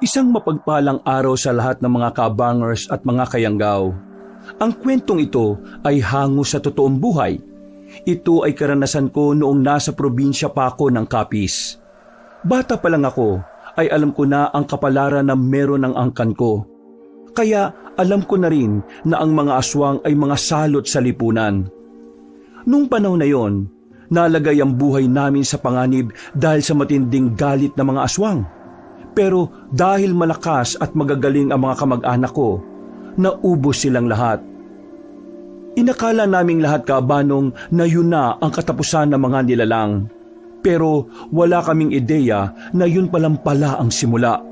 Isang mapagpalang araw sa lahat ng mga kabangers at mga kayanggaw. Ang kwentong ito ay hango sa totoong buhay. Ito ay karanasan ko noong nasa probinsya pa ako ng Capiz. Bata pa lang ako ay alam ko na ang kapalaran na meron ng angkan ko. Kaya alam ko na rin na ang mga aswang ay mga salot sa lipunan. Nung panahon na yon, nalagay ang buhay namin sa panganib dahil sa matinding galit ng mga aswang. Pero dahil malakas at magagaling ang mga kamag-anak ko, naubos silang lahat. Inakala naming lahat kabanong na yun na ang katapusan ng mga nilalang. Pero wala kaming ideya na yun palang pala ang simula.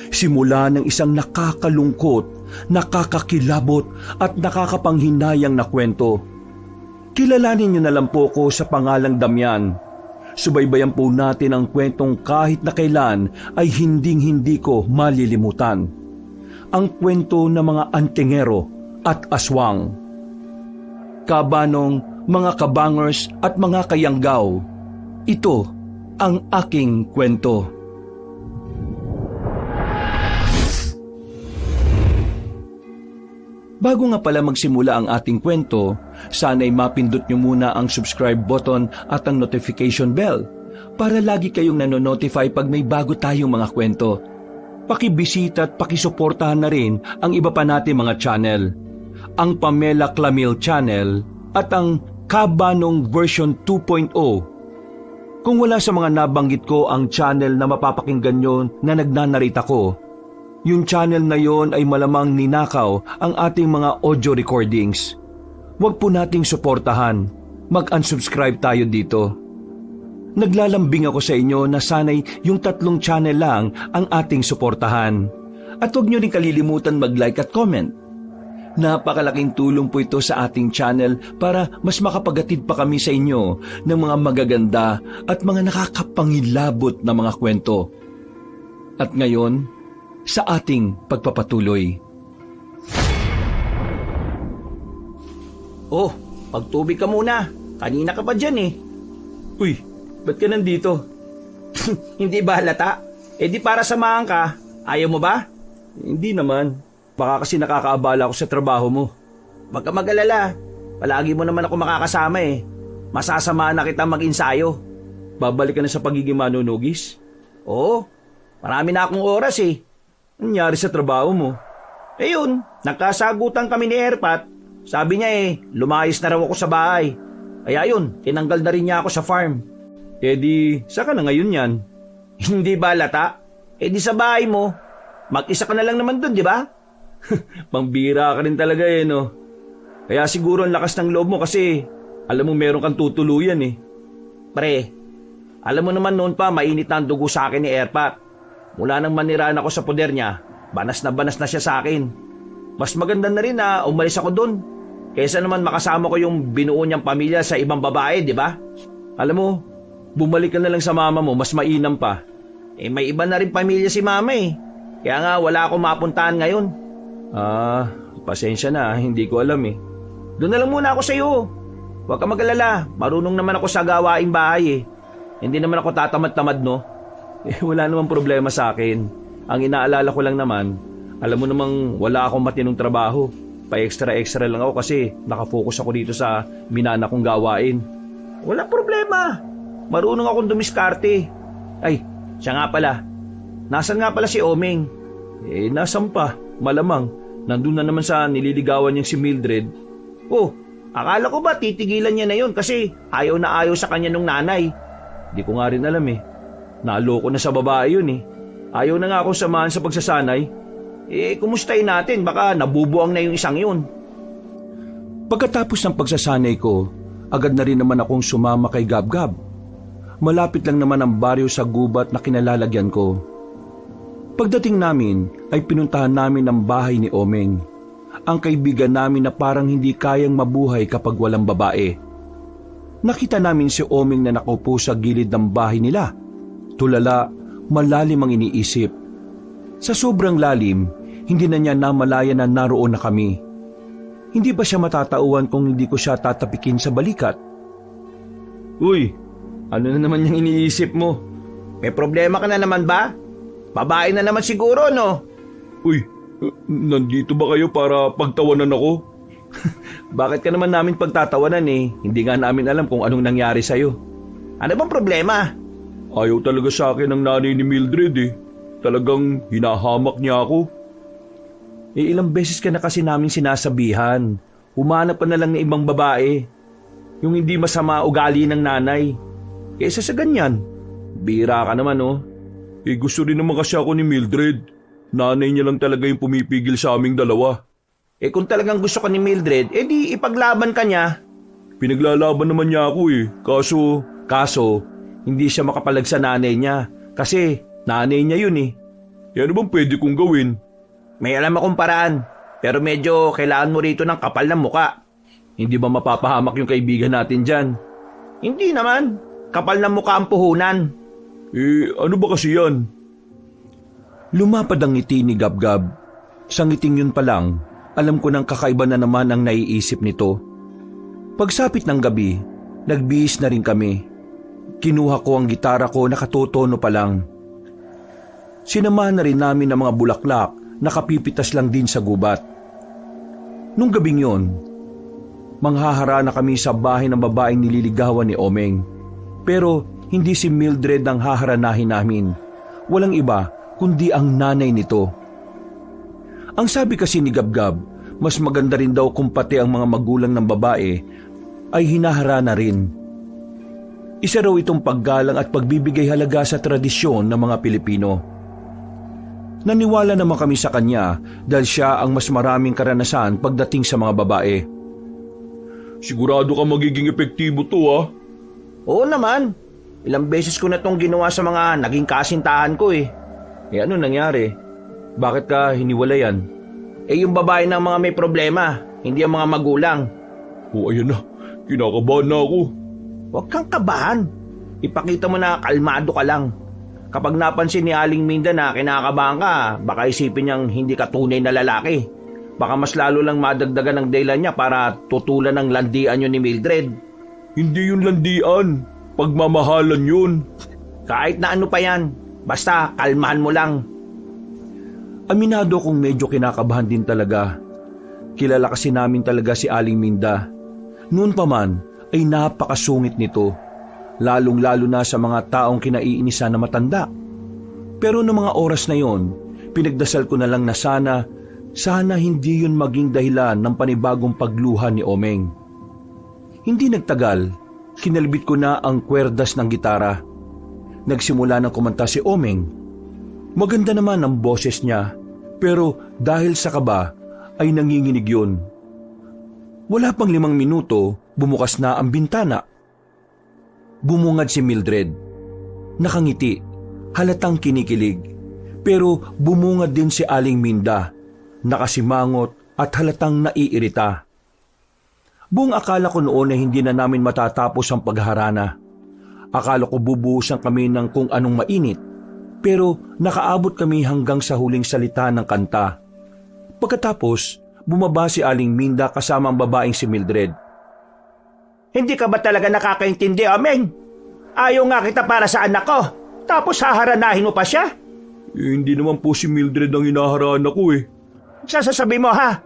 Simula ng isang nakakalungkot, nakakakilabot at nakakapanghinayang na kwento. Kilalanin niyo na lang po ko sa pangalang Damian. Subaybayan po natin ang kwentong kahit na kailan ay hinding-hindi ko malilimutan. Ang kwento ng mga antingero at aswang. Kabanong, mga kabangers at mga kayanggaw, ito ang aking kwento. Bago nga pala magsimula ang ating kwento, sana'y mapindot nyo muna ang subscribe button at ang notification bell para lagi kayong nanonotify pag may bago tayong mga kwento. Pakibisita at pakisuportahan na rin ang iba pa nating mga channel. Ang Pamela Clamil Channel at ang Kabanong version 2.0. Kung wala sa mga nabanggit ko ang channel na mapapakinggan nyo na nagnanarita ko, yung channel na yon ay malamang ninakaw ang ating mga audio recordings. Huwag po nating suportahan. Mag-unsubscribe tayo dito. Naglalambing ako sa inyo na sanay yung 3 channel lang ang ating suportahan. At huwag nyo rin kalilimutan mag-like at comment. Napakalaking tulong po ito sa ating channel para mas makapagatid pa kami sa inyo ng mga magaganda at mga nakakapangilabot na mga kwento. At ngayon, sa ating pagpapatuloy. Oh, pagtubig ka muna. Kanina ka pa dyan eh. Uy, ba't ka nandito? Hindi ba halata? Eh di para samahan ka. Ayaw mo ba? Hindi naman. Baka kasi nakakaabala ako sa trabaho mo. Huwag ka mag-alala. Palagi mo naman ako makakasama eh. Masasamahan na kita mag-insayo. Babalik ka na sa pagiging manunugis? Oo, marami na akong oras eh. Nangyari sa trabaho mo? Eh yun, nagkasagutan kami ni Erpat. Sabi niya lumayas na raw ako sa bahay. Kaya yun, tinanggal na rin niya ako sa farm. Eh di, saka na ngayon yan? Hindi ba lata? Eh di sa bahay mo. Mag-isa ka na lang naman dun, di ba? Pambira ka rin talaga no? Kaya siguro ang lakas ng loob mo kasi alam mo meron kang tutuluyan eh. Pre, alam mo naman noon pa mainit na ang dugo sa akin ni Erpat. Mula nang maniraan ako sa poder niya, banas na siya sa akin. Mas maganda na rin na umalis ako doon. Kaysa naman makasama ko yung binuo niyang pamilya sa ibang babae, di ba? Alam mo, bumalik ka na lang sa mama mo, mas mainam pa. Eh may iba na rin pamilya si mama eh. Kaya nga wala akong mapuntahan ngayon. Pasensya na, hindi ko alam eh. Doon na lang muna ako sa iyo. Huwag ka mag-alala, marunong naman ako sa gawaing bahay eh. Hindi naman ako tatamad-tamad no. Wala namang problema sa akin. Ang inaalala ko lang naman, alam mo namang wala akong matinong trabaho. Pa-extra-extra lang ako kasi nakafocus ako dito sa minana kong gawain. Walang problema. Marunong akong dumiskarte. Ay, siya nga pala. Nasaan nga pala si Omeng? Nasan pa? Malamang. Nandun na naman sa nililigawan niyang si Mildred. Oh, akala ko ba titigilan niya na yun kasi ayaw na ayaw sa kanya nung nanay. Di ko nga rin alam eh. Naloko na sa babae yun eh. Ayaw na nga akong samahan sa pagsasanay. Kumustahin natin? Baka nabubuang na yung isang yun. Pagkatapos ng pagsasanay ko, agad na rin naman akong sumama kay Gab-Gab. Malapit lang naman ang baryo sa gubat na kinalalagyan ko. Pagdating namin ay pinuntahan namin ang bahay ni Omeng. Ang kaibigan namin na parang hindi kayang mabuhay kapag walang babae. Nakita namin si Omeng na nakaupo sa gilid ng bahay nila. Tulala, malalim ang iniisip. Sa sobrang lalim, hindi na niya namalaya na naroon na kami. Hindi ba siya matatauhan kung hindi ko siya tatapikin sa balikat? Uy, ano na naman yung iniisip mo? May problema ka na naman ba? Babae na naman siguro, no? Uy, nandito ba kayo para pagtawanan ako? Bakit ka naman namin pagtatawanan eh? Hindi nga namin alam kung anong nangyari sa'yo. Ano bang problema? Ayaw talaga sa akin ng nanay ni Mildred eh. Talagang hinahamak niya ako. Ilang beses ka na kasi namin sinasabihan. Humanap pa na lang ng ibang babae. Yung hindi masama ugali ng nanay. Kaysa sa ganyan. Bira ka naman, oh. Gusto rin naman kasi ako ni Mildred. Nanay niya lang talaga yung pumipigil sa aming dalawa. Kung talagang gusto ka ni Mildred, di ipaglaban ka niya. Pinaglalaban naman niya ako eh. Kaso, hindi siya makapalag sa nanay niya. Kasi nanay niya yun eh. Ano bang pwede kong gawin? May alam akong paraan. Pero medyo kailangan mo rito ng kapal ng muka. Hindi ba mapapahamak yung kaibigan natin dyan? Hindi naman. Kapal ng muka ang puhunan. Ano ba kasi yan? Lumapad ang ngiti ni Gabgab. Sa ngiting yun pa lang, alam ko nang kakaiba na naman ang naiisip nito. Pagsapit ng gabi, nagbihis na rin kami. Kinuha ko ang gitara ko, nakatutono pa lang. Sinamahan na rin namin ng mga bulaklak, nakapipitas lang din sa gubat. Nung gabing yon, manghahara na kami sa bahay ng babaeng nililigawan ni Omeng. Pero hindi si Mildred ang haharanahin namin. Walang iba kundi ang nanay nito. Ang sabi kasi ni Gabgab, mas maganda rin daw kung pati ang mga magulang ng babae ay hinaharana rin. Isa raw itong paggalang at pagbibigay halaga sa tradisyon ng mga Pilipino. Naniwala naman kami sa kanya dahil siya ang mas maraming karanasan pagdating sa mga babae. Sigurado ka magiging epektibo to, ah? Oo naman. Ilang beses ko na tong ginawa sa mga naging kasintahan ko eh. Ano nangyari? Bakit ka hiniwalayan? Yung babae ng mga may problema, hindi ang mga magulang. Ayan na. Kinakabahan na ako. Huwag kang kabahan. Ipakita mo na kalmado ka lang. Kapag napansin ni Aling Minda na kinakabahan ka, baka isipin niyang hindi ka tunay na lalaki. Baka mas lalo lang madagdagan ng dahilan niya para tutulan ng landian yun ni Mildred. Hindi yun landian. Pagmamahalan yun. Kahit na ano pa yan. Basta kalmahan mo lang. Aminado kong medyo kinakabahan din talaga. Kilala kasi namin talaga si Aling Minda. Noon pa man ay napakasungit nito. Lalong-lalo na sa mga taong kinaiinisa na matanda. Pero noong mga oras na yon, pinagdasal ko na lang na sana hindi yun maging dahilan ng panibagong pagluha ni Omeng. Hindi nagtagal, kinalbit ko na ang kwerdas ng gitara. Nagsimula ng kumanta si Omeng. Maganda naman ang boses niya, pero dahil sa kaba ay nanginginig yun. Wala pang 5 minuto, bumukas na ang bintana. Bumungad si Mildred. Nakangiti, halatang kinikilig. Pero bumungad din si Aling Minda, nakasimangot at halatang naiirita. Buong akala ko noon na hindi na namin matatapos ang pagharana. Akala ko bubuhusan kami ng kung anong mainit, pero nakaabot kami hanggang sa huling salita ng kanta. Pagkatapos, bumaba si Aling Minda kasama ang babaeng si Mildred. Hindi ka ba talaga nakakaintindi, Omeng? Ayaw nga kita para sa anak ko, tapos haharanahin mo pa siya? Hindi naman po si Mildred ang hinaharana ko eh. Sasasabi mo ha?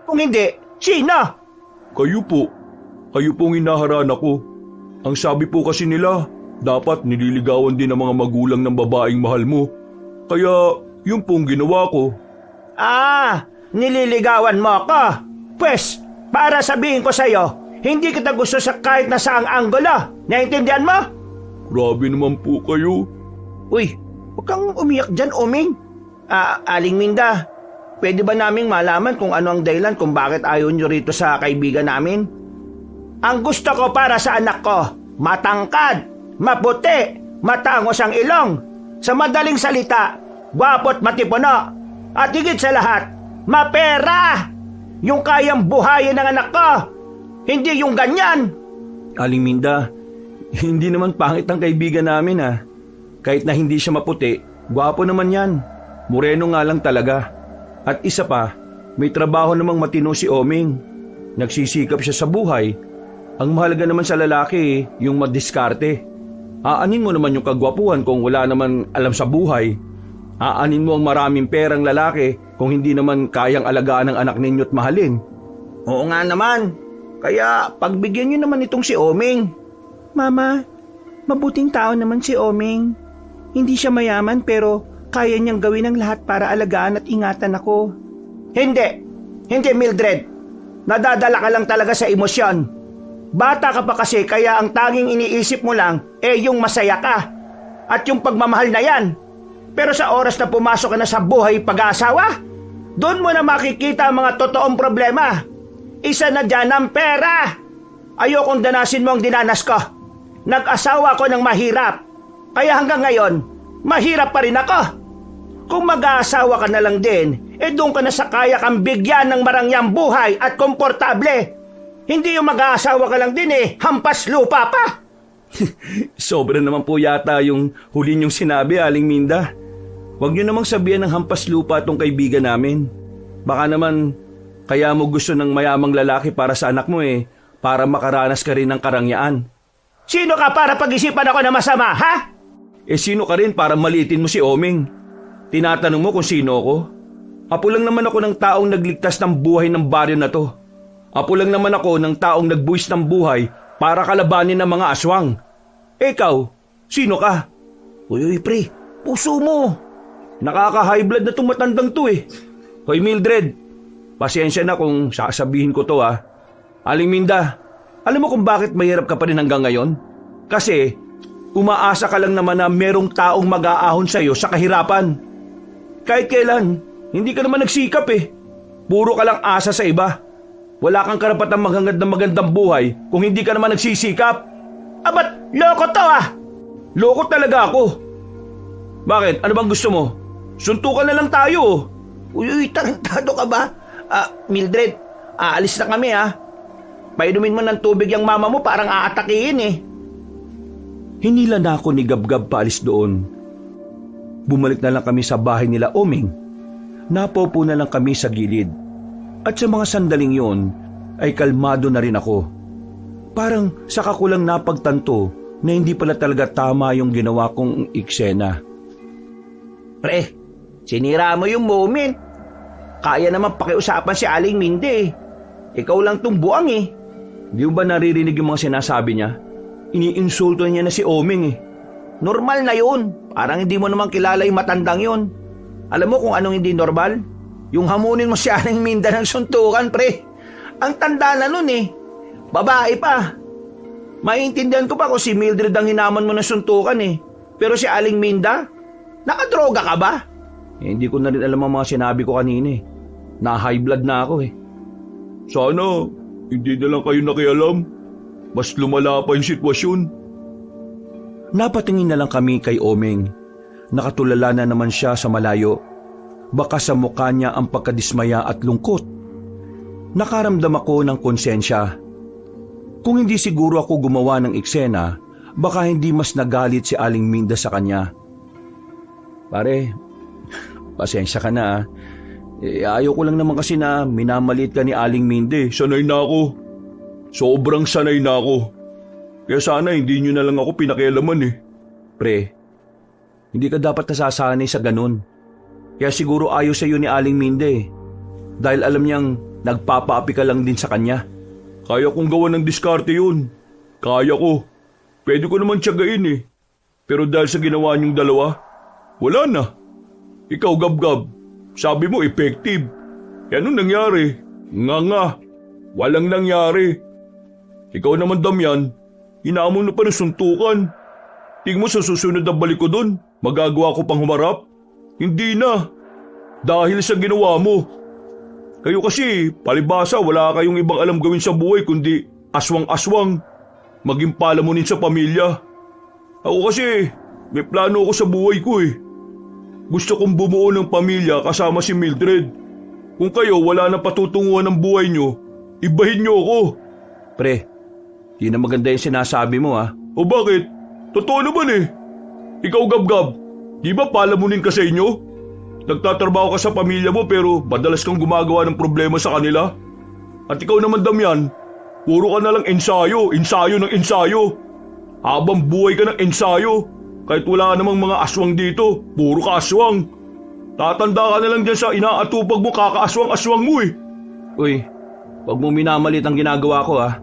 Kung hindi, sino? Kayo po. Kayo pong hinaharana ko. Ang sabi po kasi nila, dapat nililigawan din ang mga magulang ng babaeng mahal mo. Kaya, yun pong ginawa ko. Nililigawan mo ako? Pwes, para sabihin ko sa'yo, hindi kita gusto sa kahit na saang anggulo. Naintindihan mo? Grabe naman po kayo. Uy, huwag kang umiyak dyan, Omeng. Aling Minda, pwede ba naming malaman kung ano ang dahilan kung bakit ayaw nyo rito sa kaibigan namin? Ang gusto ko para sa anak ko, matangkad, maputi, matangos ang ilong. Sa madaling salita, gwapo't matipuno. At higit sa lahat, mapera! Yung kayang buhayin ng anak ko, hindi yung ganyan. Aling Minda, hindi naman pangit ang kaibigan namin ah. Kahit na hindi siya maputi, gwapo naman yan. Moreno nga lang talaga. At isa pa, may trabaho namang matino si Omeng. Nagsisikap siya sa buhay. Ang mahalaga naman sa lalaki, yung madiskarte. Aanin mo naman yung kagwapuhan kung wala naman alam sa buhay. Aanin mo ang maraming perang lalaki kung hindi naman kayang alagaan ng anak ninyo't mahalin. Oo nga naman. Kaya pagbigyan niyo naman itong si Oming. Mama, mabuting tao naman si Oming. Hindi siya mayaman pero kaya niyang gawin ang lahat para alagaan at ingatan ako. Hindi. Hindi, Mildred. Nadadala ka lang talaga sa emosyon. Bata ka pa kasi kaya ang tanging iniisip mo lang yung masaya ka. At yung pagmamahal na yan. Pero sa oras na pumasok ka na sa buhay pag-aasawa, doon mo na makikita ang mga totoong problema. Isa na dyan ang pera. Ayokong danasin mo ang dinanas ko. Nag-asawa ko ng mahirap. Kaya hanggang ngayon, mahirap pa rin ako. Kung mag-aasawa ka na lang din, doon ka na sa kaya kang bigyan ng marangyang buhay at komportable. Hindi yung mag-aasawa ka lang din hampas lupa pa. Sobra naman po yata yung huli niyong sinabi, Aling Minda. Huwag niyo namang sabihan ng hampas lupa tong kaibigan namin. Baka naman kaya mo gusto ng mayamang lalaki para sa anak mo para makaranas ka rin ng karangyaan. Sino ka para pag-isipan ako na masama, ha? Sino ka rin para maliitin mo si Oming? Tinatanong mo kung sino ako? Apo lang naman ako ng taong nagligtas ng buhay ng baryo na to. Apo lang naman ako ng taong nagbuwis ng buhay para kalabanin ng mga aswang. Ikaw, sino ka? Uy, pre, puso mo. Nakaka-high blood na tumatandang to Hoy Mildred, pasensya na kung sasabihin ko to Aling Minda, alam mo kung bakit mahirap ka pa rin hanggang ngayon? Kasi umaasa ka lang naman na merong taong mag-aahon sa'yo sa kahirapan. Kahit kailan, hindi ka naman nagsikap Puro ka lang asa sa iba. Wala kang karapatang maghangad ng magandang buhay kung hindi ka naman nagsisikap. Ba't loko to Loko talaga ako. Bakit? Ano bang gusto mo? Suntukan na lang tayo. Uy, tarantado ka ba? Mildred, aalis na kami Painumin mo ng tubig yung mama mo parang aatakihin Hinila na ako ni Gabgab paalis doon. Bumalik na lang kami sa bahay nila Oming. Napopo na lang kami sa gilid. At sa mga sandaling yon ay kalmado na rin ako. Parang saka ko lang napagtanto na hindi pala talaga tama yung ginawa kong eksena. Pre, sinira mo yung moment. Kaya naman pakiusapan si Aling Minde Ikaw lang tong buang Di ba naririnig yung mga sinasabi niya? Iniinsulto niya na si Oming Normal na yun. Parang hindi mo naman kilala yung matandang yun. Alam mo kung anong hindi normal? Yung hamunin mo si Aling Minda ng suntukan, pre. Ang tanda na nun Babae pa. Maiintindihan ko pa kung si Mildred ang hinaman mo ng suntukan Pero si Aling Minda, nakadroga ka ba? Hindi ko na rin alam ang mga sinabi ko kanina Na-high blood na ako Sana, hindi na lang kayo nakialam. Mas lumala pa yung sitwasyon. Napatingin na lang kami kay Oming. Nakatulala na naman siya sa malayo. Baka sa mukha niya ang pagkadismaya at lungkot. Nakaramdam ako ng konsensya. Kung hindi siguro ako gumawa ng eksena, baka hindi mas nagalit si Aling Minda sa kanya. Pare, pasensya ka na ayaw ko lang naman kasi na minamalit ka ni Aling Minde. Sanay na ako. Sobrang sanay na ako. Kaya sana hindi nyo na lang ako pinakialaman Pre, hindi ka dapat nasasanay sa ganun. Kaya siguro ayaw sa iyo ni Aling Minde dahil alam niyang nagpapaapi ka lang din sa kanya. Kaya kong gawa ng diskarte yun. Kaya ko. Pwede ko naman tiyagain Pero dahil sa ginawa niyong dalawa, wala na. Ikaw, Gabgab, sabi mo effective. Anong nangyari? Nga. Walang nangyari. Ikaw naman, Damian, hinamon mo pa ng suntukan. Tingin mo sa susunod na balik ko doon, magagawa ko pang humarap? Hindi na. Dahil sa ginawa mo. Kayo kasi, palibasa, wala kayong ibang alam gawin sa buhay kundi aswang-aswang. Maging palamunin sa pamilya. Ako kasi, may plano ako sa buhay ko Gusto kong bumuo ng pamilya kasama si Mildred. Kung kayo wala na patutunguhan ng buhay nyo, ibahin nyo ako. Pre, di na maganda yung sinasabi mo O bakit? Totoo naman Ikaw, Gabgab, di ba palamunin ka sa inyo? Nagtatrabaho ka sa pamilya mo pero madalas kang gumagawa ng problema sa kanila. At ikaw naman, Damian, puro ka na lang ensayo ng ensayo. Habang buhay ka ng ensayo. Kahit wala namang mga aswang dito, puro ka aswang. Tatanda ka na lang dyan sa inaatupag mo kakaaswang-aswang mo eh. Uy, wag mo minamalit ang ginagawa ko ha.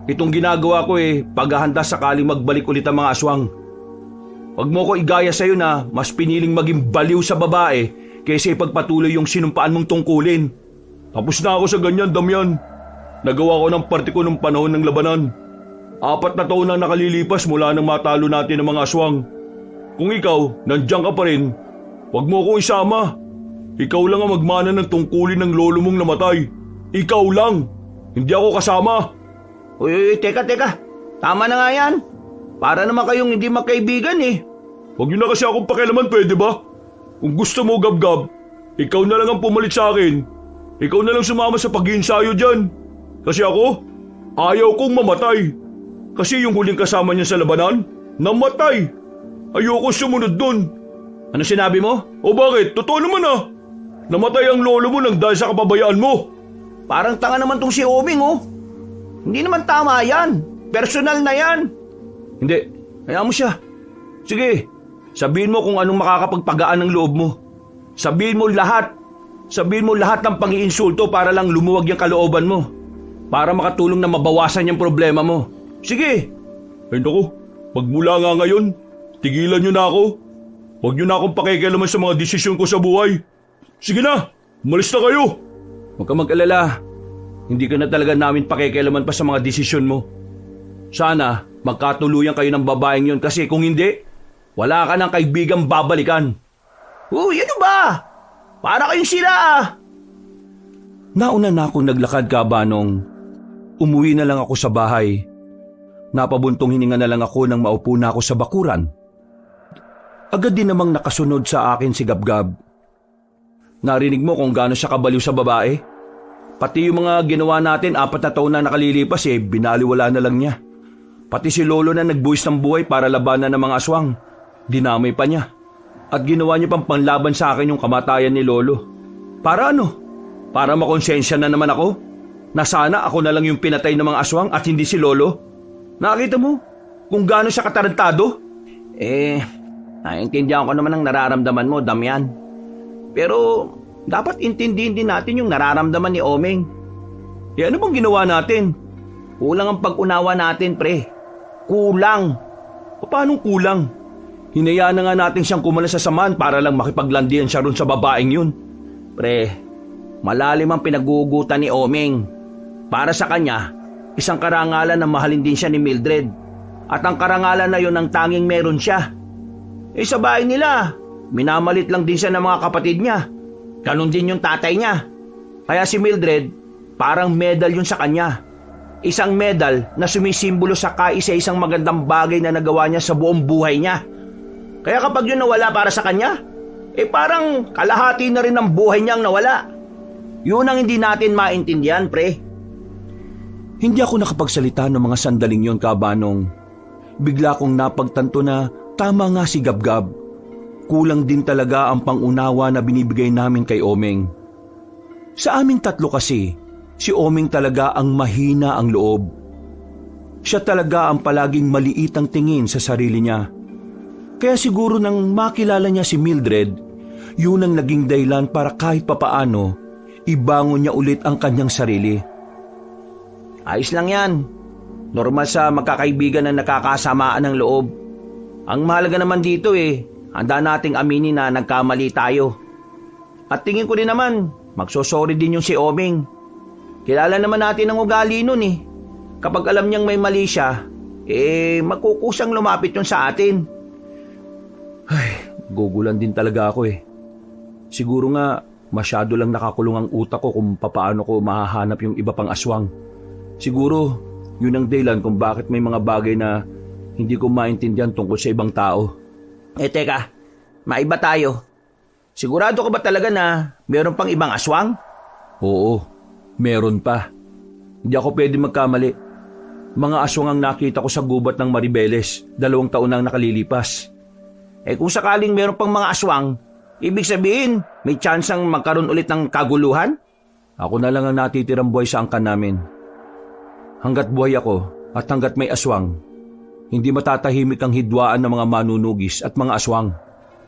Itong ginagawa ko paghahanda sakaling magbalik ulit ang mga aswang. Wag mo ko igaya sa'yo na mas piniling maging baliw sa babae kaysa ipagpatuloy yung sinumpaan mong tungkulin. Tapos na ako sa ganyan, Damian. Nagawa ko ng parte ko nung panahon ng labanan. 4 na taon na nakalilipas mula nang matalo natin ang mga aswang. Kung ikaw, nandiyan ka pa rin, wag mo akong isama. Ikaw lang ang magmana ng tungkulin ng lolo mong namatay. Ikaw lang. Hindi ako kasama. Uy, teka. Tama na nga yan. Para naman kayong hindi magkaibigan eh. Huwag niyo na kasi akong pakialaman, pwede ba? Kung gusto mo, Gab-Gab, ikaw na lang ang pumalit sa akin. Ikaw na lang sumama sa pag-iinsayo dyan. Kasi ako, ayaw kong mamatay. Kasi yung huling kasama niya sa labanan, namatay. Ayoko sumunod dun. Ano sinabi mo? O bakit? Totoo naman ah. Namatay ang lolo mo nang dahil sa kapabayaan mo. Parang tanga naman tong si Oming oh. Hindi naman tama yan. Personal na yan. Hindi, kaya mo siya. Sige, sabihin mo kung anong makakapagpagaan ng loob mo. Sabihin mo lahat. Sabihin mo lahat ng pang-iinsulto para lang lumuwag yung kalooban mo. Para makatulong na mabawasan yung problema mo. Sige. Ay naku, magmula nga ngayon, tigilan niyo na ako. Huwag niyo na akong pakikialaman sa mga desisyon ko sa buhay. Sige na, umalis na kayo. Huwag ka mag-alala. Hindi ka na talaga namin pakikialaman pa sa mga desisyon mo. Sana magkatuluyan kayo ng babaeng yun kasi kung hindi, wala ka ng kaibigang babalikan. Uy, ano ba? Para kayong sila ah. Nauna na akong naglakad, Kabanong. Umuwi na lang ako sa bahay. Napabuntong hininga na lang ako nang maupo na ako sa bakuran. Agad din namang nakasunod sa akin si Gab-Gab. Narinig mo kung gaano siya kabaliw sa babae? Pati yung mga ginawa natin 4 na taon na nakalilipas binaliwala na lang niya. Pati si Lolo na nagbuwis ng buhay para labanan ng mga aswang, dinamay pa niya. At ginawa niya pang panlaban sa akin yung kamatayan ni Lolo. Para ano? Para makonsensya na naman ako? Na sana ako na lang yung pinatay ng mga aswang at hindi si Lolo? Nakita mo kung gaano siya katarantado? Naiintindihan ko naman ang nararamdaman mo, Damian. Pero dapat intindihin din natin yung nararamdaman ni Omeng. Ano bang ginawa natin? Kulang ang pag-unawa natin, pre. Kulang. Paano kulang? Hinayaan na nga natin siyang kumalas sa samaan para lang makipaglandian siya ron sa babaeng yun. Pre, malalim ang pinagugutan ni Omeng. Para sa kanya, isang karangalan na mahalin din siya ni Mildred. At ang karangalan na yun ang tanging meron siya. Sa bahay nila, minamalit lang din siya ng mga kapatid niya. Ganon din yung tatay niya. Kaya si Mildred, parang medal yun sa kanya. Isang medal na sumisimbolo sa kaisa-isang magandang bagay na nagawa niya sa buong buhay niya. Kaya kapag yun nawala para sa kanya, parang kalahati na rin ng buhay niyang nawala. Yun ang hindi natin maintindihan, pre. Hindi ako nakapagsalita ng mga sandaling yon, Kabanong. Bigla kong napagtanto na tama nga si Gab-Gab. Kulang din talaga ang pangunawa na binibigay namin kay Omeng. Sa aming 3 kasi, si Omeng talaga ang mahina ang loob. Siya talaga ang palaging maliit ang tingin sa sarili niya. Kaya siguro nang makilala niya si Mildred, yun ang naging dahilan para kahit papaano, ibangon niya ulit ang kanyang sarili. Ayos lang yan. Normal sa magkakaibigan na nakakasamaan ng loob. Ang mahalaga naman dito handa nating aminin na nagkamali tayo. At tingin ko din naman, magsosorry din yung si Omeng. Kilala naman natin ang ugali nun Kapag alam niyang may mali siya, magkukusang lumapit yun sa atin. Ay, gugulan din talaga ako Siguro nga, masyado lang nakakulong ang utak ko kung papaano ko mahahanap yung iba pang aswang. Siguro, yun ang dahilan kung bakit may mga bagay na hindi ko maintindihan tungkol sa ibang tao. Teka, maiba tayo. Sigurado ka ba talaga na meron pang ibang aswang? Oo, meron pa. Hindi ako pwede magkamali. Mga aswang ang nakita ko sa gubat ng Maribeles, 2 taon nang nakalilipas. Kung sakaling meron pang mga aswang, ibig sabihin may tsansang magkaroon ulit ng kaguluhan? Ako na lang ang natitirang buhay sa angkan namin. Hanggat buhay ako at hanggat may aswang, hindi matatahimik ang hidwaan ng mga manunugis at mga aswang.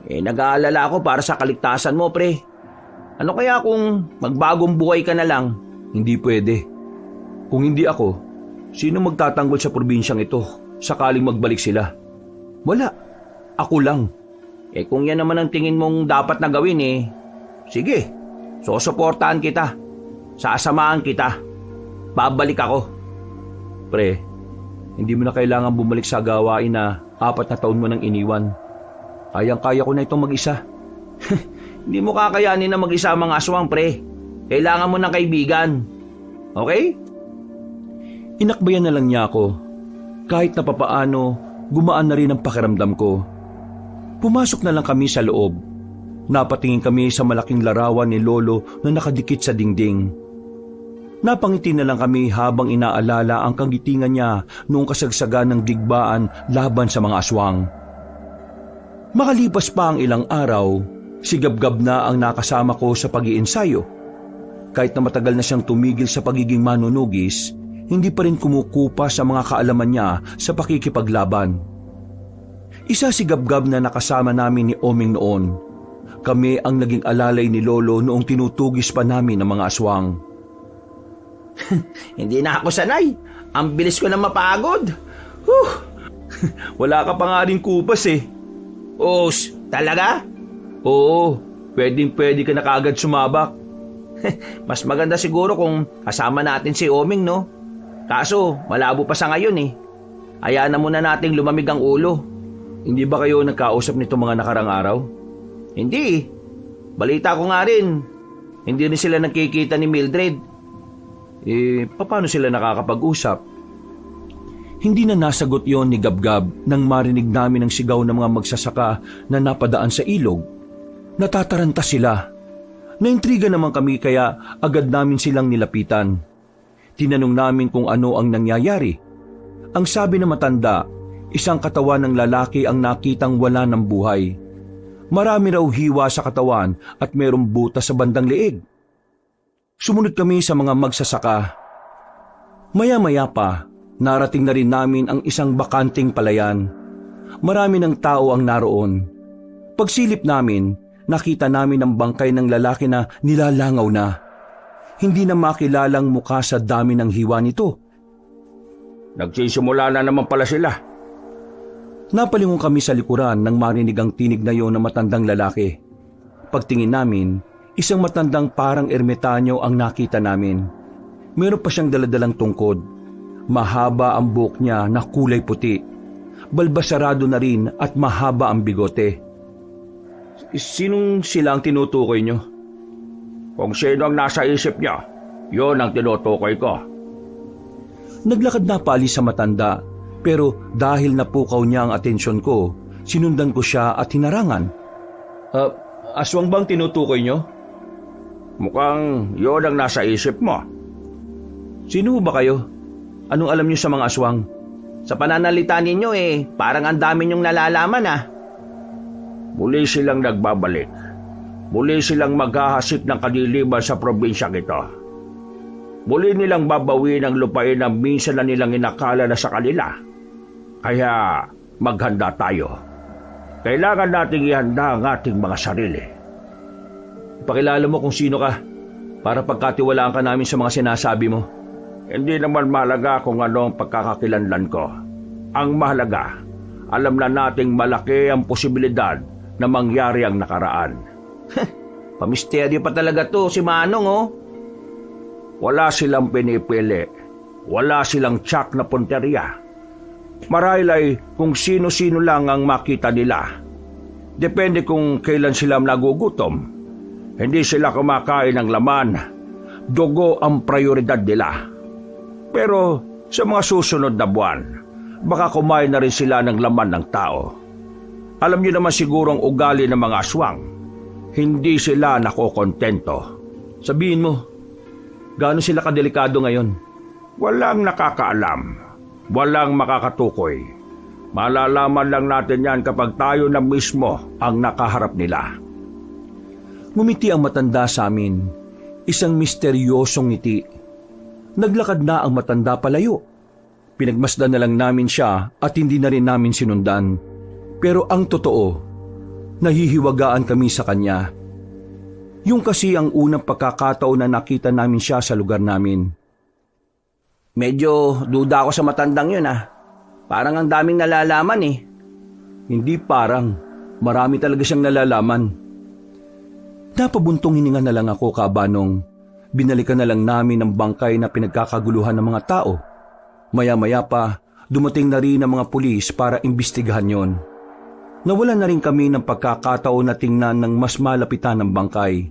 Nag-aalala ako para sa kaligtasan mo, pre. Ano kaya kung magbagong buhay ka na lang? Hindi pwede. Kung hindi ako, sino magtatanggol sa probinsyang ito sakaling magbalik sila? Wala. Ako lang. Kung yan naman ang tingin mong dapat na gawin sige, susuportahan kita. Sasamahan kita. Babalik ako. Pre, hindi mo na kailangan bumalik sa gawain na 4 na taon mo nang iniwan. Kayang-kaya ko na itong mag-isa. Hindi mo kakayanin na mag-isa ang mga aswang, pre. Kailangan mo ng kaibigan. Okay? Inakbayan na lang niya ako. Kahit na papaano, gumaan na rin ang pakiramdam ko. Pumasok na lang kami sa loob. Napatingin kami sa malaking larawan ni Lolo na nakadikit sa dingding. Napangiti na lang kami habang inaalala ang kagitingan niya noong kasagsagan ng digbaan laban sa mga aswang. Makalipas pa ang ilang araw, sigab-gab na ang nakasama ko sa pag-iensayo. Kahit na matagal na siyang tumigil sa pagiging manunugis, hindi pa rin kumukupa sa mga kaalaman niya sa pakikipaglaban. Isa si Gab-Gab na nakasama namin ni Oming noon. Kami ang naging alalay ni Lolo noong tinutugis pa namin ang mga aswang. Hindi na ako sanay. Ang bilis ko na mapagod. Wala ka pa nga rin kupas Talaga? Oo, pwedeng-pwede ka na kaagad sumabak. Mas maganda siguro kung kasama natin si Oming, no? Kaso, malabo pa sa ngayon Hayaan na muna nating lumamig ang ulo. Hindi ba kayo nagkausap nito mga nakarang araw? Hindi. Balita ko nga rin. Hindi rin sila nakikita ni Mildred. Paano sila nakakapag-usap? Hindi na nasagot yon ni Gab-Gab nang marinig namin ang sigaw ng mga magsasaka na napadaan sa ilog. Natataranta sila. Naintriga naman kami kaya agad namin silang nilapitan. Tinanong namin kung ano ang nangyayari. Ang sabi ng matanda, isang katawan ng lalaki ang nakitang wala ng buhay. Marami raw hiwa sa katawan at mayroong butas sa bandang leeg. Sumunod kami sa mga magsasaka. Maya-maya pa, narating na rin namin ang isang bakanting palayan. Marami ng tao ang naroon. Pagsilip namin, nakita namin ang bangkay ng lalaki na nilalangaw na. Hindi na makilalang mukha sa dami ng hiwa nito. Nagsisimula na naman pala sila. Napalingon kami sa likuran nang marinig ang tinig na yon ng matandang lalaki. Pagtingin namin, isang matandang parang ermitanyo ang nakita namin. Meron pa siyang daladalang tungkod. Mahaba ang buhok niya na kulay puti. Balbasarado na rin at mahaba ang bigote. Sinong sila ang tinutukoy niyo? Kung sino ang nasa isip niya, yon ang tinutukoy ko. Naglakad na paalis sa matanda, pero dahil napukaw niya ang atensyon ko, sinundan ko siya at hinarangan. Aswang bang tinutukoy niyo? Mukhang yon ang nasa isip mo. Sino ba kayo? Anong alam niyo sa mga aswang? Sa pananalita ninyo parang ang dami niyong nalalaman Muli silang nagbabalik. Muli silang maghahasik ng kadiliman sa probinsyang ito. Muli nilang babawin ang lupain na minsan na nilang inakala na sa kanila. Kaya maghanda tayo. Kailangan nating ihanda ang ating mga sarili. Pakilala mo kung sino ka para pagkatiwalaan ka namin sa mga sinasabi mo. Hindi naman mahalaga kung ano ang pagkakakilanlan ko. Ang mahalaga, alam na nating malaki ang posibilidad na mangyari ang nakaraan. Pamisteryo pa talaga to si Manong Wala silang pinipili. Wala silang tsak na punteriya. Marahil ay kung sino-sino lang ang makita nila. Depende kung kailan sila nagugutom. Hindi sila kumakain ng laman. Dugo ang prioridad nila. Pero sa mga susunod na buwan, baka kumain na rin sila ng laman ng tao. Alam niyo naman siguro ang ugali ng mga aswang. Hindi sila nakokontento. Sabihin mo, gaano sila kadelikado ngayon? Walang nakakaalam. Walang makakatukoy. Malalaman lang natin yan kapag tayo na mismo ang nakaharap nila. Ngumiti ang matanda sa amin. Isang misteryosong ngiti. Naglakad na ang matanda palayo. Pinagmasdan na lang namin siya at hindi na rin namin sinundan. Pero ang totoo, Nahihiwagaan kami sa kanya. Yung kasi ang unang pagkakataon na nakita namin siya sa lugar namin. Medyo duda ako sa matandang yun Parang ang daming nalalaman Hindi parang, marami talaga siyang nalalaman. Napabuntong hininga na lang ako, Kaabanong. Binalikan na lang namin ang bangkay na pinagkakaguluhan ng mga tao. Maya-maya pa, dumating na rin ang mga pulis para imbestigahan yon. Nawalan na rin kami ng pagkakataon na tingnan ng mas malapitan ng bangkay.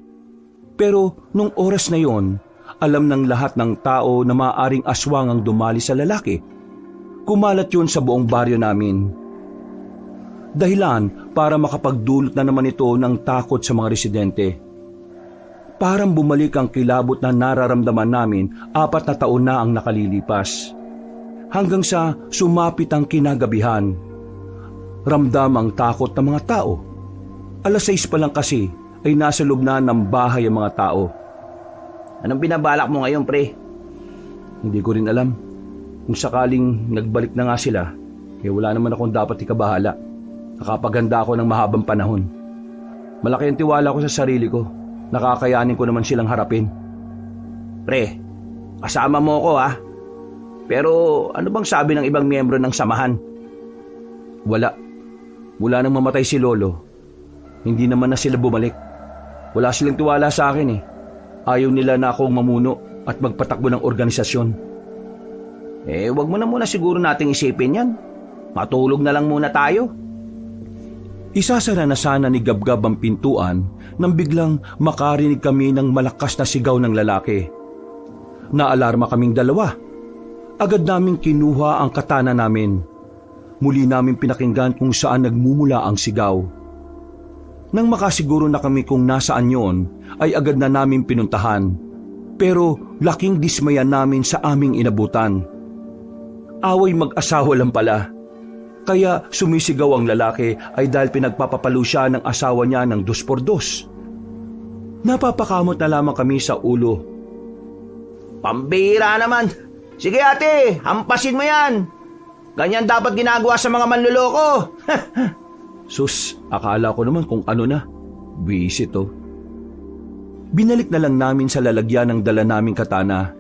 Pero nung oras na yon, alam ng lahat ng tao na maaaring aswang ang dumali sa lalaki. Kumalat yun sa buong baryo namin. Dahilan para makapagdulot na naman ito ng takot sa mga residente. Parang bumalik ang kilabot na nararamdaman namin 4 na taon na ang nakalilipas. Hanggang sa sumapit ang kinagabihan. Ramdam ang takot ng mga tao. 6:00 pa lang kasi ay nasa loob na ng bahay ang mga tao. Anong binabalak mo ngayon, pre? Hindi ko rin alam. Kung sakaling nagbalik na nga sila, wala naman akong dapat ikabahala. Nakapaganda ako ng mahabang panahon. Malaki ang tiwala ko sa sarili ko. Nakakayanin ko naman silang harapin. Pre, kasama mo ko Pero ano bang sabi ng ibang miyembro ng samahan? Wala. Mula nang mamatay si Lolo, hindi naman na sila bumalik. Wala silang tiwala sa akin Ayaw nila na akong mamuno at magpatakbo ng organisasyon. Wag mo na muna siguro nating isipin yan. Matulog na lang muna tayo. Isasara na sana ni Gabgab ang pintuan nang biglang makarinig kami ng malakas na sigaw ng lalaki. Naalarma kaming dalawa. Agad naming kinuha ang katana namin. Muli namin pinakinggan kung saan nagmumula ang sigaw. Nang makasiguro na kami kung nasaan yon, ay agad na namin pinuntahan. Pero laking dismaya namin sa aming inabutan. Away mag-asawa lang pala. Kaya sumisigaw ang lalaki ay dahil pinagpapapalo siya ng asawa niya ng 2x2. Napapakamot na lamang kami sa ulo. Pambira naman! Sige ate, hampasin mo yan! Ganyan dapat ginagawa sa mga manluloko! Sus, akala ko naman kung ano na. Visit Binalik na lang namin sa lalagyan ng dala naming katana.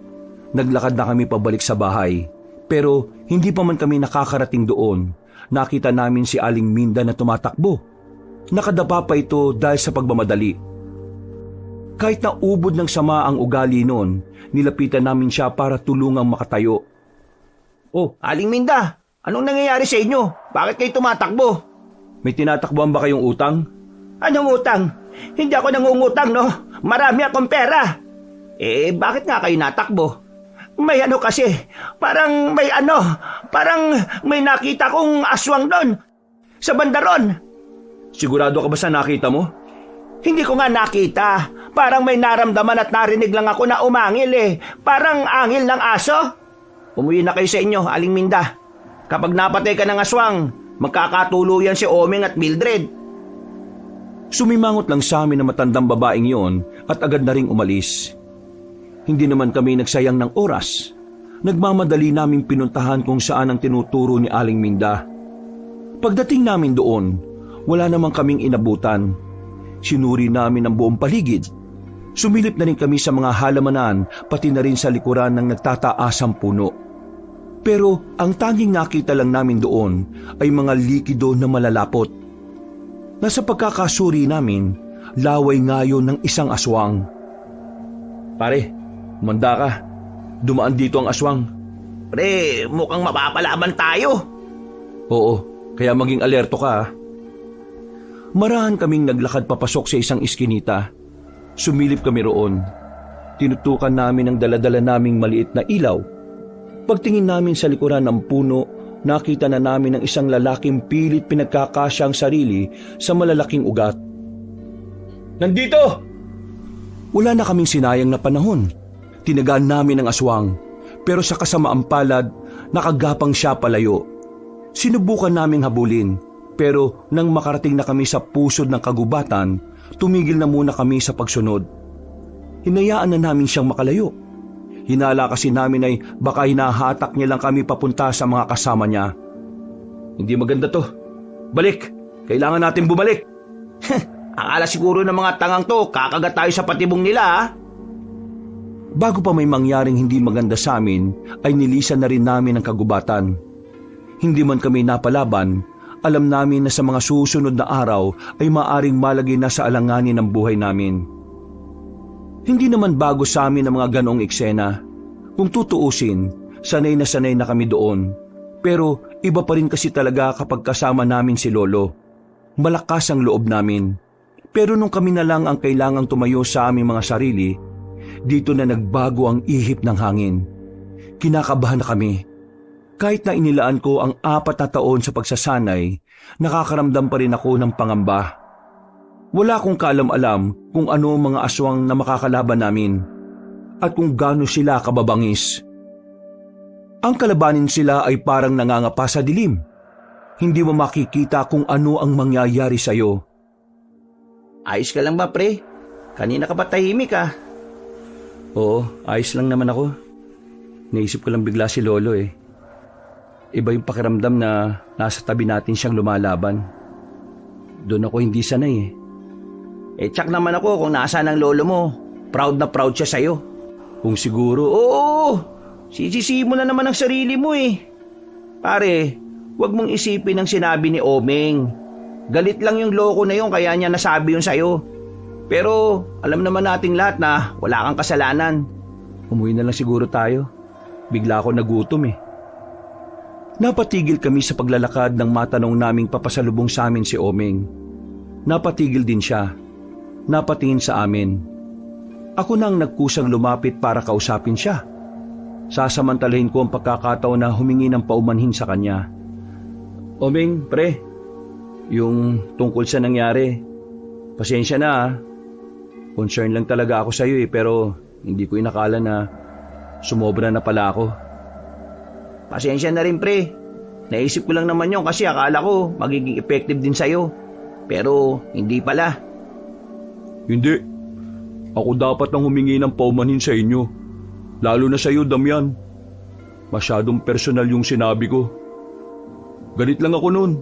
Naglakad na kami pabalik sa bahay. Pero hindi pa man kami nakakarating doon. Nakita namin si Aling Minda na tumatakbo. Nakadapa pa ito dahil sa pagmamadali. Kahit na ubod ng sama ang ugali noon, nilapitan namin siya para tulungang makatayo. Oh, Aling Minda, anong nangyayari sa inyo? Bakit kayo tumatakbo? May tinatakbuhan ba kayong utang? Anong utang? Hindi ako nangungutang, no? Marami akong pera. Bakit nga kayo natakbo? May kasi, parang may nakita kong aswang doon, sa bandaron. Sigurado ka ba sa nakita mo? Hindi ko nga nakita. Parang may naramdaman at narinig lang ako na umangil Parang angil ng aso. Umuwi na kayo sa inyo, Aling Minda. Kapag napatay ka ng aswang, magkakatuluyan si Oming at Mildred. Sumimangot lang sa amin na matandang babaeng yon at agad na ring umalis. Hindi naman kami nagsayang ng oras. Nagmamadali naming pinuntahan kung saan ang tinuturo ni Aling Minda. Pagdating namin doon, wala namang kaming inabutan. Sinuri namin ang buong paligid. Sumilip na rin kami sa mga halamanan pati na rin sa likuran ng nagtataasang puno. Pero ang tanging nakita lang namin doon ay mga likido na malalapot. Nasa pagkakasuri namin, laway ngayon ng isang aswang. Pare, umanda ka. Dumaan dito ang aswang. Pre, mukhang mapapalaban tayo. Oo, kaya maging alerto ka. Marahan kaming naglakad papasok sa isang iskinita. Sumilip kami roon. Tinutukan namin ang daladala naming maliit na ilaw. Pagtingin namin sa likuran ng puno, nakita na namin ang isang lalaking pilit pinagkakasya ang sarili sa malalaking ugat. Nandito! Wala na kaming sinayang na panahon. Tinagaan namin ang aswang, pero sa kasamaang palad, nakagapang siya palayo. Sinubukan naming habulin, pero nang makarating na kami sa pusod ng kagubatan, tumigil na muna kami sa pagsunod. Hinayaan na namin siyang makalayo. Hinala kasi namin ay baka hinahatak niya lang kami papunta sa mga kasama niya. Hindi maganda to. Balik! Kailangan natin bumalik! Akala siguro ng mga tangang to, kakagat tayo sa patibong nila ha. Bago pa may mangyaring hindi maganda sa amin, ay nilisan na rin namin ang kagubatan. Hindi man kami napalaban, alam namin na sa mga susunod na araw ay maaring malagay na sa alanganin ng buhay namin. Hindi naman bago sa amin ang mga ganoong eksena. Kung tutuusin, sanay na kami doon. Pero iba pa rin kasi talaga kapag kasama namin si Lolo. Malakas ang loob namin. Pero nung kami na lang ang kailangang tumayo sa aming mga sarili, dito na nagbago ang ihip ng hangin. Kinakabahan na kami. Kahit na inilaan ko ang 4 na taon sa pagsasanay, nakakaramdam pa rin ako ng pangamba. Wala akong kaalam-alam kung ano ang mga aswang na makakalaban namin at kung gaano sila kababangis. Ang kalabanin sila ay parang nangangapa sa dilim. Hindi mo makikita kung ano ang mangyayari sa'yo. Ayos ka lang ba, pre? Kanina ka ba tahimik ah? Oo, ayos lang naman ako. Naisip ko lang bigla si Lolo eh. Iba yung pakiramdam na nasa tabi natin siyang lumalaban. Doon ako hindi sanay eh. Tsak naman ako kung nasaan ang lolo mo. Proud na proud siya sa'yo. Kung siguro, Oo! Sisisi mo na naman ang sarili mo eh. Pare, huwag mong isipin ang sinabi ni Omeng. Galit lang yung loko na yun kaya niya nasabi yun sa'yo. Pero alam naman nating lahat na wala kang kasalanan. umuwi na lang siguro tayo. Bigla ako nagutom eh. Napatigil kami sa paglalakad nang matanong naming papasalubong sa amin si Omeng. Napatigil din siya. Napatingin sa amin. Ako nang nagkusang lumapit para kausapin siya. Sasamantalahin ko ang pagkakataon na humingi ng paumanhin sa kanya. Omeng, pre, yung tungkol sa nangyari, pasensya na ah. Concern lang talaga ako sa iyo eh, pero hindi ko inakala na sumobra na pala ako. Pasensya na rin pre. Naisip ko lang naman yun kasi akala ko magiging effective din sa'yo. Pero hindi pala. Hindi. Ako dapat ang humingi ng paumanhin sa inyo. Lalo na sa iyo, Damian. Masyadong personal yung sinabi ko. Galit lang ako noon.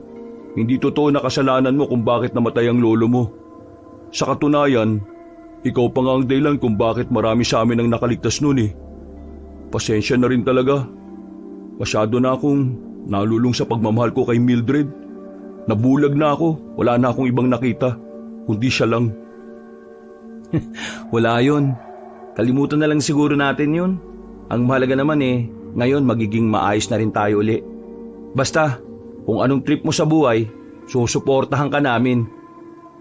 Hindi totoo na kasalanan mo kung bakit namatay ang lolo mo. Sa katunayan, ikaw pa nga ang dahilan kung bakit marami sa amin ang nakaligtas noon eh. Pasensya na rin talaga. Masyado na akong nalulung sa pagmamahal ko kay Mildred. Nabulag na ako, wala na akong ibang nakita, kundi siya lang. Wala yun. Kalimutan na lang siguro natin yun. Ang mahalaga naman eh, ngayon magiging maayos na rin tayo uli. Basta, kung anong trip mo sa buhay, susuportahan ka namin.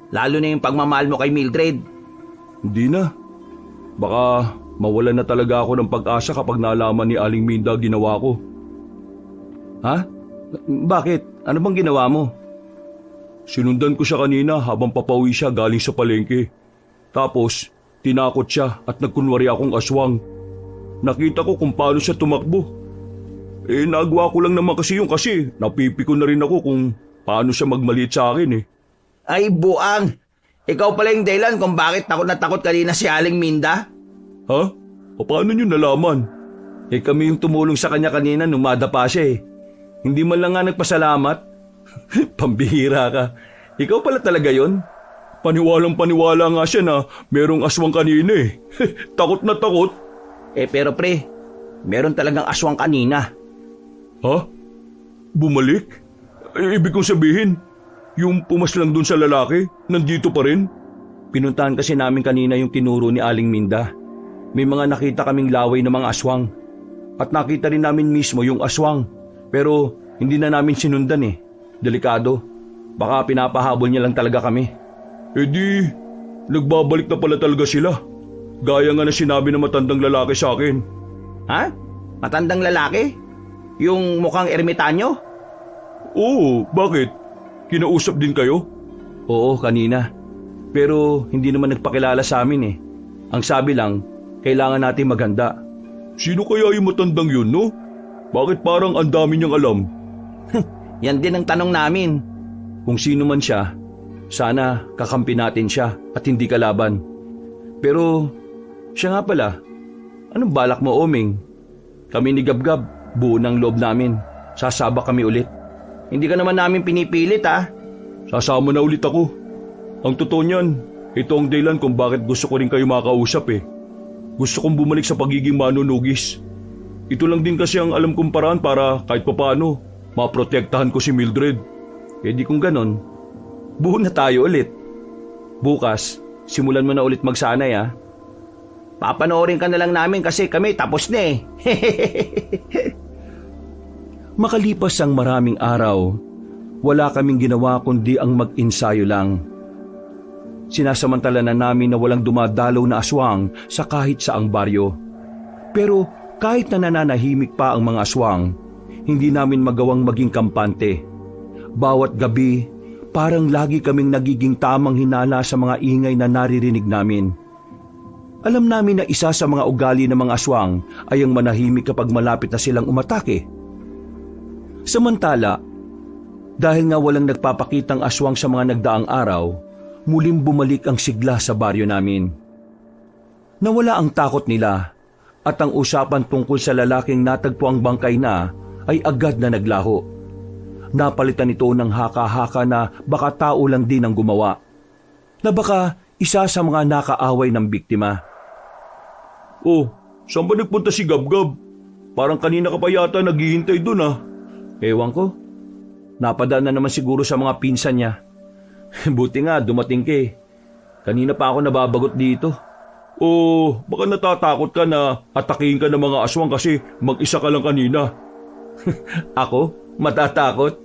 Lalo na yung pagmamahal mo kay Mildred. Hindi na. Baka mawalan na talaga ako ng pag-asa kapag nalaman ni Aling Minda ginawa ko. Ha? Bakit? Ano bang ginawa mo? Sinundan ko siya kanina habang papauwi siya galing sa palengke. Tapos, tinakot siya at nagkunwari akong aswang. Nakita ko kung paano siya tumakbo. Nagawa ko lang naman kasi napipiko na rin ako kung paano siya magmaliit sa akin eh. Ay buang! Ikaw pala yung dahilan kung bakit takot na takot kanina si Aling Minda? Ha? Paano niyo nalaman? Kami yung tumulong sa kanya kanina nung madapa siya eh. Hindi man lang nga nagpasalamat. Pambihira ka. Ikaw pala talaga yon. Paniwalang paniwala nga siya na merong aswang kanina eh. Takot na takot. Pero pre, meron talagang aswang kanina. Ha? Bumalik? Ibig kong sabihin, yung pumas lang dun sa lalaki, nandito pa rin? Pinuntahan kasi namin kanina yung tinuro ni Aling Minda. May mga nakita kaming laway ng mga aswang. At nakita rin namin mismo yung aswang. Pero hindi na namin sinundan eh. Delikado. Baka pinapahabol niya lang talaga kami. Di, nagbabalik na pala talaga sila. Gaya nga na sinabi ng matandang lalaki sa akin. Ha? Matandang lalaki? Yung mukhang ermitanyo? Oo, bakit? Kinausap din kayo? Oo, kanina. Pero hindi naman nagpakilala sa amin eh. Ang sabi lang, kailangan natin maganda. Sino kaya yung matandang yun, no? Bakit parang ang dami niyang alam? Yan din ang tanong namin. Kung sino man siya, sana kakampi natin siya at hindi kalaban. Pero siya nga pala, anong balak mo, Omeng? Kami ni Gabgab, buo ng loob namin. Sasaba kami ulit. Hindi ka naman namin pinipilit ah. Sasama na ulit ako. Ang totoo niyan, ito ang dahilan kung bakit gusto ko rin kayo makausap eh. Gusto kong bumalik sa pagiging manunugis. Ito lang din kasi ang alam kong paraan para kahit papaano maprotektahan ko si Mildred. E di kung ganon, buo na tayo ulit. Bukas, simulan mo na ulit magsanay ah. Papanoorin ka na lang namin kasi kami tapos na eh. Makalipas ang maraming araw, wala kaming ginawa kundi ang mag-ensayo lang. Sinasamantala na namin na walang dumadalaw na aswang sa kahit saang baryo. Pero kahit na nananahimik pa ang mga aswang, hindi namin magawang maging kampante. Bawat gabi, parang lagi kaming nagiging tamang hinala sa mga ingay na naririnig namin. Alam namin na isa sa mga ugali ng mga aswang ay ang manahimik kapag malapit na silang umatake. Samantala, dahil nga walang nagpapakitang aswang sa mga nagdaang araw, muling bumalik ang sigla sa baryo namin. Nawala ang takot nila at ang usapan tungkol sa lalaking natagpo ang bangkay na ay agad na naglaho. Napalitan ito ng haka-haka na baka tao lang din ang gumawa, na baka isa sa mga nakaaway ng biktima. Oh, saan ba nagpunta si Gab-Gab? Parang kanina ka pa yata naghihintay dun ah. Ewan ko, napadaan na naman siguro sa mga pinsan niya. Buti nga dumating ka eh. Kanina pa ako nababagot dito. Oh, baka natatakot ka na atakihin ka ng mga aswang kasi mag-isa ka lang kanina. Ako? Matatakot?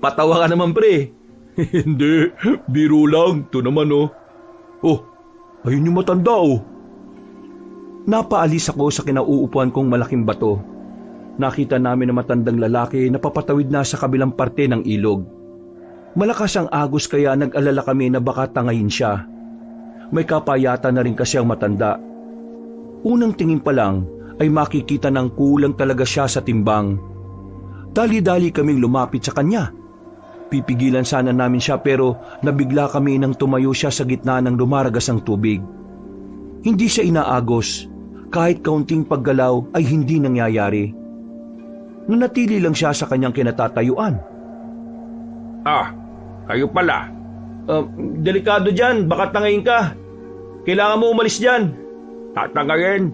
Patawa ka naman pre. Hindi, biro lang. Ito naman oh. Oh, ayun yung matanda oh. Napaalis ako sa kinauupuan kong malaking bato. Nakita namin na matandang lalaki na papatawid na sa kabilang parte ng ilog. Malakas ang agos kaya nag-alala kami na baka tangayin siya. May kapayata na rin kasi ang matanda. Unang tingin pa lang ay makikita ng kulang talaga siya sa timbang. Dali-dali kaming lumapit sa kanya. Pipigilan sana namin siya pero nabigla kami nang tumayo siya sa gitna ng lumaragas ang tubig. Hindi siya inaagos. Kahit kaunting paggalaw ay hindi nangyayari. Nanatili lang siya sa kanyang kinatatayuan. Ah, kayo pala. Delikado dyan, baka tangayin ka. Kailangan mo umalis dyan. Tatangayin?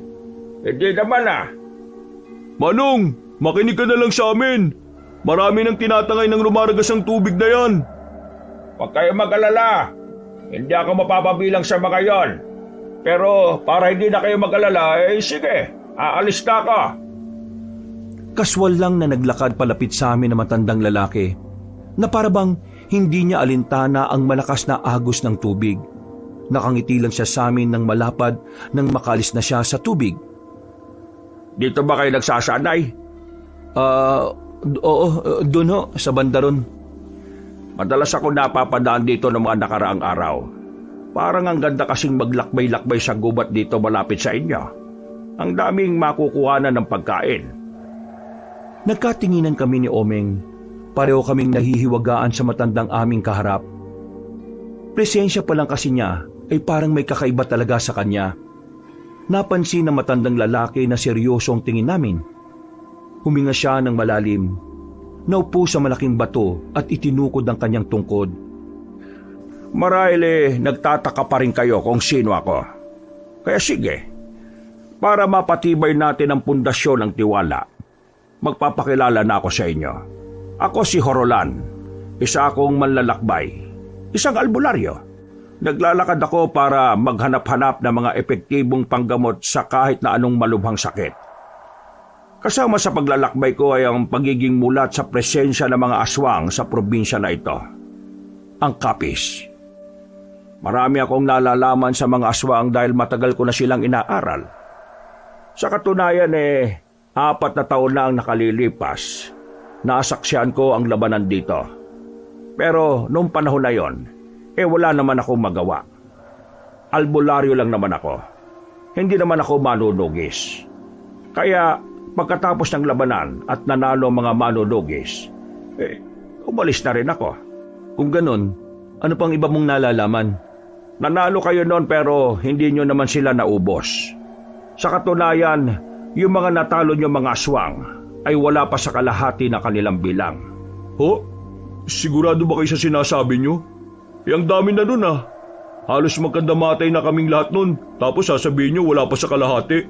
Hindi naman ah. Manong, makinig ka na lang sa amin. Marami nang tinatangay ng lumaragas ang tubig na yan. Huwag kayo mag-alala. Hindi ako mapapabilang sa mga yon. Pero para hindi na kayo mag-alala, eh sige, aalis na ako. Kaswal lang na naglakad palapit sa amin na matandang lalaki, na parabang hindi niya alintana ang malakas na agos ng tubig. Nakangiti lang siya sa amin ng malapad nang makalis na siya sa tubig. Dito ba kayo nagsasanay? Oo, doon ho, sa banda ron. Madalas ako napapadaan dito ng mga nakaraang araw. Parang ang ganda kasing maglakbay-lakbay sa gubat dito malapit sa inyo. Ang daming makukuhanan ng pagkain. Nagkatinginan kami ni Omeng. Pareho kaming nahihiwagaan sa matandang aming kaharap. Presensya pa lang kasi niya ay parang may kakaiba talaga sa kanya. Napansin ng matandang lalaki na seryoso ang tingin namin. Huminga siya ng malalim. Naupo sa malaking bato at itinukod ang kanyang tungkod. Marahil nagtataka pa rin kayo kung sino ako. Kaya sige, para mapatibay natin ang pundasyon ng tiwala, magpapakilala na ako sa inyo. Ako si Horolan, isa akong manlalakbay, isang albularyo. Naglalakad ako para maghanap-hanap ng mga epektibong panggamot sa kahit na anong malubhang sakit. Kasama sa paglalakbay ko ay ang pagiging mulat sa presensya ng mga aswang sa probinsya na ito, ang Kapis. Marami akong nalalaman sa mga aswang dahil matagal ko na silang inaaral. Sa katunayan 4 na taon na ang nakalilipas. Nasaksihan ko ang labanan dito. Pero noong panahon na yon, wala naman akong magawa. Albularyo lang naman ako. Hindi naman ako manunugis. Kaya pagkatapos ng labanan at nanalo mga manunugis, umalis na rin ako. Kung ganon, ano pang iba mong nalalaman? Nanalo kayo noon pero hindi nyo naman sila naubos. Sa katunayan, yung mga natalo nyo mga aswang ay wala pa sa kalahati na kanilang bilang. Ho? Sigurado ba kayo sa sinasabi nyo? Ang dami na nun ah. Halos magkandamatay na kaming lahat nun, tapos sasabihin nyo wala pa sa kalahati.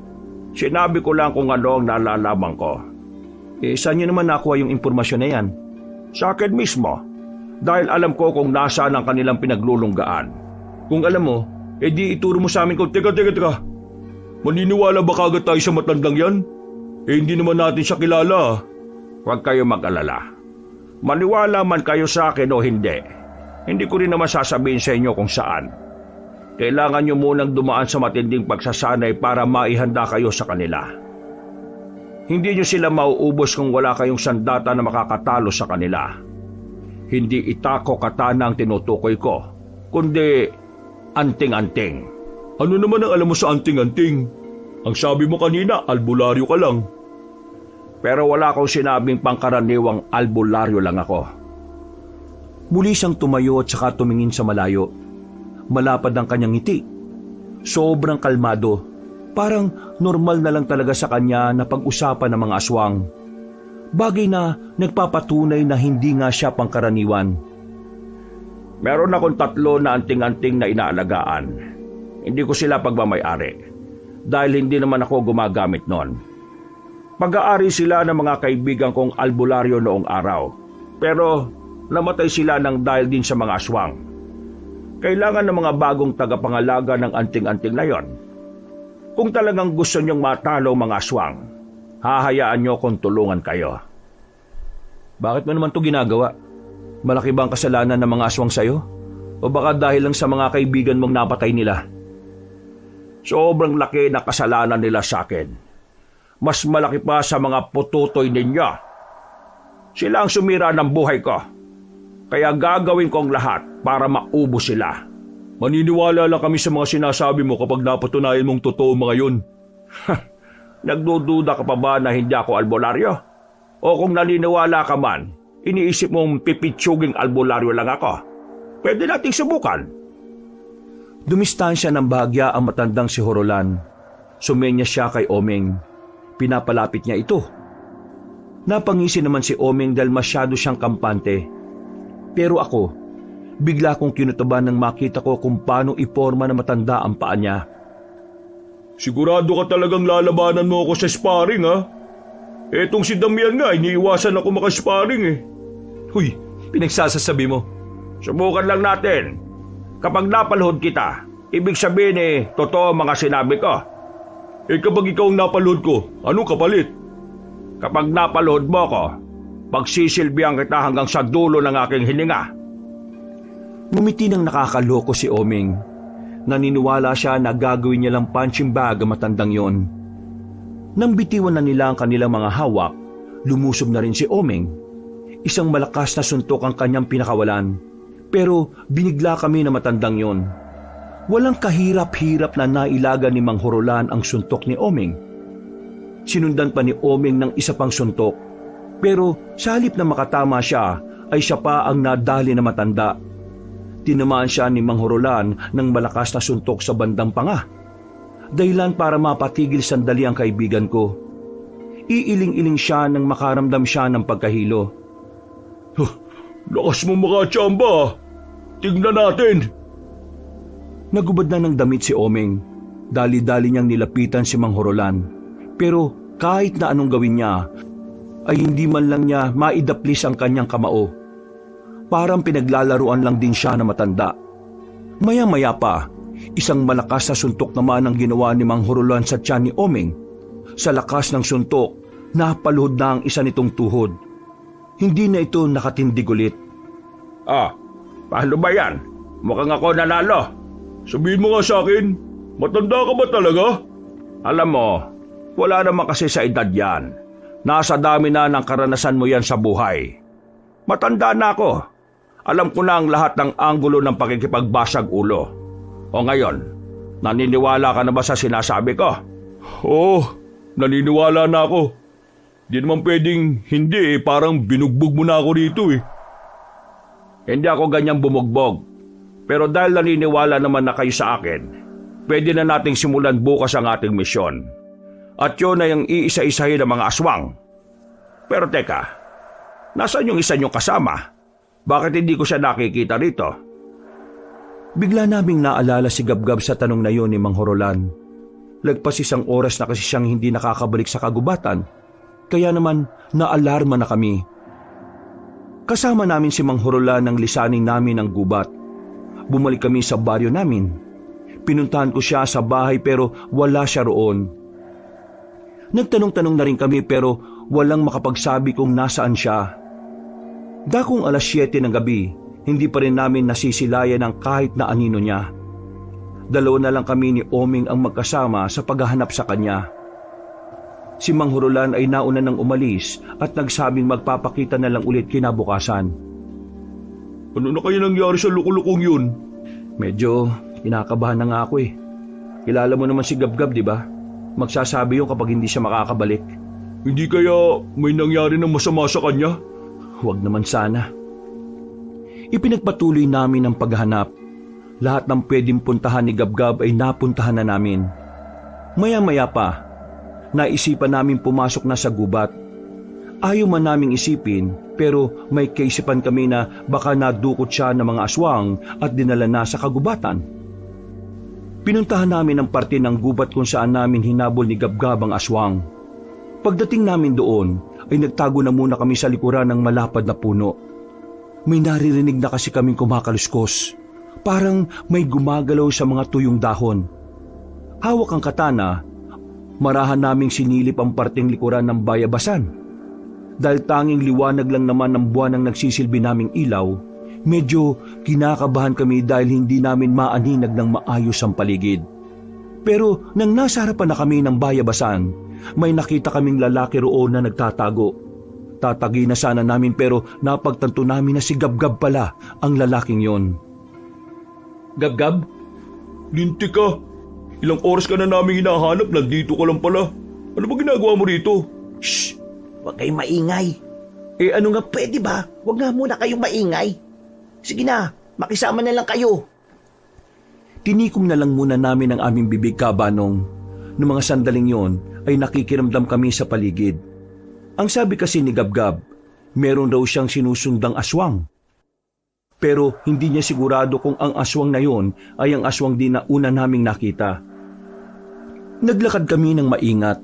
Sinabi ko lang kung ano ang nalalaman ko. Saan niyo naman nakuha yung impormasyon na yan? Sa akin mismo. Dahil alam ko kung nasaan ang kanilang pinaglulunggaan. Kung alam mo, di ituro mo sa amin kung... Teka. Maniniwala ba kagad tayo sa matandang yan? Hindi naman natin siya kilala ah. Huwag kayo mag-alala. Maniwala man kayo sa akin o hindi, hindi ko rin naman sasabihin sa inyo kung saan. Kailangan nyo munang dumaan sa matinding pagsasanay para maihanda kayo sa kanila. Hindi nyo sila mauubos kung wala kayong sandata na makakatalo sa kanila. Hindi itako katana ang tinutukoy ko, kundi anting-anting. Ano naman ang alam mo sa anting-anting? Ang sabi mo kanina, albularyo ka lang. Pero wala akong sinabing pangkaraniwang albularyo lang ako. Muli siyang tumayo at saka tumingin sa malayo. Malapad ang kanyang ngiti. Sobrang kalmado. Parang normal na lang talaga sa kanya na pag-usapan ng mga aswang. Bagay na nagpapatunay na hindi nga siya pangkaraniwan. Meron akong 3 na anting-anting na inaalagaan. Hindi ko sila pagmamayari. Dahil hindi naman ako gumagamit nun. Pag-aari sila ng mga kaibigan kong albularyo noong araw. Pero namatay sila ng dahil din sa mga aswang. Kailangan ng mga bagong tagapangalaga ng anting-anting na yon. Kung talagang gusto niyong matalo mga aswang, hahayaan niyo kung tulungan kayo. Bakit mo naman ito ginagawa? Malaki ba ang kasalanan ng mga aswang sa'yo? O baka dahil lang sa mga kaibigan mong napatay nila? Sobrang laki na kasalanan nila sa akin. Mas malaki pa sa mga pututoy ninyo. Sila ang sumira ng buhay ko. Kaya gagawin kong lahat para maubos sila. Maniniwala lang kami sa mga sinasabi mo kapag napatunayan mong totoo mga yun. Nagdududa ka pa ba na hindi ako albularyo? O kung naniniwala ka man, iniisip mong pipitsuging albularyo lang ako? Pwede nating subukan. Dumistansya ng bahagya ang matandang si Horolan. Sumenya siya kay Omeng. Pinapalapit niya ito. Napangisi naman si Omeng dahil masyado siyang kampante. Pero ako, bigla kong kinutaban nang makita ko kung paano iporma na matanda ang paa niya. Sigurado ka talagang lalabanan mo ako sa sparring ha? Etong si Damian nga, iniiwasan ako makasparring eh. Huy, pinagsasasabi mo. Subukan lang natin. Kapag napaluhod kita, ibig sabihin totoo mga sinabi ko. Kapag ikaw ang napaluhod ko, anong kapalit? Kapag napaluhod mo ko, pagsisilbihan kita hanggang sa dulo ng aking hininga. Ngumiti ng nakakaloko si Omeng. Naniniwala siya na gagawin niya lang punching bag ang matandang yon. Nang bitiwan na nila ang kanilang mga hawak, lumusob na rin si Omeng. Isang malakas na suntok ang kanyang pinakawalan. Pero binigla kami na matandang yon. Walang kahirap-hirap na nailaga ni Mang Horolan ang suntok ni Omeng. Sinundan pa ni Omeng ng isa pang suntok. Pero sa halip na makatama siya, ay siya pa ang nadali na matanda. Tinamaan siya ni Mang Horolan ng malakas na suntok sa bandang panga. Dahilan para mapatigil sandali ang kaibigan ko. Iiling-iling siya nang makaramdam siya ng pagkahilo. Lakas mo mga tsamba. Tingnan natin. Nagubad na ng damit si Omeng. Dali-dali niyang nilapitan si Mang Horolan. Pero kahit na anong gawin niya, ay hindi man lang niya maidaplis ang kanyang kamao. Parang pinaglalaruan lang din siya na matanda. Maya-maya pa, isang malakas na suntok naman ang ginawa ni Mang Horolan sa tiyan ni Omeng. Sa lakas ng suntok, napaluhod na ang isa nitong tuhod. Hindi na ito nakatindig ulit. Paano ba yan? Mukhang ako nanalo. Sabihin mo nga sa akin, matanda ka ba talaga? Alam mo, wala naman kasi sa edad yan. Nasa dami na ng karanasan mo yan sa buhay. Matanda na ako. Alam ko na ang lahat ng anggulo ng pakikipagbasag ulo. O ngayon, naniniwala ka na ba sa sinasabi ko? Oo, naniniwala na ako. Di naman pwedeng hindi parang binugbog mo na ako dito eh. Hindi ako ganyang bumugbog. Pero dahil naniniwala naman na kayo sa akin, pwede na nating simulan bukas ang ating misyon. At yun ay ang iisa-isahin ng mga aswang. Pero teka, nasaan yung isa niyong kasama? Bakit hindi ko siya nakikita rito? Bigla naming naalala si Gabgab sa tanong na yon ni Mang Horolan. Lagpas 1 oras na kasi siyang hindi nakakabalik sa kagubatan, kaya naman naalarma na kami. Kasama namin si Mang Horolan nang lisanin namin ang gubat. Bumalik kami sa baryo namin. Pinuntahan ko siya sa bahay pero wala siya roon. Nagtanong-tanong na rin kami pero walang makapagsabi kung nasaan siya. Dakong 7:00 ng gabi, hindi pa rin namin nasisilayan ang kahit na anino niya. 2 na lang kami ni Oming ang magkasama sa paghahanap sa kanya. Si Mang Horolan ay nauna nang umalis at nagsabing magpapakita na lang ulit kinabukasan. Ano na kaya nangyari sa lukulukong yun? Medyo kinakabahan na nga ako eh. Kilala mo naman si Gabgab, di ba? Magsasabi yun kapag hindi siya makakabalik. Hindi kaya may nangyari ng masama sa kanya? Huwag naman sana. Ipinagpatuloy namin ang paghahanap. Lahat ng pwedeng puntahan ni Gabgab ay napuntahan na namin. Maya-maya pa, naisipan namin pumasok na sa gubat. Ayaw man naming isipin, pero may kaisipan kami na baka nadukot siya ng mga aswang at dinala na sa kagubatan. Pinuntahan namin ang parte ng gubat kung saan namin hinabol ni Gabgab ang aswang. Pagdating namin doon, ay nagtago na muna kami sa likuran ng malapad na puno. May naririnig na kasi kaming kumakaluskos. Parang may gumagalaw sa mga tuyong dahon. Hawak ang katana, marahan naming sinilip ang parteng likuran ng bayabasan. Dahil tanging liwanag lang naman ng buwan ang nagsisilbi naming ilaw, medyo kinakabahan kami dahil hindi namin maaninag ng maayos ang paligid. Pero nang nasa harapan na kami ng bayabasan, may nakita kaming lalaki roon na nagtatago. Tatagi na sana namin pero napagtanto namin na si Gabgab pala ang lalaking yon. Gabgab? Lintik ka. Ilang oras ka na namin hinahanap, nandito ka lang pala. Ano ba ginagawa mo rito? Shh! Huwag kayong maingay. Ano nga pwede ba? Huwag nga muna kayong maingay. Sige na, makisama na lang kayo. Tinikom na lang muna namin ang aming bibig, Kabanong. Noong mga sandaling yon ay nakikiramdam kami sa paligid. Ang sabi kasi ni Gabgab, meron raw siyang sinusundang aswang. Pero hindi niya sigurado kung ang aswang na yon ay ang aswang din na una naming nakita. Naglakad kami ng maingat.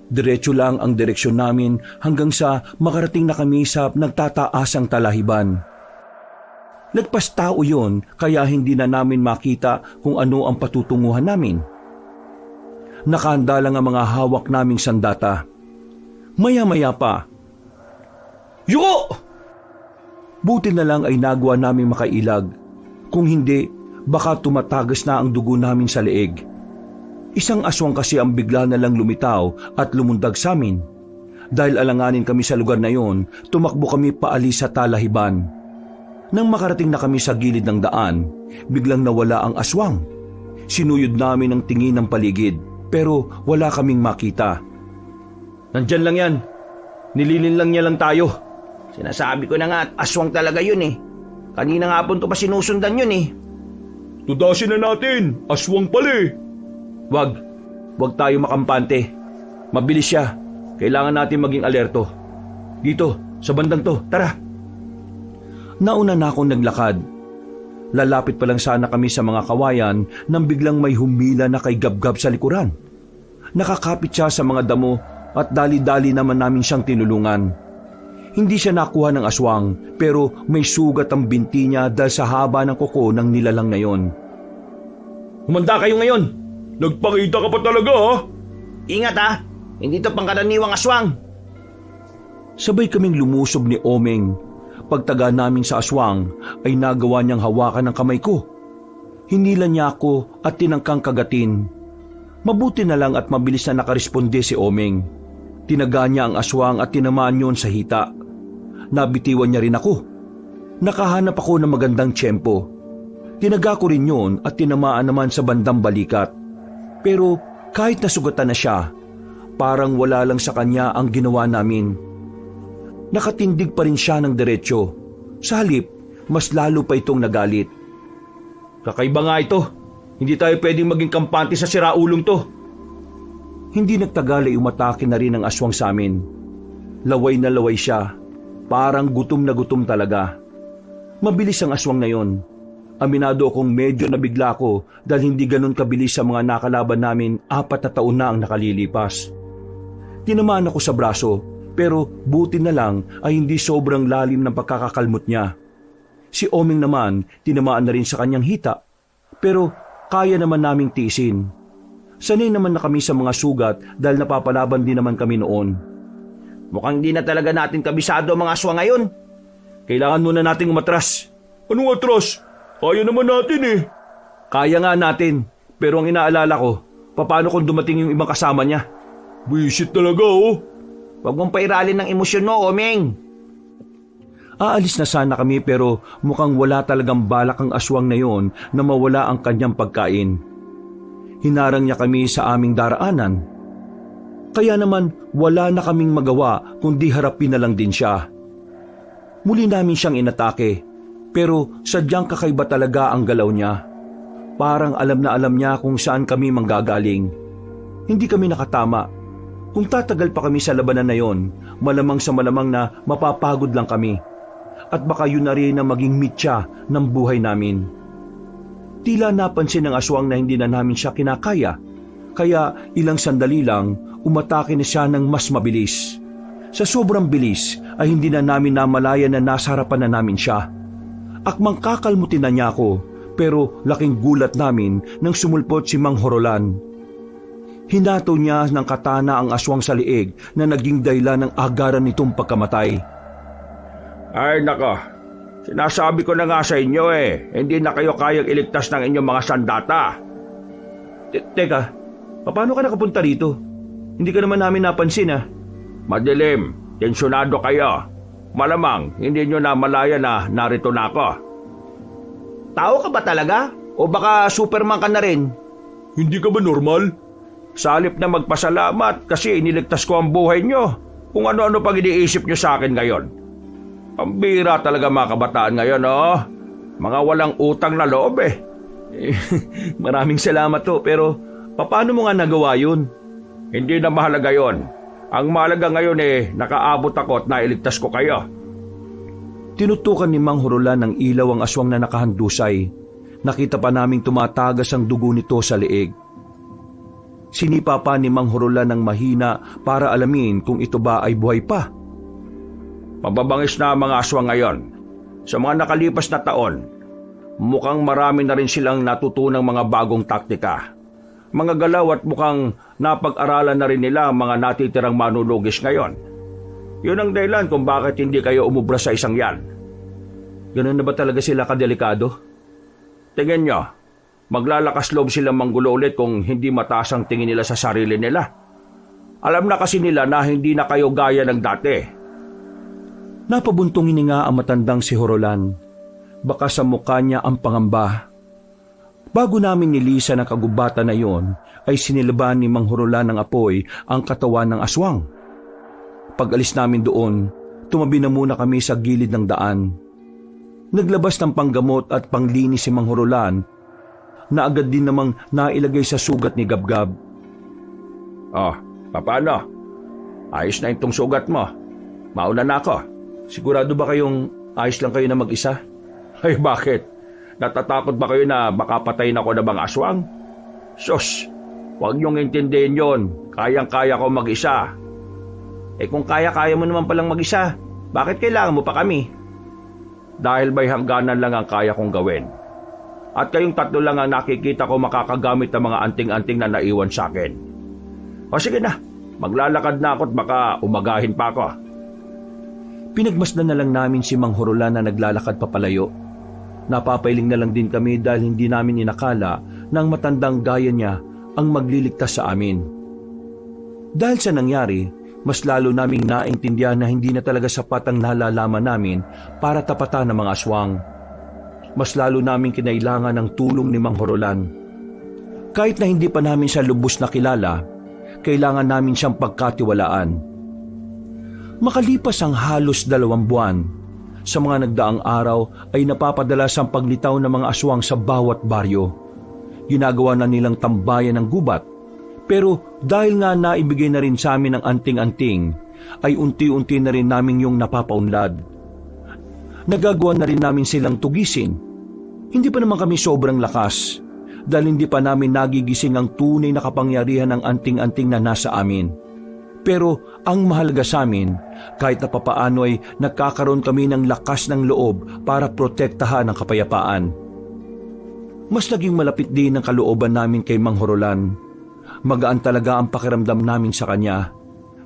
Diretso lang ang direksyon namin hanggang sa makarating na kami sa nagtataasang talahiban. Lagpas tao yon kaya hindi na namin makita kung ano ang patutunguhan namin. Nakahanda lang ang mga hawak naming sandata. Maya-maya pa, "Yuko!" Buti na lang ay nagawa naming makailag. Kung hindi, baka tumatagas na ang dugo namin sa leeg. Isang aswang kasi ang bigla na lang lumitaw at lumundag sa amin. Dahil alanganin kami sa lugar na yon, tumakbo kami paalis sa talahiban. Nang makarating na kami sa gilid ng daan, biglang nawala ang aswang. Sinuyod namin ang tingin ng paligid, pero wala kaming makita. Nandyan lang yan. Nililin lang niya lang tayo. Sinasabi ko na nga, aswang talaga yun eh. Kanina nga po ito pa sinusundan yun eh. Tudasin na natin, aswang pala eh. Wag tayo makampante. Mabilis siya. Kailangan natin maging alerto. Dito, sa bandang to, tara. Nauna na akong naglakad. Lalapit pa lang sana kami sa mga kawayan nang biglang may humila na kay Gabgab sa likuran. Nakakapit siya sa mga damo at dali-dali naman namin siyang tinulungan. Hindi siya nakuha ng aswang pero may sugat ang binti niya dahil sa haba ng kuko ng nilalang na yon. Humanda kayo ngayon. Nagpakita ka pa talaga ha? Ingat ha, hindi to pangkaraniwang aswang. Sabay kaming lumusob ni Omeng. Pagtaga namin sa aswang ay nagawa niyang hawakan ng kamay ko. Hinila niya ako at tinangkang kagatin. Mabuti na lang at mabilis na nakaresponde si Omeng. Tinaga niya ang aswang at tinamaan yun sa hita. Nabitiwan niya rin ako. Nakahanap ako ng magandang tiyempo. Tinaga ko rin yun at tinamaan naman sa bandang balikat. Pero kahit nasugatan na siya, parang wala lang sa kanya ang ginawa namin. Nakatindig pa rin siya ng diretsyo. Sa halip, mas lalo pa itong nagalit. Kakaiba nga ito. Hindi tayo pwedeng maging kampante sa siraulong to. Hindi nagtagal ay umatake na rin ang aswang sa amin. Laway na laway siya. Parang gutom na gutom talaga. Mabilis ang aswang na yon. Aminado akong medyo nabigla ko dahil hindi ganun kabilis sa mga nakalaban namin 4 na taon na ang nakalilipas. Tinamaan ako sa braso pero buti na lang ay hindi sobrang lalim ng pagkakakalmot niya. Si Oming naman tinamaan na rin sa kanyang hita pero kaya naman naming tiisin. Sanay naman na kami sa mga sugat dahil napapalaban din naman kami noon. Mukhang di na talaga natin kabisado ang mga aswang ngayon. Kailangan muna nating umatras. Anong atras? Kaya naman natin eh. Kaya nga natin, pero ang inaalala ko, paano kung dumating yung ibang kasama niya? Buisit talaga oh. Huwag mong pairalin ng emosyon mo, Omeng. Aalis na sana kami pero mukhang wala talagang balak ang aswang na yon na mawala ang kanyang pagkain. Hinarang niya kami sa aming daraanan. Kaya naman wala na kaming magawa kundi harapin na lang din siya. Muli namin siyang inatake. Pero sadyang kakaiba talaga ang galaw niya. Parang alam na alam niya kung saan kami manggagaling. Hindi kami nakatama. Kung tatagal pa kami sa labanan na yon, malamang sa malamang na mapapagod lang kami. At baka yun na rin na maging mitya ng buhay namin. Tila napansin ng aswang na hindi na namin siya kinakaya. Kaya ilang sandali lang, umatake na siya ng mas mabilis. Sa sobrang bilis ay hindi na namin namalaya na nasa harapan na namin siya. Akmang kakalmutin na niya ako, pero laking gulat namin nang sumulpot si Mang Horolan. Hinato niya ng katana ang aswang sa liig na naging dahilan ng agaran nitong pagkamatay. Ay nako, sinasabi ko na nga sa inyo hindi na kayo kayang iligtas ng inyong mga sandata. Teka, paano ka nakapunta rito? Hindi ka naman namin napansin Madilim, tensyonado kayo. Malamang hindi nyo na malaya na narito na ako. Tao ka ba talaga? O baka Superman ka na rin? Hindi ka ba normal? Sa halip na magpasalamat kasi iniligtas ko ang buhay nyo. Kung ano-ano pang iniisip nyo sa akin ngayon. Ang bira talaga mga kabataan ngayon, Mga walang utang na loob Maraming salamat pero paano mo nga nagawa yun? Hindi na mahalaga yon. Ang mahalaga ngayon nakaabot ako at nailigtas ko kayo. Tinutukan ni Mang Horolan ng ilaw ang aswang na nakahandusay. Nakita pa naming tumatagas ang dugo nito sa leeg. Sinipa pa ni Mang Horolan ng mahina para alamin kung ito ba ay buhay pa. Mababangis na ang mga aswang ngayon. Sa mga nakalipas na taon, mukhang marami na rin silang natutunang mga bagong taktika. Mga galaw at mukhang napag-aralan na rin nila ang mga natitirang manunugis ngayon. Yun ang dahilan kung bakit hindi kayo umubra sa isang yan. Ganun na ba talaga sila kadelikado? Tingin nyo, maglalakas loob silang manggulo ulit kung hindi mataas ang tingin nila sa sarili nila. Alam na kasi nila na hindi na kayo gaya ng dati. Napabuntong hininga ang matandang si Horolan. Baka sa mukha niya ang pangamba. Bago namin nilisa ng kagubatan na iyon, ay sinilaban ni Mang Horolan ng apoy ang katawan ng aswang. Pag-alis namin doon, tumabi na muna kami sa gilid ng daan. Naglabas ng panggamot at panglinis si Mang Horolan na agad din namang nailagay sa sugat ni Gabgab. Paano? Ayos na itong sugat mo. Mauna na ako. Sigurado ba kayong ayos lang kayo na mag-isa? Ay bakit? Natatakot ba kayo na baka patayin ako ng mga aswang? Sus, huwag niyong intindihin yon. Kayang-kaya ko mag-isa. Kung kaya-kaya mo naman palang mag-isa, bakit kailangan mo pa kami? Dahil may hangganan lang ang kaya kong gawin. At kayong tatlo lang ang nakikita ko makakagamit ng mga anting-anting na naiwan sa akin. O sige na, maglalakad na ako at baka umagahin pa ako. Pinagmasdan na lang namin si Mang Horolan na naglalakad papalayo. Napapailing na lang din kami dahil hindi namin inakala na ang matandang gaya niya ang magliligtas sa amin. Dahil sa nangyari, mas lalo naming naintindihan na hindi na talaga sapat ang nalalaman namin para tapatan ng mga aswang. Mas lalo naming kinailangan ng tulong ni Mang Horolan. Kahit na hindi pa namin siya lubos na kilala, kailangan namin siyang pagkatiwalaan. Makalipas ang halos 2 buwan, sa mga nagdaang araw ay napapadalas ang paglitaw ng mga aswang sa bawat baryo. Ginagawa na nilang tambayan ng gubat. Pero dahil nga naibigay na rin sa amin ang anting-anting, ay unti-unti na rin namin yung napapaunlad. Nagagawa na rin namin silang tugisin. Hindi pa naman kami sobrang lakas dahil hindi pa namin nagigising ang tunay na kapangyarihan ng anting-anting na nasa amin. Pero ang mahalaga sa amin, kahit na papaano ay nagkakaroon kami ng lakas ng loob para protektahan ang kapayapaan. Mas naging malapit din ang kalooban namin kay Mang Horolan. Magaan talaga ang pakiramdam namin sa kanya.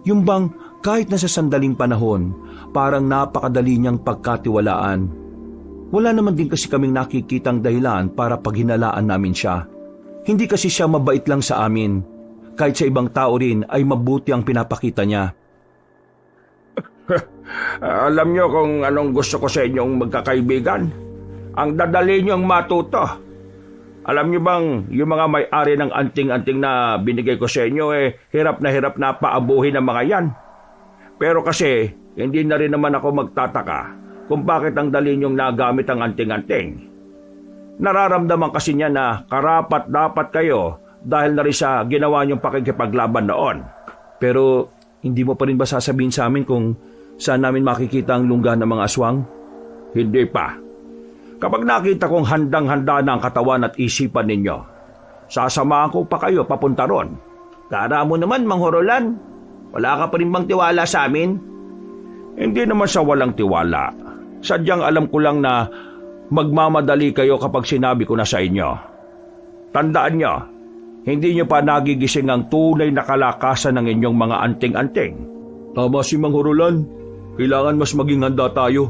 Yung bang kahit na sa sandaling panahon, parang napakadali niyang pagkatiwalaan. Wala naman din kasi kaming nakikitang dahilan para paghinalaan namin siya. Hindi kasi siya mabait lang sa amin. Kahit sa ibang tao rin ay mabuti ang pinapakita niya. Alam niyo kung anong gusto ko sa inyong magkakaibigan? Ang dadali niyong matuto. Alam niyo bang yung mga may-ari ng anting-anting na binigay ko sa inyo hirap na paabuhin ng mga yan. Pero kasi hindi na rin naman ako magtataka kung bakit ang dali niyong nagamit ang anting-anting. Nararamdaman kasi niya na karapat-dapat kayo dahil na rin sa ginawa niyong pakikipaglaban noon. Pero hindi mo pa rin ba sasabihin sa amin kung saan namin makikita ang lungga ng mga aswang? Hindi pa. Kapag nakita kong handang-handa na ang katawan at isipan ninyo, sasamahan ko pa kayo papunta ron. Tara mo naman, Mang Horolan. Wala ka pa rin bang tiwala sa amin? Hindi naman sa walang tiwala. Sadyang alam ko lang na magmamadali kayo kapag sinabi ko na sa inyo. Tandaan nyo, hindi nyo pa nagigising ang tunay na kalakasan ng inyong mga anting-anting. Tama si Mang Horolan. Kailangan mas maging handa tayo.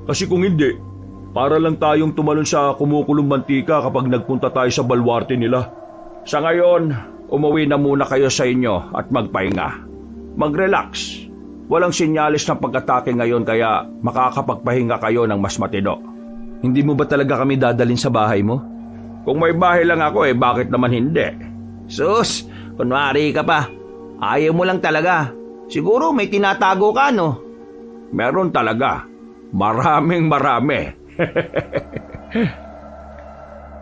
Kasi kung hindi, para lang tayong tumalon sa kumukulong mantika kapag nagpunta tayo sa balwarte nila. Sa ngayon, umuwi na muna kayo sa inyo at magpahinga. Mag-relax. Walang sinyalis ng pag-atake ngayon kaya makakapagpahinga kayo ng mas matino. Hindi mo ba talaga kami dadalhin sa bahay mo? Kung may bahay lang ako bakit naman hindi? Sus, kunwari ka pa. Ayaw mo lang talaga. Siguro may tinatago ka, no? Meron talaga. Maraming marami.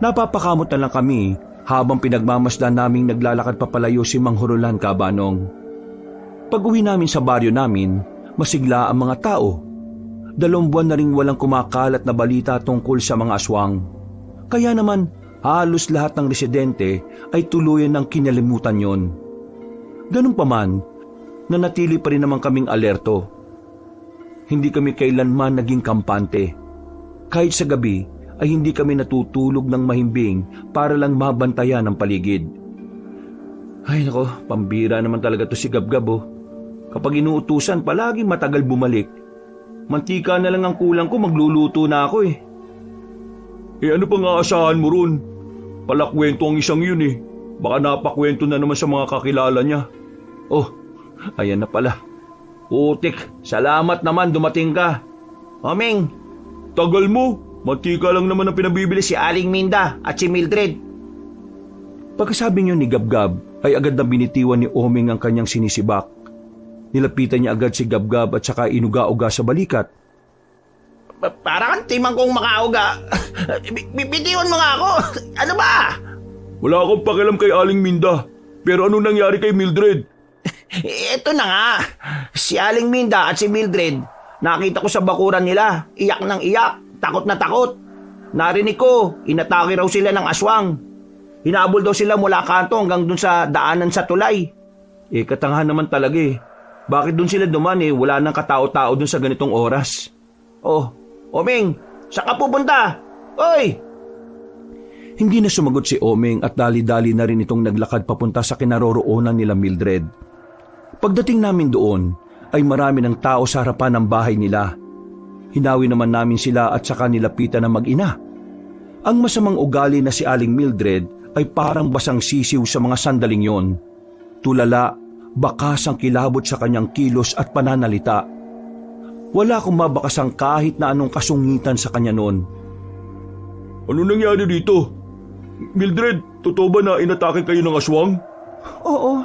Napapakamot na lang kami habang pinagmamasdan naming naglalakad papalayo si Mang Horolan, Kabanong. Pag-uwi namin sa baryo namin, masigla ang mga tao. 2 buwan na ring walang kumakalat na balita tungkol sa mga aswang. Kaya naman, halos lahat ng residente ay tuluyan ng kinalimutan yon. Ganun pa man, nanatili pa rin naman kaming alerto. Hindi kami kailanman naging kampante. Kahit sa gabi ay hindi kami natutulog ng mahimbing para lang mabantayan ang paligid. Ay nako, pambira naman talaga to si Gabgab oh. Kapag inuutusan, palaging matagal bumalik. Mantika na lang ang kulang ko, magluluto na ako eh. Ano pang aasahan mo ron? Palakwento ang isang yun eh. Baka napakwento na naman sa mga kakilala niya. Oh, ayan na pala. Putik, salamat naman dumating ka. Oming, Tagal mo. Mantika lang naman ang pinabibili si Aling Minda at si Mildred. Pagkasabi niyo ni Gabgab, ay agad na binitiwan ni Oming ang kanyang sinisibak. Nilapitan niya agad si Gabgab at saka inuga-uga sa balikat. Para kang timang kong makauga. Bitiwan mo nga ako. Ano ba? Wala akong pakialam kay Aling Minda. Pero anong nangyari kay Mildred? Ito na nga. Si Aling Minda at si Mildred, nakita ko sa bakuran nila. Iyak ng iyak. Takot na takot. Narinig ko, inatake raw sila ng aswang. Hinabol daw sila mula kanto hanggang dun sa daanan sa tulay. Katangahan naman talaga eh. Bakit dun sila duman eh? Wala nang katao-tao dun sa ganitong oras. Oh, Oming, saan ka pupunta? Oy! Hindi na sumagot si Oming at dali-dali na rin itong naglakad papunta sa kinaroroonan nila Mildred. Pagdating namin doon, ay marami ng tao sa harapan ng bahay nila. Hinawi naman namin sila at saka nilapitan ng mag-ina. Ang masamang ugali na si Aling Mildred ay parang basang sisiw sa mga sandaling yon. Tulala, bakas ang kilabot sa kanyang kilos at pananalita. Wala akong mabakasang kahit na anong kasungitan sa kanya noon. Ano nangyari dito? Mildred, totoo ba na inatake kayo ng aswang? Oo,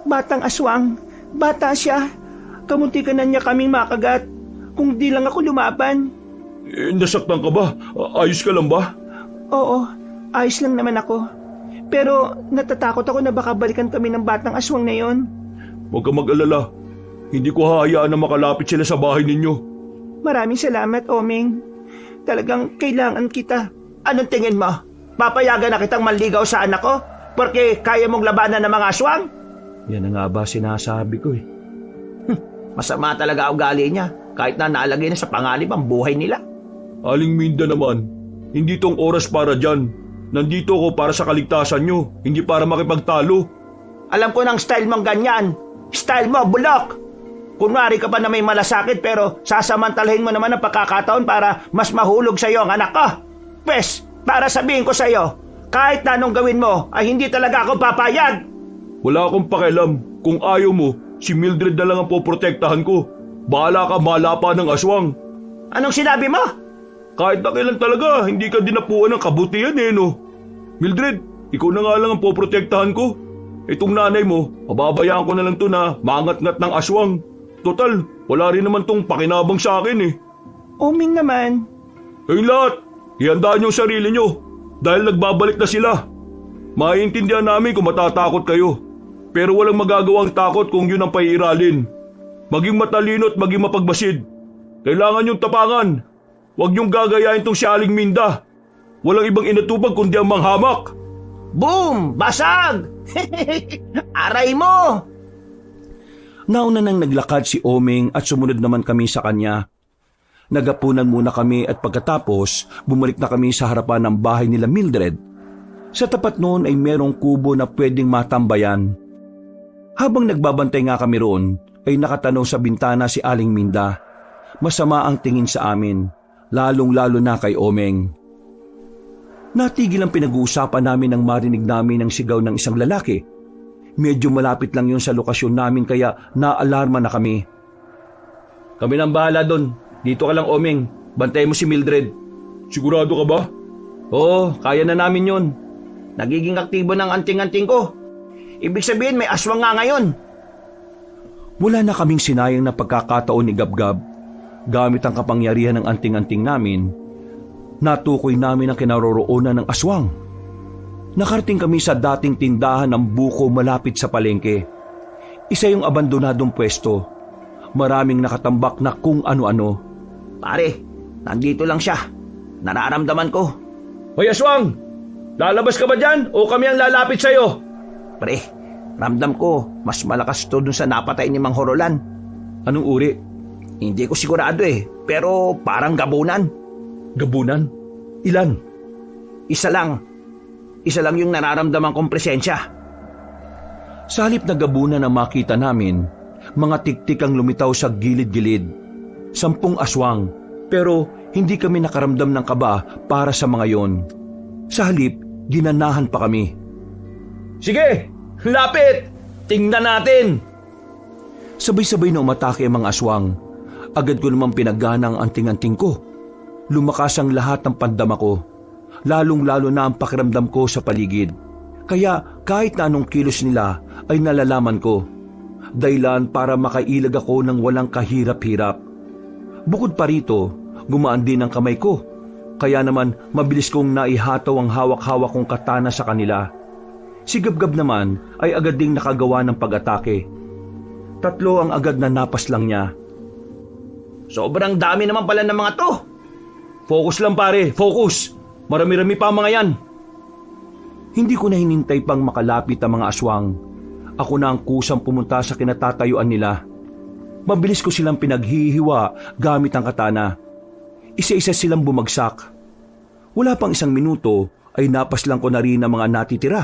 batang aswang. Bata siya. Kamuntikan na niya kaming makagat. Kung di lang ako lumaban. Nasaktan ka ba? Ayos ka lang ba? Oo, ayos lang naman ako. Pero natatakot ako na baka balikan kami ng batang aswang na yon. Huwag ka mag-alala. Hindi ko hahayaan na makalapit sila sa bahay ninyo. Maraming salamat, Oming. Talagang kailangan kita. Anong tingin mo? Papayagan na kitang manligaw sa anak ko? Porque kaya mong labanan ng mga aswang? Yan na nga ba sinasabi ko eh. Masama talaga ugali niya, kahit na naalagay na sa panganib ang buhay nila. Aling Minda naman, hindi tong oras para dyan. Nandito ako para sa kaligtasan nyo, hindi para makipagtalo. Alam ko ng style mong ganyan. Style mo, bulok! Kunwari ka pa na may malasakit pero sasamantalahin mo naman ang pagkakataon para mas mahulog sa iyo ang anak ko. Pes, para sabihin ko sa iyo, kahit na anong gawin mo ay hindi talaga ako papayag. Wala akong pakialam. Kung ayaw mo, si Mildred na lang ang poprotektahan ko. Bahala ka malapa ng aswang. Anong sinabi mo? Kahit na kailan talaga, hindi ka dinapuan ng kabutihan eh, no? Mildred, ikaw na nga lang ang poprotektahan ko. Itong nanay mo, pababayaan ko na lang to na mangat-ngat ng aswang. Total, wala rin naman tong pakinabang sa akin eh. Oming naman. Kayong lahat, ihandaan yung sarili nyo. Dahil nagbabalik na sila. Maiintindihan namin kung matatakot kayo. Pero walang magagawang takot kung yun ang paiiralin. Maging matalino at maging mapagmasid. Kailangan yung tapangan. Huwag niyong gagayahin tong si Aling Minda. Walang ibang inatupag kundi ang manghamak. Boom! Basag! Aray mo! Nauna nang naglakad si Oming at sumunod naman kami sa kanya. Nagapunan muna kami at pagkatapos bumalik na kami sa harapan ng bahay nila Mildred. Sa tapat noon ay merong kubo na pwedeng matambayan. Habang nagbabantay nga kami roon ay nakatanaw sa bintana si Aling Minda. Masama ang tingin sa amin, lalong-lalo na kay Omeng. Natigil ang pinag-uusapan namin nang marinig namin ang sigaw ng isang lalaki. Medyo malapit lang yun sa lokasyon namin kaya naalarma na kami. Kami nang bahala doon. Dito ka lang, Omeng. Bantay mo si Mildred. Sigurado ka ba? Oo, kaya na namin yun. Nagiging aktibo ng anting-anting ko. Ibig sabihin may aswang nga ngayon. Wala na kaming sinayang na pagkakataon ni Gabgab. Gamit ang kapangyarihan ng anting-anting namin, natukoy namin ang kinaroroonan ng aswang. Nakarating kami sa dating tindahan ng buko malapit sa palengke. Isa yung abandonadong pwesto. Maraming nakatambak na kung ano-ano. Pare, nandito lang siya. Nararamdaman ko. Hoy aswang! Lalabas ka ba dyan o kami ang lalapit sa'yo? Pre, ramdam ko mas malakas to dun sa napatay ni Mang Horolan. Anong uri? Hindi ko sigurado eh, pero parang gabunan. Gabunan? Ilan? Isa lang. Isa lang yung nararamdaman kong presensya. Sa halip na gabunan ang makita namin, mga tiktik ang lumitaw sa gilid-gilid. 10 aswang, pero hindi kami nakaramdam ng kaba para sa mga yon. Sa halip, ginanahan pa kami. Sige, lapit! Tingnan natin! Sabay-sabay na umatake ang mga aswang. Agad ko namang pinagana ang anting-anting ko. Lumakas ang lahat ng pandama ko. Lalong-lalo na ang pakiramdam ko sa paligid. Kaya kahit na anong kilos nila ay nalalaman ko. Dahilan para makailag ako ng walang kahirap-hirap. Bukod pa rito, gumaan din ang kamay ko. Kaya naman mabilis kong naihataw ang hawak-hawak kong katana sa kanila. Si Gabgab naman ay agad ding nakagawa ng pag-atake. 3 ang agad na napas lang niya. Sobrang dami naman pala ng mga to. Focus lang pare, focus! Marami-rami pa ang mga yan. Hindi ko na hinintay pang makalapit ang mga aswang. Ako na ang kusang pumunta sa kinatatayuan nila. Mabilis ko silang pinaghihiwa gamit ang katana. Isa-isa silang bumagsak. Wala pang 1 minuto ay napaslang ko na rin ang mga natitira.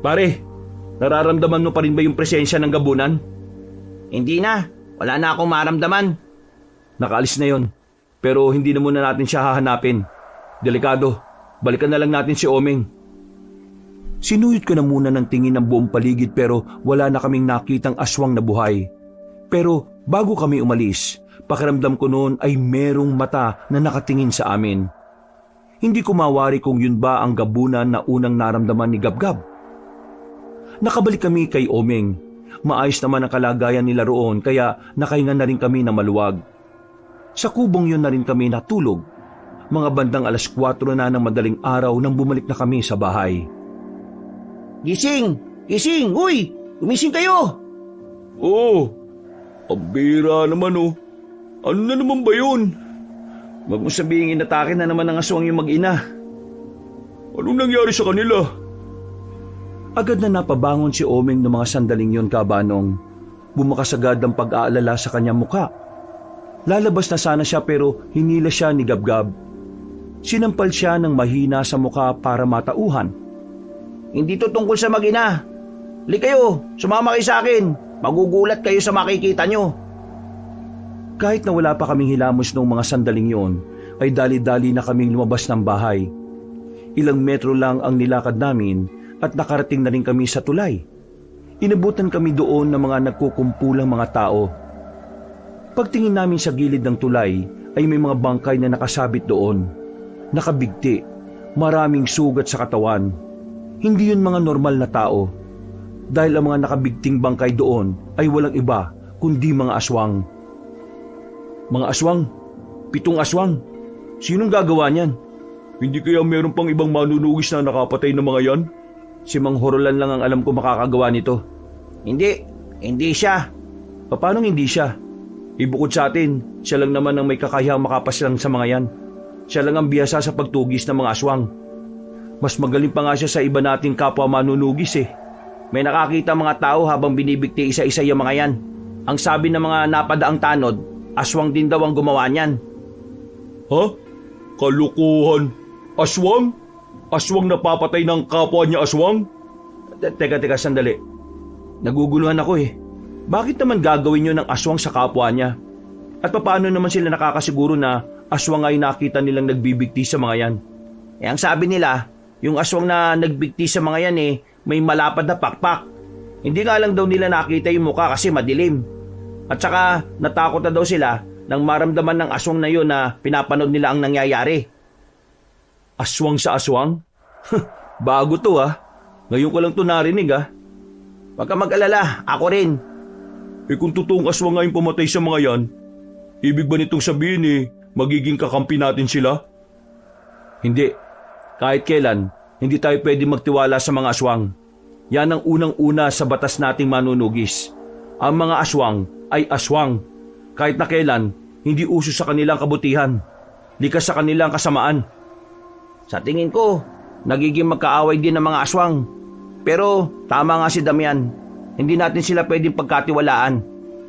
Pare, nararamdaman mo pa rin ba yung presensya ng gabunan? Hindi na. Wala na akong maramdaman. Nakaalis na yon. Pero hindi na muna natin siya hahanapin. Delikado. Balikan na lang natin si Omeng. Sinuyot ko na muna ng tingin ng buong paligid pero wala na kaming nakitang aswang na buhay. Pero bago kami umalis, pakiramdam ko noon ay merong mata na nakatingin sa amin. Hindi ko mawari kung yun ba ang gabunan na unang naramdaman ni Gabgab. Nakabalik kami kay Omeng. Maayos naman ang kalagayan nila roon kaya nakahinga na rin kami na maluwag. Sa kubong yun na rin kami natulog. Mga bandang 4:00 na ng madaling araw nang bumalik na kami sa bahay. Gising! Gising! Uy! Gumising kayo! Oo. Ang bira naman oh. Ano na naman ba yun? Huwag mo sabihin inatake na naman ng aswang yung mag-ina. Anong nangyari sa kanila? Agad na napabangon si Omeng ng mga sandaling yon, Kabanong. Bumakas agad ang pag-aalala sa kanyang muka. Lalabas na sana siya pero hinila siya ni Gabgab. Sinampal siya ng mahina sa muka para matauhan. Hindi to tungkol sa mag-ina. Li kayo, sumama kayo sa akin. Magugulat kayo sa makikita nyo. Kahit na wala pa kaming hilamos noong mga sandaling yon, ay dali-dali na kaming lumabas ng bahay. Ilang metro lang ang nilakad namin at nakarating na rin kami sa tulay. Inabutan kami doon ng mga nagkukumpulang mga tao. Pagtingin namin sa gilid ng tulay ay may mga bangkay na nakasabit doon. Nakabigti, maraming sugat sa katawan. Hindi yun mga normal na tao. Dahil ang mga nakabigting bangkay doon ay walang iba kundi mga aswang. Mga aswang? 7 aswang? Sinong gagawa niyan? Hindi kaya meron pang ibang manunugis na nakapatay ng mga yan? Si Mang Horolan lang ang alam ko makakagawa nito. Hindi siya. Paano hindi siya? Ibukod sa atin, siya lang naman ang may kakayahang makapaslang sa mga yan. Siya lang ang biyasa sa pagtugis ng mga aswang. Mas magaling pa nga siya sa iba nating kapwa manunugis eh. May nakakita mga tao habang binibigti isa-isa yung mga yan. Ang sabi ng mga napadaang tanod, aswang din daw ang gumawa niyan. Ha? Kalukuhan. Aswang? Aswang na papatay ng kapwa niya aswang? Teka, sandali. Naguguluhan ako eh. Bakit naman gagawin nyo ng aswang sa kapwa niya? At paano naman sila nakakasiguro na aswang ay nakita nilang nagbibigti sa mga yan? Ang sabi nila, yung aswang na nagbigti sa mga yan may malapad na pakpak. Hindi nga lang daw nila nakita yung mukha kasi madilim. At saka natakot na daw sila nang maramdaman ng aswang na yun na pinapanood nila ang nangyayari. Aswang sa aswang? Bago to ah. Ngayon ko lang to narinig ah. Huwag ka mag-alala, ako rin. Kung totoong aswang nga yung pumatay sa mga yan, ibig ba nitong sabihin magiging kakampi natin sila? Hindi. Kahit kailan, hindi tayo pwede magtiwala sa mga aswang. Yan ang unang-una sa batas nating manunugis. Ang mga aswang ay aswang. Kahit na kailan, hindi uso sa kanilang kabutihan. Likas sa kanilang kasamaan. Sa tingin ko, nagiging magkaaway din ng mga aswang. Pero tama nga si Damian, hindi natin sila pwedeng pagkatiwalaan.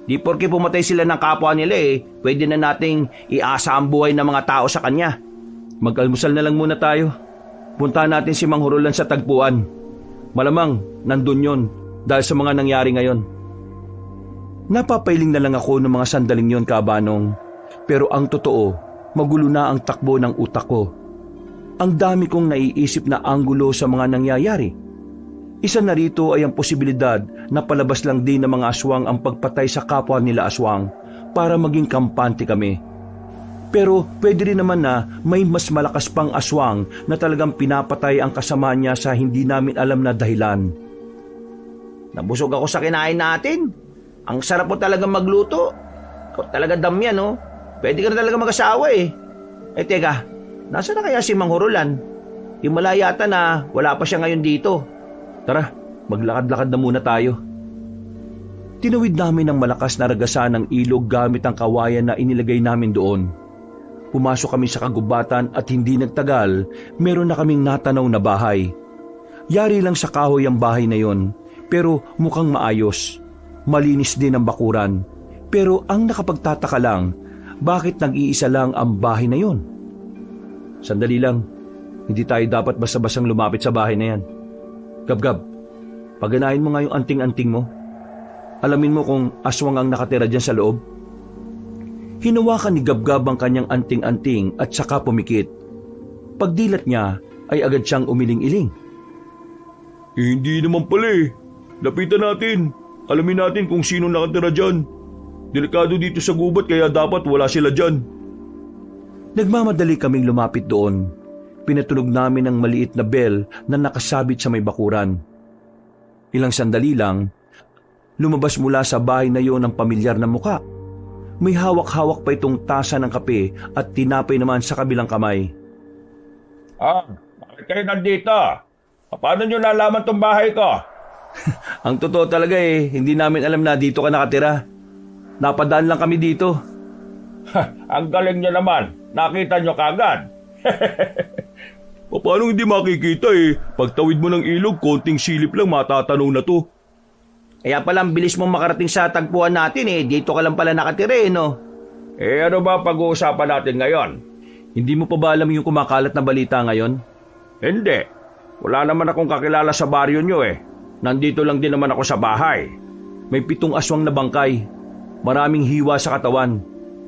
Di porke pumatay sila ng kapwa nila pwede na nating iasa ang buhay ng mga tao sa kanya. Mag-almusal na lang muna tayo. Puntahan natin si Mang Horolan sa tagpuan. Malamang nandun yon dahil sa mga nangyari ngayon. Napapailing na lang ako ng mga sandaling yon, Kabanong. Pero ang totoo, magulo na ang takbo ng utak ko. Ang dami kong naiisip na anggulo sa mga nangyayari. Isa na rito ay ang posibilidad na palabas lang din ng mga aswang ang pagpatay sa kapwa nila aswang para maging kampante kami. Pero pwede rin naman na may mas malakas pang aswang na talagang pinapatay ang kasama niya sa hindi namin alam na dahilan. Nabusog ako sa kinain natin. Ang sarap po talaga magluto. Ikaw talaga Damian, no? Pwede ka na talaga mag-asawa teka, nasaan na kaya si Mang Horolan? Himala yata na wala pa siya ngayon dito. Tara, maglakad-lakad na muna tayo. Tinawid namin ang malakas na ragasan ng ilog gamit ang kawayan na inilagay namin doon. Pumasok kami sa kagubatan at hindi nagtagal, meron na kaming natanaw na bahay. Yari lang sa kahoy ang bahay na yon, pero mukhang maayos. Malinis din ang bakuran. Pero ang nakapagtataka lang, bakit nag-iisa lang ang bahay na yon? Sandali lang, hindi tayo dapat basta-bastang lumapit sa bahay na yan. Gab-gab, paganahin mo nga yung anting-anting mo. Alamin mo kung aswang ang nakatira dyan sa loob. Hinawakan ni Gab-gab ang kanyang anting-anting at saka pumikit. Pagdilat niya ay agad siyang umiling-iling. Hindi naman pala Lapitan natin. Alamin natin kung sino nakatira dyan. Delikado dito sa gubat kaya dapat wala sila dyan. Nagmamadali kaming lumapit doon. Pinatunog namin ang maliit na bell na nakasabit sa may bakuran. Ilang sandali lang, lumabas mula sa bahay na yon ang pamilyar na muka. May hawak-hawak pa itong tasa ng kape at tinapay naman sa kabilang kamay. Bakit kayo nandito? Paano nyo nalaman tong bahay ko? Ang totoo talaga hindi namin alam na dito ka nakatira. Napadaan lang kami dito. Ang galing nyo naman. Nakita nyo kagad. Paano hindi makikita eh? Pagtawid mo ng ilog, konting silip lang matatanaw na to. Kaya pala ang bilis mong makarating sa tagpuan natin eh. Dito ka lang pala nakatira eh, no? Eh ano ba pag-uusapan natin ngayon? Hindi mo pa ba alam yung kumakalat na balita ngayon? Hindi. Wala naman akong kakilala sa baryo nyo eh. Nandito lang din naman ako sa bahay. May 7 aswang na bangkay. Maraming hiwa sa katawan.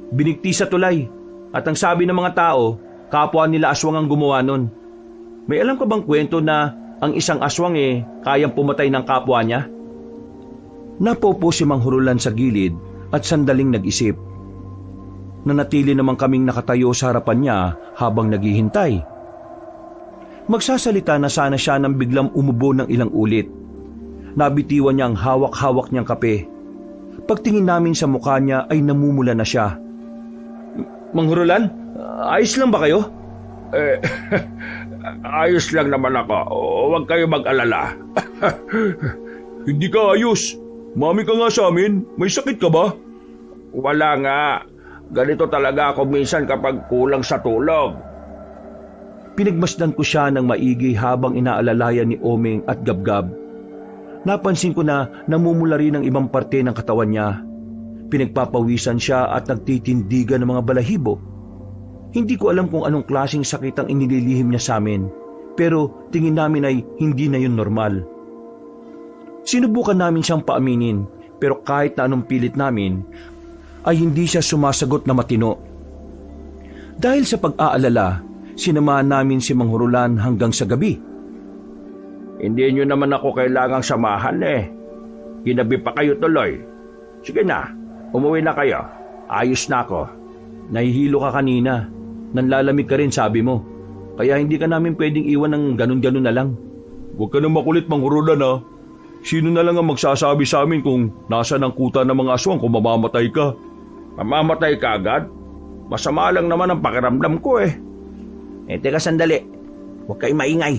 Binigti sa tulay. At ang sabi ng mga tao, kapwa nila aswang ang gumawa nun. May alam ka bang kwento na ang isang aswang kayang pumatay ng kapwa niya? Napopo si Mang Hurulan sa gilid at sandaling nag-isip. Nanatili naman kaming nakatayo sa harapan niya habang naghihintay. Magsasalita na sana siya nang biglang umubo ng ilang ulit. Nabitiwan niya ang hawak-hawak niyang kape. Pagtingin namin sa mukha niya ay namumula na siya. Mang Hurulan, ayos lang ba kayo? Ayos lang naman ako. Huwag kayo mag-alala. Hindi ka ayos. Mami ka nga sa amin. May sakit ka ba? Wala nga. Ganito talaga ako minsan kapag kulang sa tulog. Pinagmasdan ko siya ng maigi habang inaalalayan ni Omeng at Gabgab. Napansin ko na namumula rin ang ibang parte ng katawan niya. Pinagpapawisan siya at nagtitindigan ng mga balahibo. Hindi ko alam kung anong klaseng sakit ang inililihim niya sa amin, pero tingin namin ay hindi na yun normal. Sinubukan namin siyang paaminin, pero kahit na anong pilit namin, ay hindi siya sumasagot na matino. Dahil sa pag-aalala, sinamahan namin si Mang Hurulan hanggang sa gabi. Hindi nyo naman ako kailangang samahan eh. Ginabi pa kayo tuloy. Sige na, umuwi na kayo. Ayos na ako. Nahihilo ka kanina. Nanlalamig ka rin, sabi mo. Kaya hindi ka namin pwedeng iwan ng ganun-ganun na lang. Huwag ka na makulit, Mang Hurulan ha. Sino na lang ang magsasabi sa amin kung nasa ng kuta ng mga aswang kung mamamatay ka? Mamamatay ka agad? Masama lang naman ang pakiramdam ko eh. Teka sandali. Huwag kayo maingay.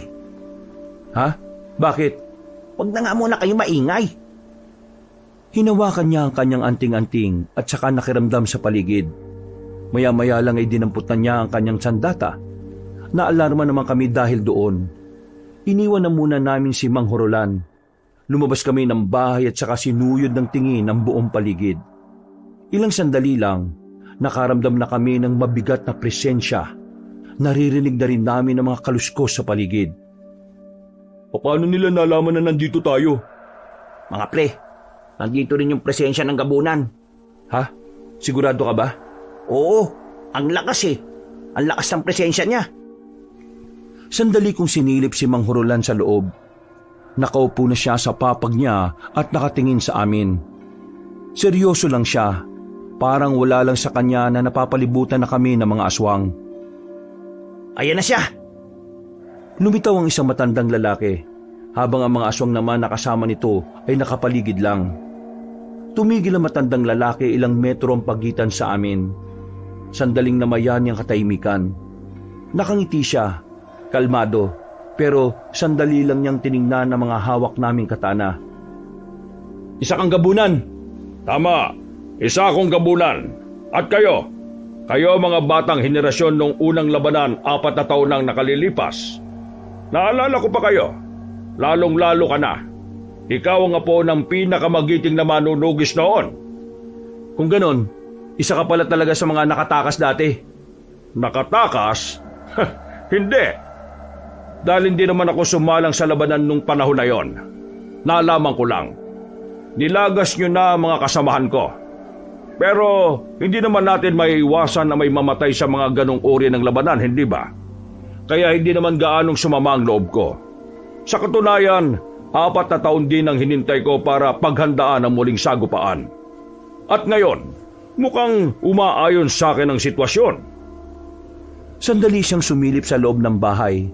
Ha? Bakit? Huwag na nga muna kayo maingay. Hinawakan niya ang kanyang anting-anting at saka nakiramdam sa paligid. Maya-maya lang ay dinamputan niya ang kanyang sandata. Naalarma naman kami dahil doon. Iniwan na muna namin si Mang Hurulan. Lumabas kami ng bahay at saka sinuyod ng tingin ang buong paligid. Ilang sandali lang, nakaramdam na kami ng mabigat na presensya. Naririnig na rin namin ang mga kaluskos sa paligid. Paano nila nalaman na nandito tayo? Mga pre, nandito rin yung presensya ng gabunan. Ha? Sigurado ka ba? Oo, ang lakas eh. Ang lakas ng presensya niya. Sandali kong sinilip si Mang Hurulan sa loob. Nakaupo na siya sa papag niya at nakatingin sa amin. Seryoso lang siya. Parang wala lang sa kanya na napapalibutan na kami ng mga aswang. Ayan na siya! Lumitaw ang isang matandang lalaki, habang ang mga aswang naman na kasama nito ay nakapaligid lang. Tumigil ang matandang lalaki, ilang metro ang pagitan sa amin. Sandaling namayan niyang katahimikan. Nakangiti siya, kalmado, pero sandali lang niyang tiningnan ang mga hawak naming katana. Isa kang gabunan. Tama, isa akong gabunan. At kayo mga batang henerasyon nung unang labanan 4 na taon nang nakalilipas. Naalala ko pa kayo, lalong-lalo ka na. Ikaw ang apo ng pinakamagiting na manunugis noon. Kung ganon, isa ka pala talaga sa mga nakatakas dati. Nakatakas? Hindi. Dahil hindi naman ako sumalang sa labanan nung panahon na yon. Naalaman ko lang. Nilagas nyo na ang mga kasamahan ko. Pero hindi naman natin maiiwasan na may mamatay sa mga ganong uri ng labanan, hindi ba? Kaya hindi naman gaanong sumama ang loob ko. Sa katunayan, 4 na taon din ang hinintay ko para paghandaan ang muling sagupaan. At ngayon, mukhang umaayon sa akin ang sitwasyon. Sandali siyang sumilip sa loob ng bahay.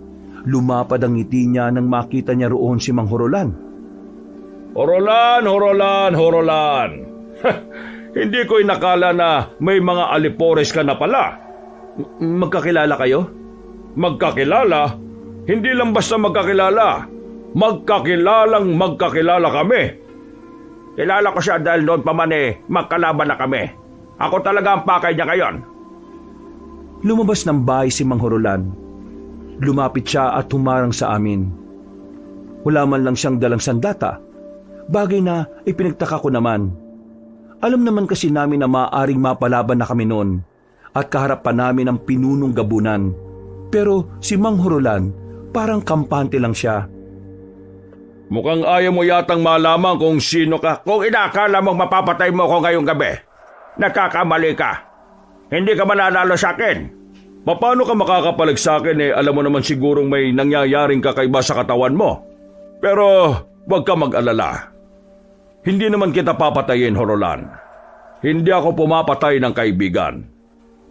Lumapad ang ngiti niya nang makita niya roon si Mang Hurulan. Hurulan! Hindi ko inakala na may mga alipores ka na pala. Magkakilala kayo? Magkakilala? Hindi lang basta magkakilala. Magkakilala kami. Kilala ko siya dahil noon pa man magkalaban na kami. Ako talaga ang pakay niya ngayon. Lumabas ng bahay si Mang Horolan. Lumapit siya at humarang sa amin. Wala man lang siyang dalang sandata. Bagay na ipinagtaka ko naman. Alam naman kasi namin na maaaring mapalaban na kami noon at kaharap pa namin ang pinunong gabunan. Pero si Mang Horolan parang kampante lang siya. Mukhang ayaw mo yatang malaman kung sino ka. Kung inakala mong mapapatay mo ko ngayong gabi, nakakamali ka. Hindi ka mananalo sa akin. Paano ka makakapalag sa akin alam mo naman sigurong may nangyayaring kakaiba sa katawan mo. Pero huwag ka mag-alala. Hindi naman kita papatayin, Horolan. Hindi ako pumapatay ng kaibigan.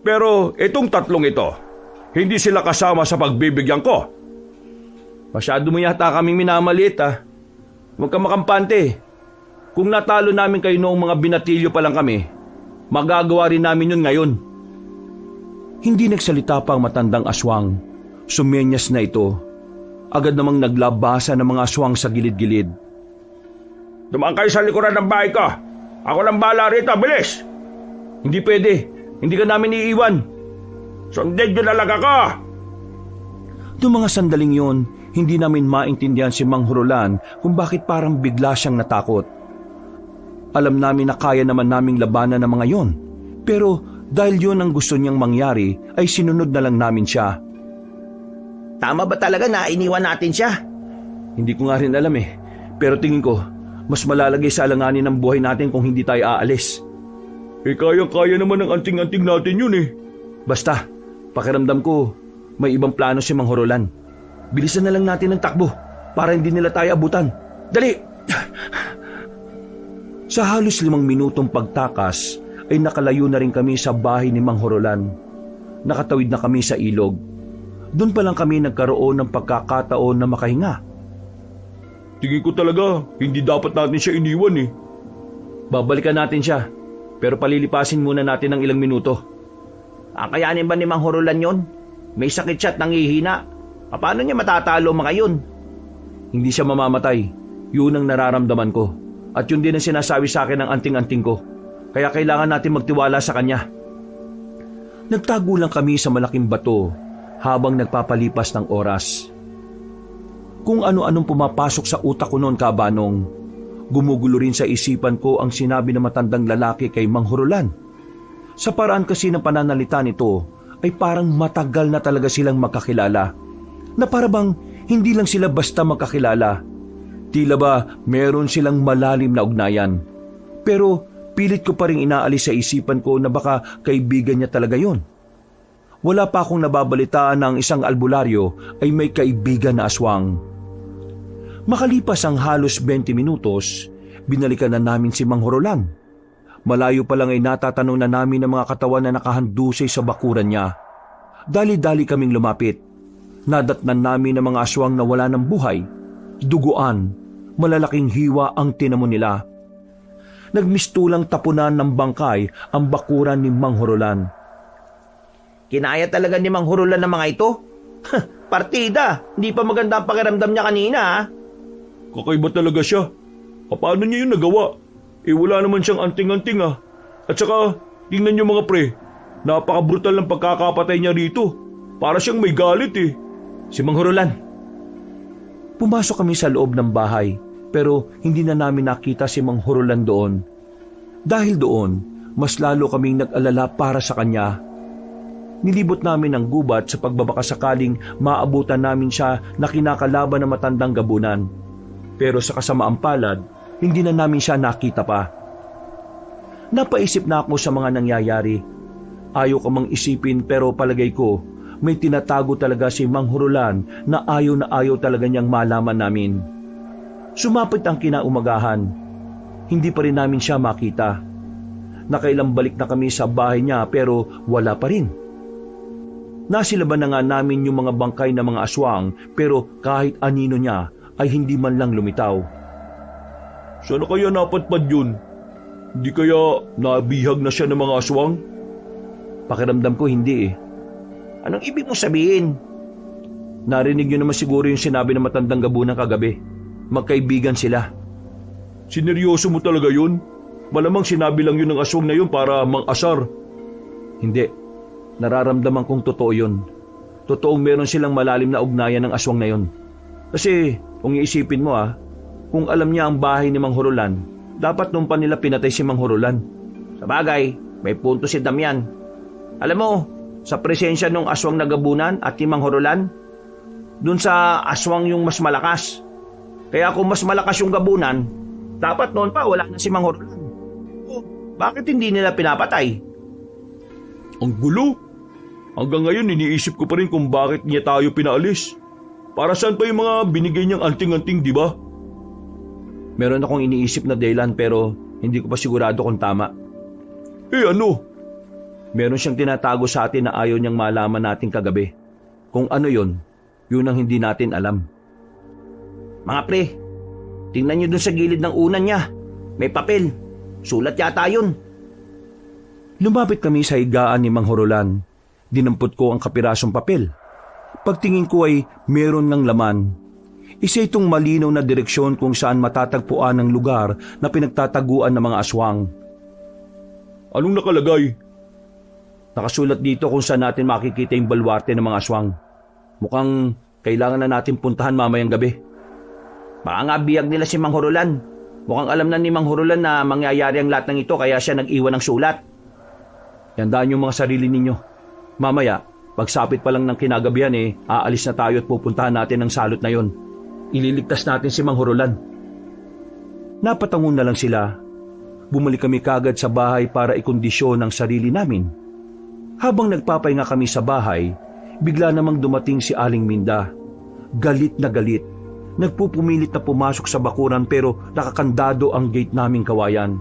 Pero itong tatlong ito, hindi sila kasama sa pagbibigyan ko. Masyado mo yata kaming minamaliit Huwag ka makampante. Kung natalo namin kayo noong mga binatilyo pa lang kami, magagawa rin namin yun ngayon. Hindi nagsalita pa ang matandang aswang. Sumenyas na ito. Agad namang naglabasa ng mga aswang sa gilid-gilid. Dumaan kayo sa likuran ng bahay ko. Ako lang bahala rito, bilis! Hindi pwede. Hindi ka namin iiwan. Sundin nyo na lang ako! Noong mga sandaling yon, hindi namin maintindihan si Mang Horolan kung bakit parang bigla siyang natakot. Alam namin na kaya naman naming labanan ng mga yon. Pero dahil yon ang gusto niyang mangyari, ay sinunod na lang namin siya. Tama ba talaga na iniwan natin siya? Hindi ko nga rin alam Pero tingin ko, mas malalagay sa alanganin ng buhay natin kung hindi tayo aalis. Kayang-kaya naman ng anting-anting natin yun Basta, pakiramdam ko, may ibang plano si Mang Horolan. Bilisan na lang natin ang takbo para hindi nila tayo abutan. Dali! Sa halos 5 minutong pagtakas, ay nakalayo na rin kami sa bahay ni Mang Horolan. Nakatawid na kami sa ilog. Doon pa lang kami nagkaroon ng pagkakataon na makahinga. Tingin ko talaga, hindi dapat natin siya iniwan Babalikan natin siya, pero palilipasin muna natin ng ilang minuto. Kayanin ba ni Mang Horolan yon? May sakit siya at nangihina. Paano niya matatalo mga yun? Hindi siya mamamatay. Yun ang nararamdaman ko. At yun din ang sinasabi sa akin ng anting-anting ko. Kaya kailangan natin magtiwala sa kanya. Nagtago lang kami sa malaking bato habang nagpapalipas ng oras. Kung ano-anong pumapasok sa utak ko noon, Kabanong, gumugulo rin sa isipan ko ang sinabi ng matandang lalaki kay Mang Horolan. Sa paraan kasi ng pananalita nito ay parang matagal na talaga silang magkakilala. Na parabang hindi lang sila basta magkakilala. Tila ba meron silang malalim na ugnayan. Pero pilit ko pa rin inaalis sa isipan ko na baka kaibigan niya talaga yon. Wala pa akong nababalitaan na ang isang albularyo ay may kaibigan na aswang. Makalipas ang halos 20 minutos, binalikan na namin si Mang Horolan. Malayo pa lang ay natatanong na namin ang mga katawan na nakahandusay sa bakuran niya. Dali-dali kaming lumapit. Nadatnan namin ang mga aswang na wala ng buhay. Duguan, malalaking hiwa ang tinamo nila. Nagmistulang tapunan ng bangkay ang bakuran ni Mang Horolan. Kinaya talaga ni Mang Horolan ng mga ito? Partida! Hindi pa maganda ang pakiramdam niya kanina Kakaiba talaga siya. Paano niya yun nagawa? Wala naman siyang anting-anting At saka, tingnan niyo mga pre, napaka-brutal ng pagkakapatay niya rito. Para siyang may galit Si Mang Horolan. Pumasok kami sa loob ng bahay, pero hindi na namin nakita si Mang Horolan doon. Dahil doon, mas lalo kaming nag-alala para sa kanya. Nilibot namin ang gubat sa pagbabakasakaling maabutan namin siya na kinakalaban ng matandang gabunan. Pero sa kasamaang palad, hindi na namin siya nakita pa. Napaisip na ako sa mga nangyayari. Ayaw ko mang isipin pero palagay ko, may tinatago talaga si Mang Horolan na ayaw talaga niyang malaman namin. Sumapit ang kinaumagahan. Hindi pa rin namin siya makita. Nakailang balik na kami sa bahay niya pero wala pa rin. Nasilaban na nga namin yung mga bangkay na mga aswang pero kahit anino niya ay hindi man lang lumitaw. Sana kaya napadpad yun? Hindi kaya nabihag na siya ng mga aswang? Pakiramdam ko hindi Anong ibig mo sabihin? Narinig niyo naman siguro yung sinabi ng matandang gabunan kagabi. Magkaibigan sila. Sineryoso mo talaga yun? Malamang sinabi lang yun ng aswang na yun para mang-asar. Hindi. Nararamdaman kong totoo yun. Totoong meron silang malalim na ugnayan ng aswang na yun. Kasi kung iisipin mo kung alam niya ang bahay ni Mang Hurulan, dapat nung pa nila pinatay si Mang Hurulan. Sa bagay, may punto si Damian. Alam mo, sa presensya ng aswang na gabunan at ni Mang Hurulan, dun sa aswang yung mas malakas. Kaya kung mas malakas yung gabunan, dapat noon pa wala na si Mang Hurulan. Bakit hindi nila pinapatay? Ang gulo. Hanggang ngayon iniisip ko pa rin kung bakit niya tayo pinaalis. Para saan pa yung mga binigay niyang anting-anting, di ba? Meron akong iniisip na dahilan pero hindi ko pa sigurado kung tama. Ano? Meron siyang tinatago sa atin na ayaw niyang malaman natin kagabi. Kung ano yun ang hindi natin alam. Mga pre, tingnan nyo dun sa gilid ng unan niya. May papel. Sulat yata yun. Lumapit kami sa higaan ni Mang Hurulan. Dinampot ko ang kapirasong papel. Pagtingin ko ay meron ng laman. Isa itong malinaw na direksyon kung saan matatagpuan ang lugar na pinagtataguan ng mga aswang. Anong nakalagay? Nakasulat dito kung saan natin makikita yung balwarte ng mga aswang. Mukhang kailangan na natin puntahan mamayang gabi. Baka nga biyag nila si Mang Hurulan. Mukhang alam na ni Mang Hurulan na mangyayari ang lahat ng ito kaya siya nag-iwan ng sulat. Yandaan yung mga sarili ninyo. Mamaya, pagsapit pa lang ng kinagabihan aalis na tayo at pupuntahan natin ang salot na yon. Ililigtas natin si Mang Hurulan. Napatangon na lang sila. Bumalik kami kagad sa bahay para ikondisyon ang sarili namin. Habang nagpapahinga kami sa bahay, bigla namang dumating si Aling Minda. Galit na galit. Nagpupumilit na pumasok sa bakuran pero nakakandado ang gate naming kawayan.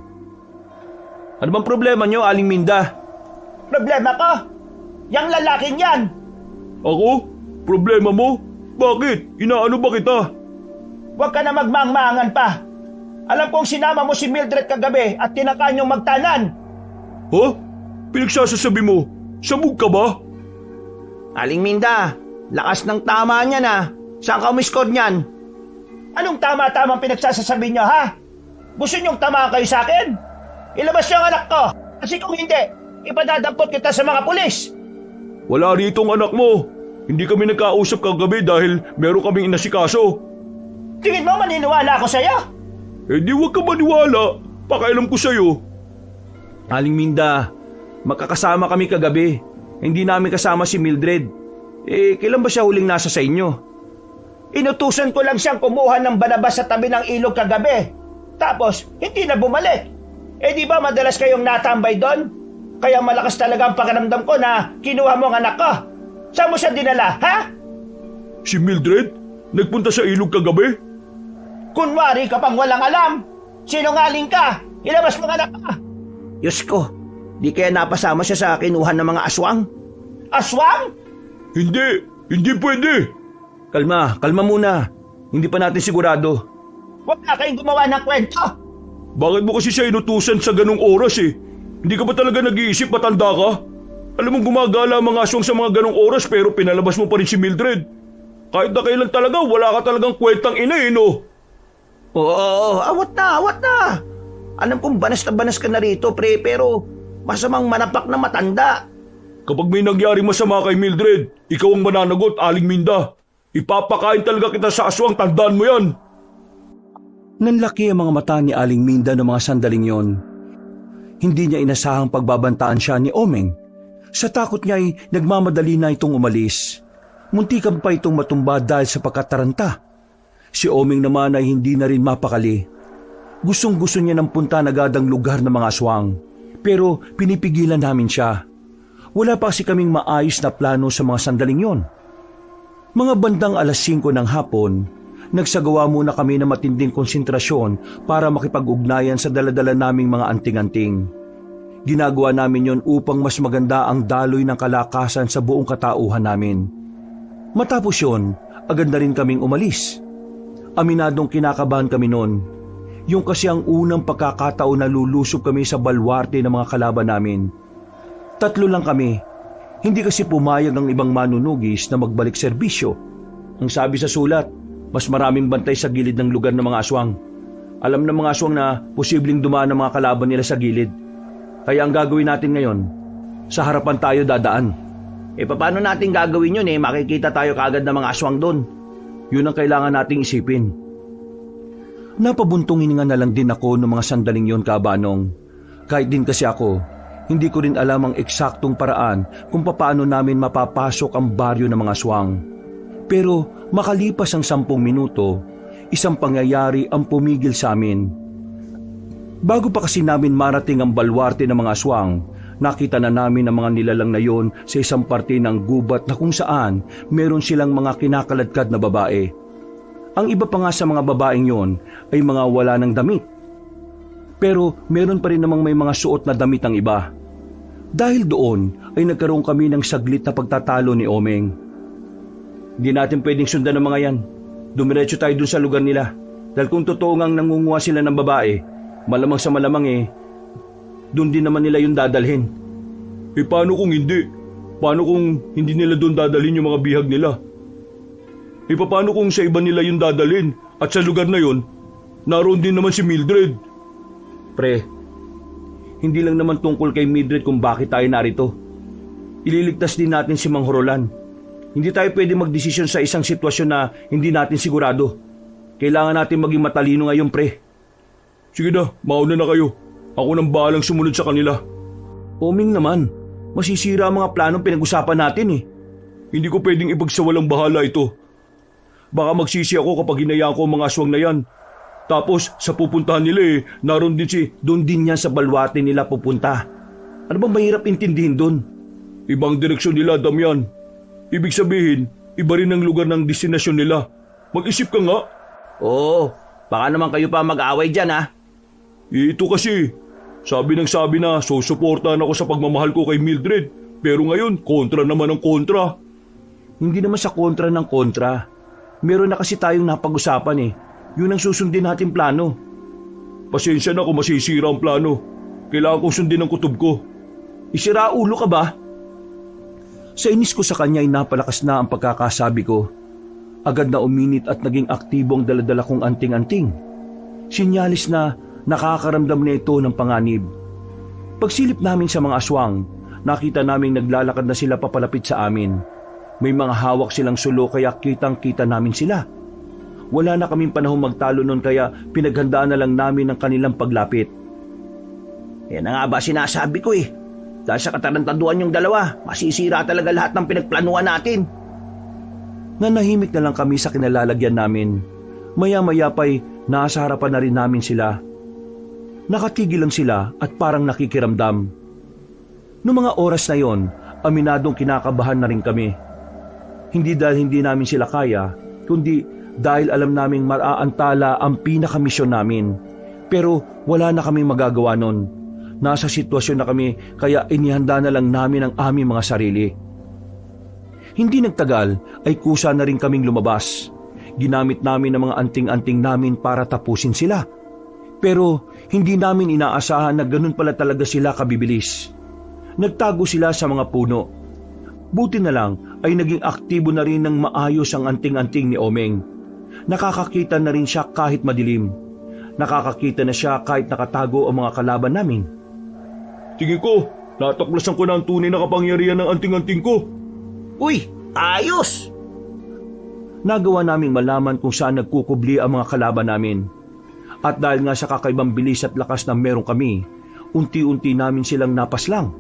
Ano bang problema nyo, Aling Minda? Problema ko? Yang lalaking yan! Ako? Problema mo? Bakit? Inaano ba kita? Huwag ka na magmangmangan pa. Alam kong sinama mo si Mildred kagabi at tinakaan niyong magtanan. Ha? Pinagsasasabi mo? Sabog ka ba? Aling Minda, lakas ng tama niya na. Saan ka umiskod niyan? Anong tama-tamang pinagsasasabi niyo, ha? Gusto niyong tamaan kayo sa akin? Ilabas niyo ang anak ko. Kasi kung hindi, ipadadampot kita sa mga pulis. Wala rito ang anak mo. Hindi kami nagkausap kagabi dahil meron kaming inasikaso. Tingin mo maniniwala ako sa'yo? Di wag ka maniwala. Pakailam ko sa'yo. Aling Minda, magkakasama kami kagabi. Hindi namin kasama si Mildred. Kailan ba siya huling nasa sa inyo? Inutusan ko lang siyang kumuha ng banabas sa tabi ng ilog kagabi. Tapos, hindi na bumalik. Di ba madalas kayong natambay doon? Kaya malakas talaga ang pakiramdam ko na kinuha mo ang anak ko. Saan mo siya dinala, ha? Si Mildred? Nagpunta sa ilog kagabi? Kunwari ka pang walang alam. Sinungaling ka. Ilabas mo ang anak ka. Diyos ko, di kaya napasama siya sa kinuha ng mga aswang? Aswang? Hindi pwede. Kalma muna. Hindi pa natin sigurado. Huwag na kayong gumawa ng kwento. Bakit mo kasi siya inutusan sa ganong oras Hindi ka ba talaga nag-iisip, matanda ka? Alam mong gumagala ang mga aswang sa mga ganong oras pero pinalabas mo pa rin si Mildred. Kahit na kailan talaga, wala ka talagang kwentang ina no? Oo, awat na. Alam kong banas ka na rito, pre, pero masamang manapak na matanda. Kapag may nangyari masama kay Mildred, ikaw ang mananagot, Aling Minda. Ipapakain talaga kita sa aswang, tandaan mo yan. Nanlaki ang mga mata ni Aling Minda ng mga sandaling yon. Hindi niya inasahang pagbabantaan siya ni Omeng. Sa takot niya ay nagmamadali na itong umalis. Muntikan pa itong matumba dahil sa pagkataranta. Si Omeng naman ay hindi na rin mapakali. Gustong-gusto niya ng punta agad ang lugar ng mga aswang. Pero pinipigilan namin siya. Wala pa kasi kaming maayos na plano sa mga sandaling yon. Mga bandang 5:00 ng hapon, nagsagawa muna kami ng matinding konsentrasyon para makipag-ugnayan sa daladala naming mga anting-anting. Ginagawa namin yon upang mas maganda ang daloy ng kalakasan sa buong katauhan namin. Matapos yon, agad na rin kaming umalis. Aminadong kinakabahan kami noon. Yung kasi ang unang pagkakataon na lulusob kami sa balwarte ng mga kalaban namin. 3 lang kami. Hindi kasi pumayag ang ibang manunugis na magbalik serbisyo. Ang sabi sa sulat, mas maraming bantay sa gilid ng lugar ng mga aswang. Alam ng mga aswang na posibleng dumaan ng mga kalaban nila sa gilid. Kaya ang gagawin natin ngayon, sa harapan tayo dadaan. Paano natin gagawin yun makikita tayo kaagad ng mga aswang doon. Yun ang kailangan nating isipin. Napabuntong hininga na lang din ako noong mga sandaling yon, Kabanong. Kahit din kasi ako, hindi ko rin alam ang eksaktong paraan kung paano namin mapapasok ang baryo ng mga aswang. Pero makalipas ang 10 minuto, isang pangyayari ang pumigil sa amin. Bago pa kasi namin marating ang balwarte ng mga aswang, nakita na namin ang mga nilalang na yon sa isang parte ng gubat na kung saan meron silang mga kinakaladkad na babae. Ang iba pa nga sa mga babaeng yon ay mga wala ng damit. Pero meron pa rin namang may mga suot na damit ang iba. Dahil doon ay nagkaroon kami ng saglit na pagtatalo ni Omeng. Hindi natin pwedeng sundan ng mga yan. Dumiretso tayo dun sa lugar nila. Dahil kung totoo ngang nangunguha sila ng babae, malamang sa malamang dun din naman nila yung dadalhin. Paano kung hindi? Paano kung hindi nila doon dadalhin yung mga bihag nila? Paano kung sa iba nila yung dadalhin at sa lugar na yon, naroon din naman si Mildred? Pre, hindi lang naman tungkol kay Mildred kung bakit tayo narito. Ililigtas din natin si Mang Horolan. Hindi tayo pwede magdesisyon sa isang sitwasyon na hindi natin sigurado. Kailangan natin maging matalino ngayon, pre. Sige na, mauna na kayo. Ako nang bahalang sumunod sa kanila. Oming naman, masisira ang mga planong pinag-usapan natin Hindi ko pwedeng ipagsawalang bahala ito. Baka magsisi ako kapag hinayaan ko ang mga aswang na yan. Tapos sa pupuntahan nila naroon din si... Doon din yan sa balwate nila pupunta. Ano bang mahirap intindihin doon? Ibang direksyon nila, Damian. Ibig sabihin, iba rin ang lugar ng destinasyon nila. Mag-isip ka nga. Oo, baka naman kayo pa mag-away dyan Ito kasi, sabi na susuportahan ako sa pagmamahal ko kay Mildred. Pero ngayon, kontra naman ang kontra. Hindi naman sa kontra ng kontra. Meron na kasi tayong napag-usapan Yun ang susundin natin plano. Pasensya na kung masisira ang plano. Kailangan kong sundin ang kutob ko. Isira ulo ka ba? Sa inis ko sa kanya ay napalakas na ang pagkakasabi ko. Agad na uminit at naging aktibo ang daladala kong anting-anting. Sinyalis na nakakaramdam na ito ng panganib. Pagsilip namin sa mga aswang, nakita naming naglalakad na sila papalapit sa amin. May mga hawak silang sulo kaya kitang-kita namin sila. Wala na kaming panahong magtalo noon kaya pinaghandaan na lang namin ang kanilang paglapit. Yan na nga ba sinasabi ko Dahil sa katarantaduan yung dalawa, masisira talaga lahat ng pinagplanuhan natin. Nanahimik na lang kami sa kinalalagyan namin. Maya-maya pa'y nasa harapan na rin namin sila. Nakatigil lang sila at parang nakikiramdam. Noong mga oras na yon, aminadong kinakabahan na rin kami. Hindi dahil hindi namin sila kaya, kundi dahil alam naming maraantala ang pinakamisyon namin. Pero wala na kaming magagawa nun. Nasa sitwasyon na kami kaya inihanda na lang namin ang aming mga sarili. Hindi nagtagal ay kusa na rin kaming lumabas. Ginamit namin ang mga anting-anting namin para tapusin sila. Pero hindi namin inaasahan na ganun pala talaga sila kabibilis. Nagtago sila sa mga puno. Buti na lang ay naging aktibo na rin ng maayos ang anting-anting ni Omeng. Nakakakita na rin siya kahit madilim. Nakakakita na siya kahit nakatago ang mga kalaban namin. Tingin ko, natuklasan ko na ang tunay na kapangyarihan ng anting-anting ko. Uy, ayos! Nagawa naming malaman kung saan nagkukubli ang mga kalaban namin. At dahil nga sa kakaibang bilis at lakas na meron kami, unti-unti namin silang napaslang.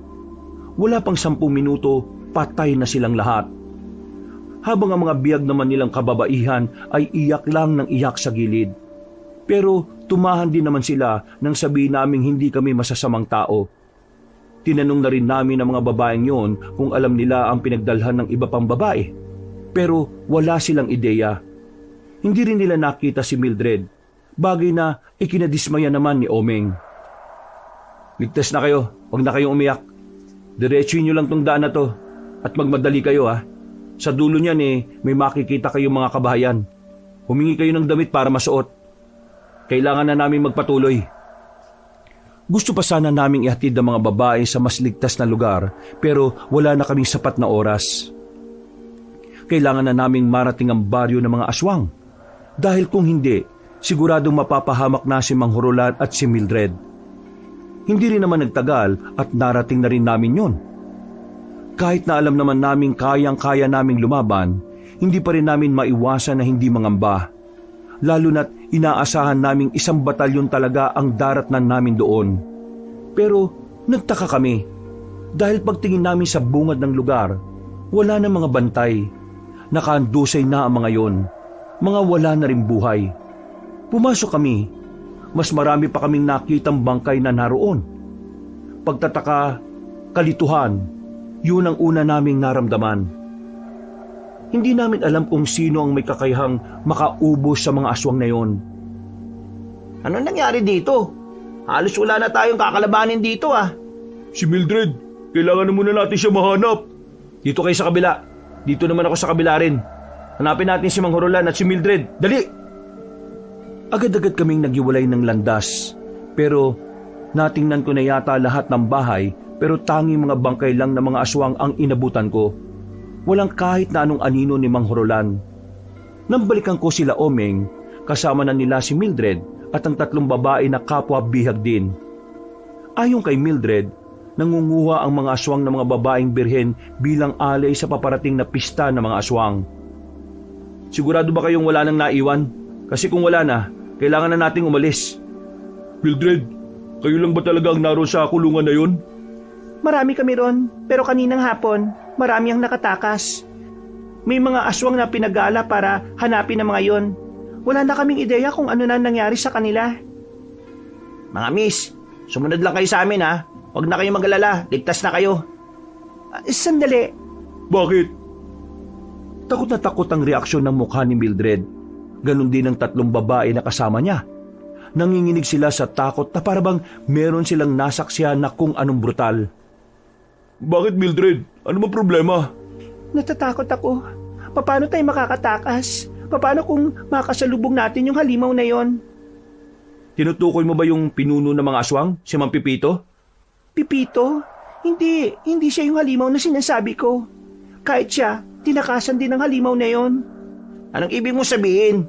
Wala pang 10 minuto, patay na silang lahat. Habang ang mga biyag naman nilang kababaihan ay iyak lang ng iyak sa gilid. Pero tumahan din naman sila nang sabihin naming hindi kami masasamang tao. Tinanong na rin namin ang mga babaeng yon kung alam nila ang pinagdalhan ng iba pang babae. Pero wala silang ideya. Hindi rin nila nakita si Mildred, bagay na ikinadismaya naman ni Omeng. Ligtas na kayo, huwag na kayong umiyak. Diretsuin nyo lang tong daan na to at magmadali kayo Sa dulo niyan may makikita kayong mga kabahayan. Humingi kayo ng damit para masuot. Kailangan na namin magpatuloy. Gusto pa sana naming ihatid ang mga babae sa mas ligtas na lugar pero wala na kaming sapat na oras. Kailangan na naming marating ang baryo ng mga aswang. Dahil kung hindi, Siguradong mapapahamak na si Mang Hurulan at si Mildred. Hindi rin naman nagtagal at narating na rin namin yon. Kahit na alam naman naming kayang-kaya naming lumaban, hindi pa rin namin maiwasan na hindi mangamba. Lalo na't inaasahan naming 1 batalyon talaga ang daratnan namin doon. Pero nagtaka kami dahil pagtingin namin sa bungad ng lugar, wala na mga bantay. Nakaandusay na ang mga yon, mga wala na rin buhay. Pumasok kami, mas marami pa kaming nakitang bangkay na naroon. Pagtataka, kalituhan, yun ang una naming naramdaman. Hindi namin alam kung sino ang may kakayahang makaubos sa mga aswang na yon. Ano nangyari dito? Halos wala na tayong kakalabanin dito ah. Si Mildred, kailangan na muna natin siya mahanap. Dito kayo sa kabila. Dito naman ako sa kabila rin. Hanapin natin si Mang Hurulan at si Mildred. Dali! Agad-agad kaming naghiwalay ng landas. Pero natingnan ko na yata lahat ng bahay, pero tanging mga bangkay lang ng mga aswang ang inabutan ko. Walang kahit na anong anino ni Mang Hurulan. Nang balikan ko sila Omeng, kasama na nila si Mildred at ang 3 babae na kapwa bihag din. Ayon kay Mildred, nangunguha ang mga aswang ng mga babaeng birhen bilang alay sa paparating na pista ng mga aswang. Sigurado ba kayong wala nang naiwan? Kasi kung wala na, kailangan na nating umalis. Mildred, kayo lang ba talaga ang naroon sa kulungan na yon? Marami kami ron, pero kaninang hapon, marami ang nakatakas. May mga aswang na pinagala para hanapin ang mga yon. Wala na kaming ideya kung ano na nangyari sa kanila. Mga miss, sumunod lang kayo sa amin ha. Huwag na kayo mag-alala, ligtas na kayo. Sandali, Bakit? Takot na takot ang reaksyon ng mukha ni Mildred. Ganon din ang 3 babae na kasama niya. Nanginginig sila sa takot na parabang meron silang nasaksihan na kung anong brutal. Bakit Mildred? Ano bang problema? natatakot ako. Paano tayo makakatakas? Paano kung makasalubong natin yung halimaw na yon? Tinutukoy mo ba yung pinuno ng mga aswang, si Mang Pipito? Pipito? Hindi siya yung halimaw na sinasabi ko. Kahit siya, tinakasan din ng halimaw na yon. Anong ibig mo sabihin?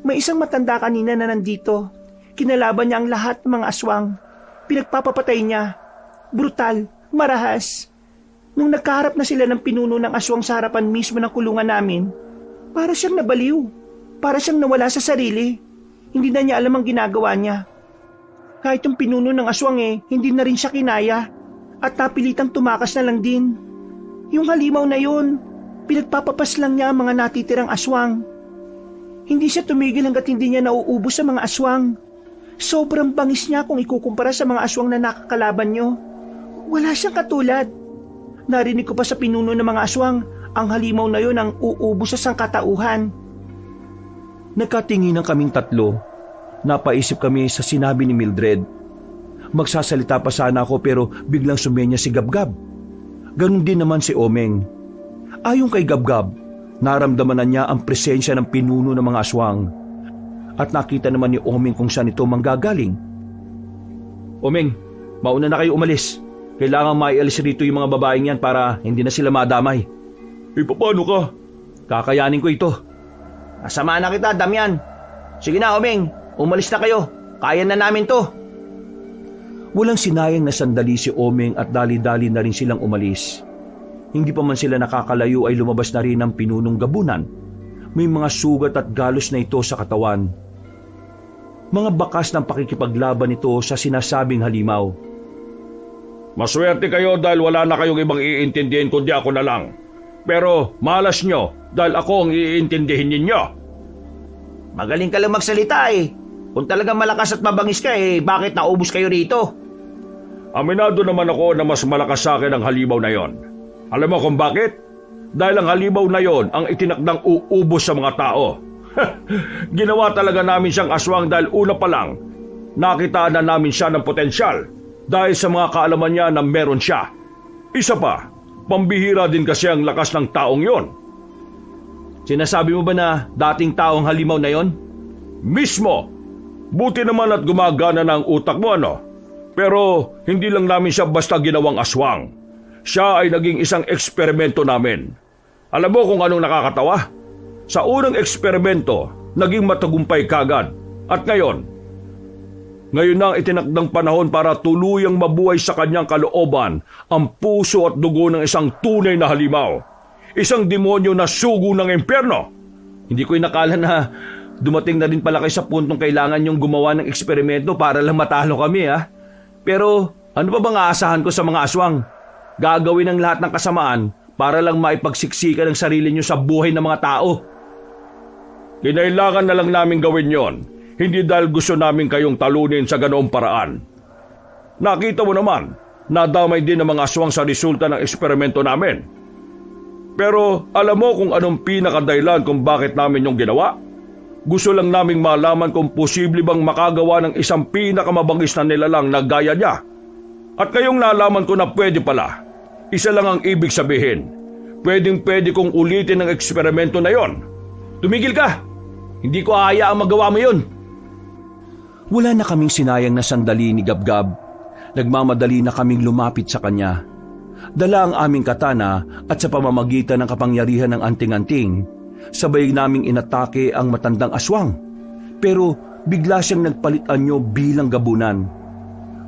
May isang matanda kanina na nandito. Kinalaban niya ang lahat ng mga aswang. Pinagpapapatay niya. Brutal, marahas. Nung nagkaharap na sila ng pinuno ng aswang sa harapan mismo ng kulungan namin, para siyang nabaliw. Para siyang nawala sa sarili. Hindi na niya alam ang ginagawa niya. Kahit yung pinuno ng aswang hindi na rin siya kinaya. At napilitang tumakas na lang din. Yung halimaw na yun, pinagpapapas lang niya ang mga natitirang aswang. Hindi siya tumigil hanggat hindi niya nauubos sa mga aswang. Sobrang bangis niya kung ikukumpara sa mga aswang na nakakalaban niyo. Wala siyang katulad. Narinig ko pa sa pinuno ng mga aswang, ang halimaw na yun ang uubos sa sangkatauhan. Nagkatinginan kaming tatlo. Napaisip kami sa sinabi ni Mildred. Magsasalita pa sana ako pero biglang sumenya si Gabgab. Ganun din naman si Omeng. Ayon kay Gabgab, naramdaman na niya ang presensya ng pinuno ng mga aswang. At nakita naman ni Omeng kung saan ito manggagaling. Omeng, mauna na kayo umalis. Kailangan maialis rito yung mga babaeng yan para hindi na sila madamay. Paano ka? Kakayanin ko ito. Asama na kita, Damian. Sige na, Omeng. Umalis na kayo. Kaya na namin to. Walang sinayang na sandali si Omeng at dali-dali na rin silang umalis. Hindi pa man sila nakakalayo ay lumabas na rin ang pinunong gabunan. May mga sugat at galos na ito sa katawan. Mga bakas ng pakikipaglaban nito sa sinasabing halimaw. Maswerte kayo dahil wala na kayong ibang iintindihin kundi ako na lang. Pero malas nyo dahil ako ang iintindihin ninyo. Magaling ka lang magsalita eh. Kung talagang malakas at mabangis ka bakit naubos kayo rito? Aminado naman ako na mas malakas sa akin ang halimaw na yon. Alam mo kung bakit? Dahil ang halimaw na yon ang itinakdang uubos sa mga tao. Ginawa talaga namin siyang aswang dahil una pa lang, nakitaan na namin siya ng potensyal dahil sa mga kaalaman niya na meron siya. Isa pa, pambihira din kasi ang lakas ng taong yon. Sinasabi mo ba na dating taong halimaw na yon? Mismo! Buti naman at gumagana na ang utak mo, ano? Pero hindi lang namin siya basta ginawang aswang. Siya ay naging isang eksperimento namin. Alam mo kung anong nakakatawa? Sa unang eksperimento, naging matagumpay kagad At ngayon na ang itinakdang panahon para tuluyang mabuhay sa kanyang kalooban ang puso at dugo ng isang tunay na halimaw. Isang demonyo na sugo ng impyerno. Hindi ko inakala na dumating na rin pala kayo sa puntong kailangan yung gumawa ng eksperimento para lang matalo kami, ha? Pero ano pa bang aasahan ko sa mga aswang? Gagawin ang lahat ng kasamaan para lang maipagsiksikan ang sarili nyo sa buhay ng mga tao. Kinailangan na lang namin gawin yon. Hindi dahil gusto namin kayong talunin sa ganoong paraan. Nakita mo naman, nadamay din ang mga aswang sa resulta ng eksperimento namin. Pero alam mo kung anong pinakadahilan kung bakit namin yung ginawa? Gusto lang naming malaman kung posible bang makagawa ng isang pinakamabangis na nilalang na gaya niya. At ngayong nalaman ko na pwede pala, isa lang ang ibig sabihin. Pwedeng-pwede kong ulitin ang eksperimento na yon. Tumigil ka! Hindi ko hahayaang magawa mo yun. Wala na kaming sinayang na sandali ni Gabgab. Nagmamadali na kaming lumapit sa kanya. Dala ang aming katana at sa pamamagitan ng kapangyarihan ng anting-anting, sabay naming inatake ang matandang aswang. Pero bigla siyang nagpalit anyo bilang gabunan.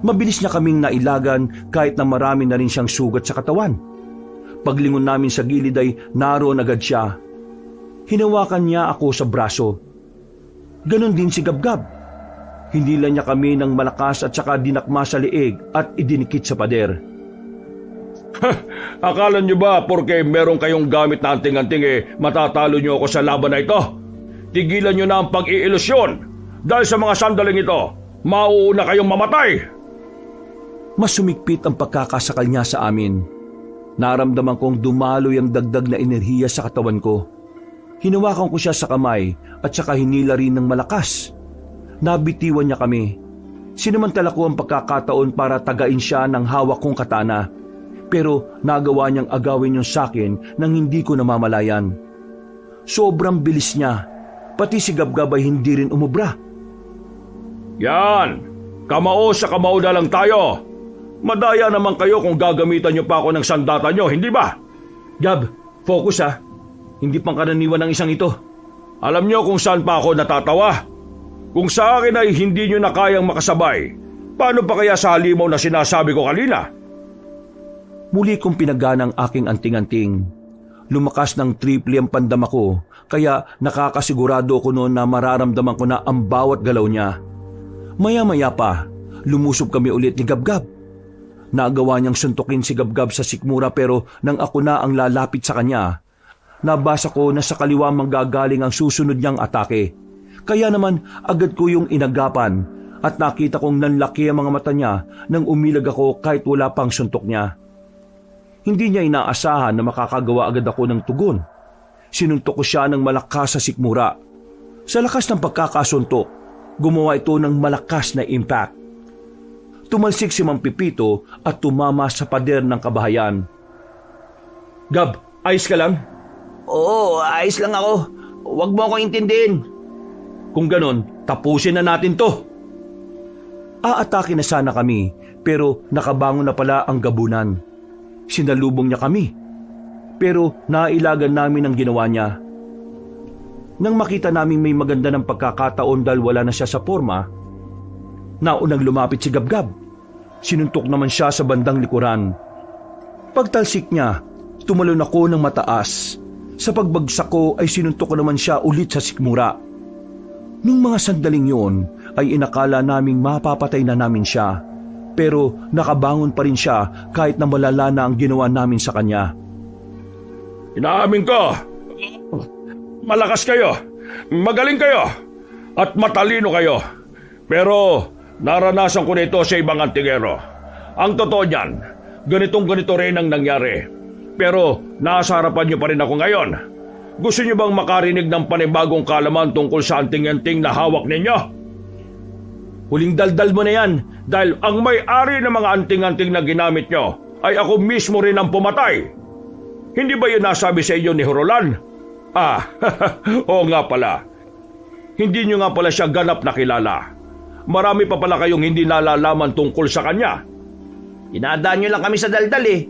Mabilis niya kaming nailagan kahit na marami na rin siyang sugat sa katawan. Paglingon namin sa gilid ay naroon agad siya. Hinawakan niya ako sa braso. Ganon din si Gabgab. Hinila niya kami ng malakas at saka dinakma sa liig at idinikit sa pader. Akala nyo ba porke meron kayong gamit na anting-anting matatalo nyo ako sa laban na ito? Tigilan nyo na ang pag-iilusyon. Dahil sa mga sandaling ito, mauuna kayong mamatay. Mas sumigpit ang pagkakasakal niya sa amin. Naramdaman kong dumaloy ang dagdag na enerhiya sa katawan ko. Hinawakan ko siya sa kamay at saka hinila rin ng malakas. Nabitiwan niya kami. Sinamantala ko ang pagkakataon para tagain siya ng hawak kong katana. Pero nagawa niyang agawin yung sakin nang hindi ko namamalayan. Sobrang bilis niya. Pati si Gabgab ay hindi rin umubra. Yan! Kamao sa kamao na lang tayo. Madaya naman kayo kung gagamitan niyo pa ako ng sandata niyo, hindi ba? Gab, focus ha. Hindi pang karaniwan ng isang ito. Alam niyo kung saan pa ako natatawa? Kung sa akin ay hindi niyo na kayang makasabay, paano pa kaya sa halimaw na sinasabi ko kanina? Muli kong pinagana ang aking anting-anting. Lumakas ng triple ang pandama ko, kaya nakakasigurado ko noon na mararamdaman ko na ang bawat galaw niya. Maya-maya pa, lumusob kami ulit ni Gabgab. Nagawa niyang suntukin si Gabgab sa sikmura pero nang ako na ang lalapit sa kanya, nabasa ko na sa kaliwa manggagaling ang susunod niyang atake. Kaya naman agad ko yung inagapan at nakita kong nanlaki ang mga mata niya nang umilag ako kahit wala pang suntok niya. Hindi niya inaasahan na makakagawa agad ako ng tugon. Sinuntok ko siya ng malakas sa sikmura. Sa lakas ng pagkakasuntok, gumawa ito ng malakas na impact. Tumalsik si Mang Pipito at tumama sa pader ng kabahayan. Gab, ayos ka lang? Oo, ayos lang ako. Huwag mo ako intindihin. Kung ganon, tapusin na natin to. Aatake na sana kami pero nakabangon na pala ang gabunan. Sinalubong niya kami. Pero nailagan namin ang ginawa niya. Nang makita namin may maganda ng pagkakataon dahil wala na siya sa forma, naunang lumapit si Gabgab. Sinuntok naman siya sa bandang likuran. Pagtalsik niya, tumalon ako ng mataas. Sa pagbagsak ko ay sinuntok ko naman siya ulit sa sikmura. Nung mga sandaling yun ay inakala naming mapapatay na namin siya. Pero nakabangon pa rin siya kahit na malala na ang ginawa namin sa kanya. Inaamin ko, malakas kayo, magaling kayo, at matalino kayo. Pero naranasan ko nito sa ibang antingero. Ang totoo niyan, ganito rin ang nangyari. Pero nasa harapan niyo pa rin ako ngayon. Gusto niyo bang makarinig ng panibagong kaalaman tungkol sa anting-anting na hawak ninyo? Huling daldal mo na yan Dahil ang may-ari ng mga anting-anting na ginamit niyo ay ako mismo rin ang pumatay. Hindi ba yun nasabi sa inyo ni Horolan? Oo nga pala. Hindi niyo nga pala siya ganap na kilala. Marami pa pala kayong hindi nalalaman tungkol sa kanya. Inadaan niyo lang kami sa daldal eh.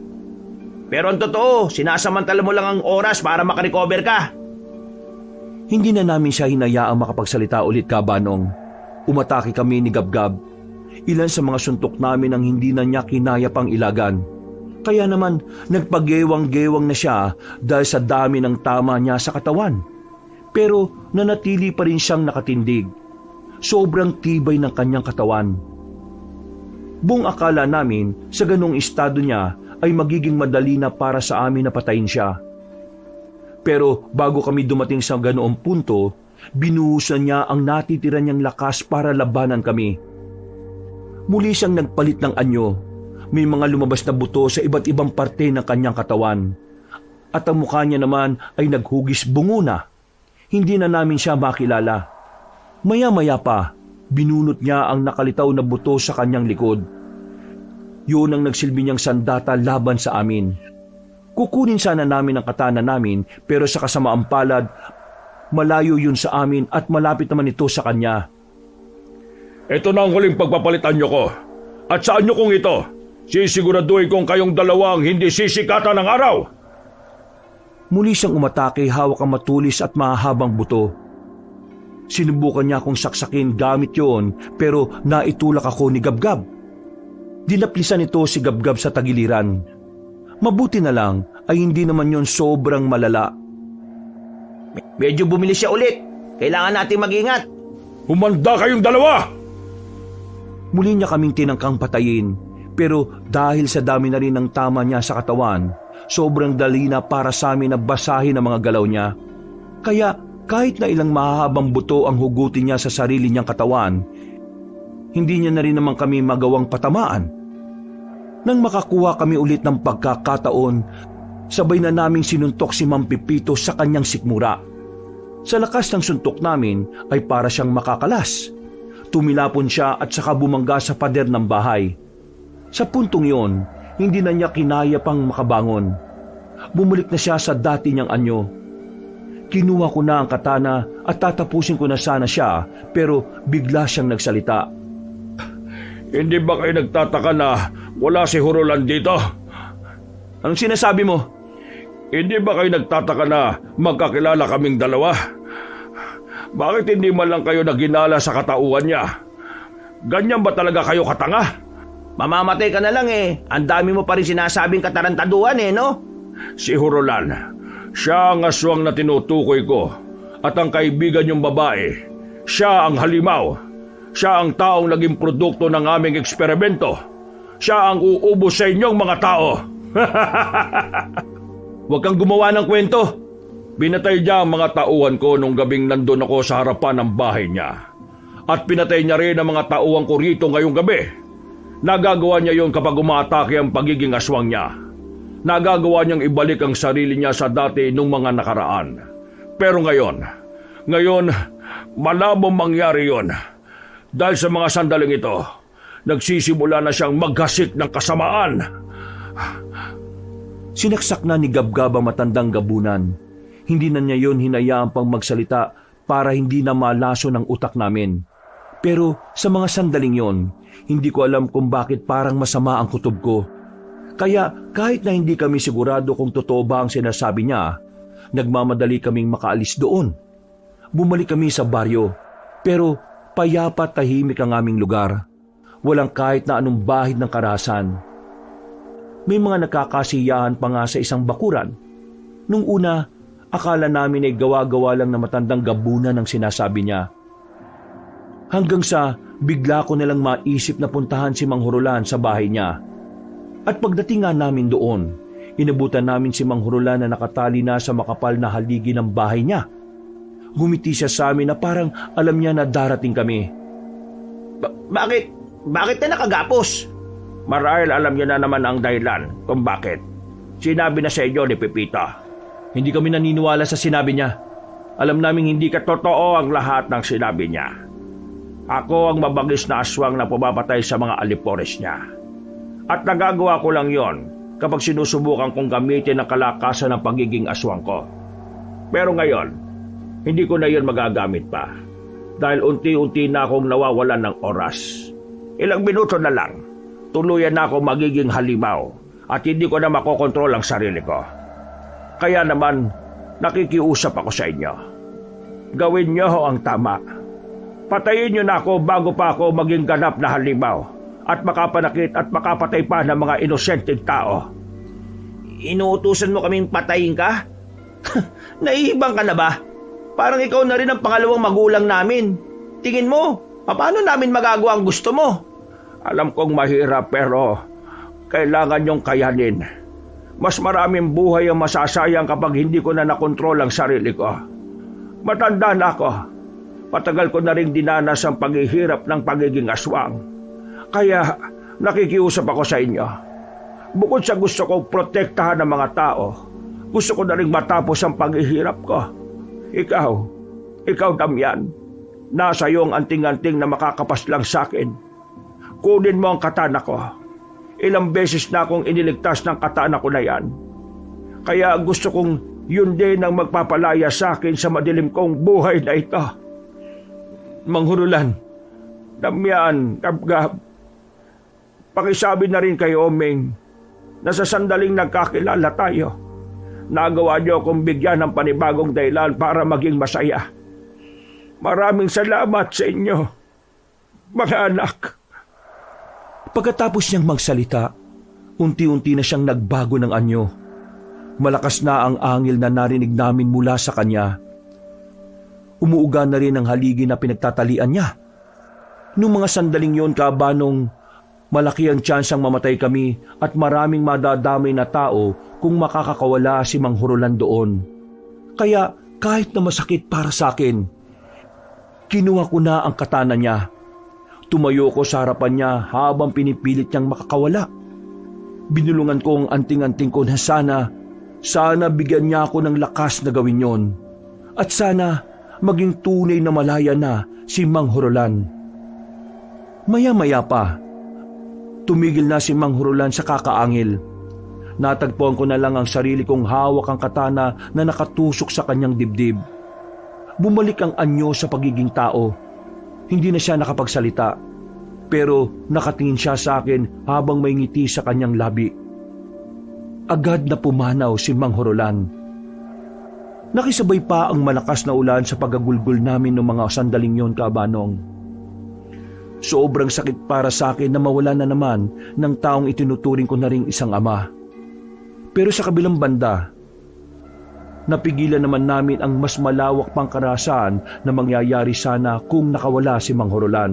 Pero ang totoo, sinasamantala mo lang ang oras para makarecover ka. Hindi na namin siya hinayaang makapagsalita ulit, Kabanong. Umatake kami ni Gabgab. Ilan sa mga suntok namin ang hindi na niya kinaya pang ilagan. Kaya naman nagpagewang-gewang na siya dahil sa dami ng tama niya sa katawan. Pero nanatili pa rin siyang nakatindig. Sobrang tibay ng kanyang katawan. Buong akala namin sa ganong estado niya ay magiging madali na para sa amin na patayin siya. Pero bago kami dumating sa ganoong punto, binuhusan niya ang natitira niyang lakas para labanan kami. Muli siyang nagpalit ng anyo. May mga lumabas na buto sa iba't ibang parte ng kanyang katawan. At ang mukha niya naman ay naghugis bungo na. Hindi na namin siya makilala. Maya-maya pa, binunot niya ang nakalitaw na buto sa kanyang likod. Yun ang nagsilbi niyang sandata laban sa amin. Kukunin sana namin ang katana namin pero sa kasamaang palad, malayo yun sa amin at malapit naman ito sa kanya. Ito na ang huling pagpapalitan niyo ko. At saan niyo kong ito? Sisiguraduhin kong kayong dalawa ang hindi sisikatan ng araw. Muli siyang umatake, hawak ang matulis at mahahabang buto. Sinubukan niya akong saksakin gamit yon pero naitulak ako ni Gabgab. Dinaplisan ito si Gabgab sa tagiliran. Mabuti na lang ay hindi naman yon sobrang malala. Medyo bumili siya ulit. Kailangan natin mag-ingat. Humanda kayong dalawa! Muli niya kaming tinangkang patayin, pero dahil sa dami na rin ng tama niya sa katawan, sobrang dali na para sa amin na basahin ang mga galaw niya. Kaya kahit na ilang mahahabang buto ang hugutin niya sa sarili niyang katawan, hindi niya na rin naman kami magawang patamaan. Nang makakuha kami ulit ng pagkakataon, sabay na naming sinuntok si Mang Pipito sa kanyang sikmura. Sa lakas ng suntok namin ay para siyang makakalas. Tumilapon siya at saka bumangga sa pader ng bahay. Sa puntong yon, hindi na niya kinaya pang makabangon. Bumalik na siya sa dati niyang anyo. Kinuha ko na ang katana at tatapusin ko na sana siya pero bigla siyang nagsalita. Hindi ba kayo nagtataka na wala si Hurulan dito? Anong sinasabi mo? Hindi ba kayo nagtataka na magkakilala kaming dalawa? Bakit hindi man lang kayo naginala sa katauhan niya? Ganyan ba talaga kayo katanga? Mamamatay ka na lang eh. Ang dami mo pa rin sinasabing katarantaduhan eh, no? Si Hurulan, siya ang aswang na tinutukoy ko. At ang kaibigan niyong babae, siya ang halimaw. Siya ang taong naging produkto ng aming eksperimento. Siya ang uubos sa inyong mga tao. Huwag kang gumawa ng kwento. Pinatay niya ang mga tauhan ko nung gabing nandun ako sa harapan ng bahay niya. At pinatay niya rin ang mga tauhan ko rito ngayong gabi. Nagagawa niya yon kapag umaatake ang pagiging aswang niya. Nagagawa niyang ibalik ang sarili niya sa dati nung mga nakaraan. Pero ngayon, malabong mangyari yon. Dahil sa mga sandaling ito, nagsisimula na siyang maghasik ng kasamaan. Sinaksak na ni Gabgab ang matandang gabunan. Hindi na niya yon hinayaan pang magsalita para hindi na malaso ng utak namin. Pero sa mga sandaling yon, hindi ko alam kung bakit parang masama ang kutob ko. Kaya kahit na hindi kami sigurado kung totoo ba ang sinasabi niya, nagmamadali kaming makaalis doon. Bumalik kami sa baryo, pero payapa tahimik ang aming lugar. Walang kahit na anong bahid ng karahasan. May mga nakakasiyahan pa nga sa isang bakuran. Nung una, akala namin ay gawa-gawa lang na matandang gabunan ang sinasabi niya. Hanggang sa bigla ko nalang maisip na puntahan si Mang Hurulan sa bahay niya. At pagdating nga namin doon, inabutan namin si Mang Hurulan na nakatali na sa makapal na haligi ng bahay niya. Gumiti siya sa amin na parang alam niya na darating kami. Bakit na nakagapos? Marahil alam niya na naman ang dahilan kung bakit. Sinabi na sa inyo ni Pepita. Hindi kami naniniwala sa sinabi niya. Alam naming hindi katotoo ang lahat ng sinabi niya. Ako ang mabangis na aswang na pumapatay sa mga alipores niya. At nagagawa ko lang yon kapag sinusubukan kong gamitin ang kalakasan ng pagiging aswang ko. Pero ngayon, hindi ko na yon magagamit pa. Dahil unti-unti na akong nawawalan ng oras. Ilang minuto na lang, tuluyan na ako magiging halimaw at hindi ko na makokontrol ang sarili ko. Kaya naman, nakikiusap ako sa inyo. Gawin niyo ang tama. Patayin niyo na ako bago pa ako maging ganap na halimaw at makapanakit at makapatay pa ng mga inosenteng tao. Inuutusan mo kaming patayin ka? Naiibang ka na ba? Parang ikaw na rin ang pangalawang magulang namin. Tingin mo, paano namin magagawa ang gusto mo? Alam kong mahirap pero kailangan niyong kayanin. Mas maraming buhay ang masasayang kapag hindi ko na nakontrol ang sarili ko. Matanda na ako. Matagal ko na rin dinanas ang paghihirap ng pagiging aswang. Kaya nakikiusap ako sa inyo. Bukod sa gusto kong protektahan ng mga tao, gusto ko na rin matapos ang paghihirap ko. Ikaw Damian, nasa iyo ang anting-anting na makakapas lang sa akin. Kunin mo ang katana ko. Ilang beses na akong iniligtas ng katana ko na yan. Kaya gusto kong yun din ang magpapalaya sa akin sa madilim kong buhay na ito. Manghurulan, Damian, Gab-Gab, pakisabi na rin kay Omeng na sa sandaling nagkakilala tayo, nagawa niyo akong bigyan ng panibagong dahilan para maging masaya. Maraming salamat sa inyo, mga anak. Pagkatapos niyang magsalita, unti-unti na siyang nagbago ng anyo. Malakas na ang angil na narinig namin mula sa kanya. Umuuga na rin ang haligi na pinagtatalian niya. Noong mga sandaling yon, Kabanong, malaki ang tsansang mamatay kami at maraming madadamay na tao kung makakakawala si Mang Hurulan doon. Kaya kahit na masakit para sa akin, kinuha ko na ang katana niya. Tumayo ko sa harapan niya habang pinipilit niyang makakawala. Binulungan ko ang anting-anting ko na sana bigyan niya ako ng lakas na gawin yon. At sana maging tunay na malaya na si Mang Hurulan. Maya-maya pa, tumigil na si Mang Hurulan sa kakaangil. Natagpuan ko na lang ang sarili kong hawak ang katana na nakatusok sa kanyang dibdib. Bumalik ang anyo sa pagiging tao. Hindi na siya nakapagsalita, pero nakatingin siya sa akin habang may ngiti sa kanyang labi. Agad na pumanaw si Mang Hurulan. Nakisabay pa ang malakas na ulan sa pagagulgol namin ng mga sandaling yon, Kabanong. Sobrang sakit para sa akin na mawala na naman ng taong itinuturing ko na ring isang ama. Pero sa kabilang banda, napigilan naman namin ang mas malawak pang karahasan na mangyayari sana kung nakawala si Mang Hurulan.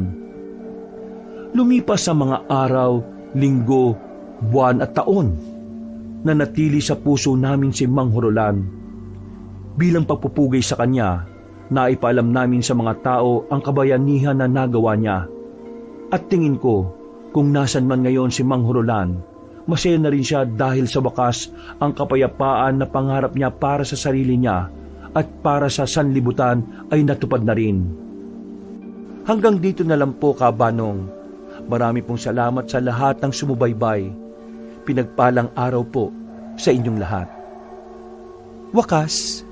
Lumipas ang mga araw, linggo, buwan at taon na natili sa puso namin si Mang Hurulan. Bilang pagpupugay sa kanya, naipaalam namin sa mga tao ang kabayanihan na nagawa niya. At tingin ko, kung nasan man ngayon si Mang Hurulan, masaya na rin siya dahil sa wakas ang kapayapaan na pangarap niya para sa sarili niya at para sa sanlibutan ay natupad na rin. Hanggang dito na lang po, Kabanong. Marami pong salamat sa lahat ng sumubaybay. Pinagpalang araw po sa inyong lahat. Wakas,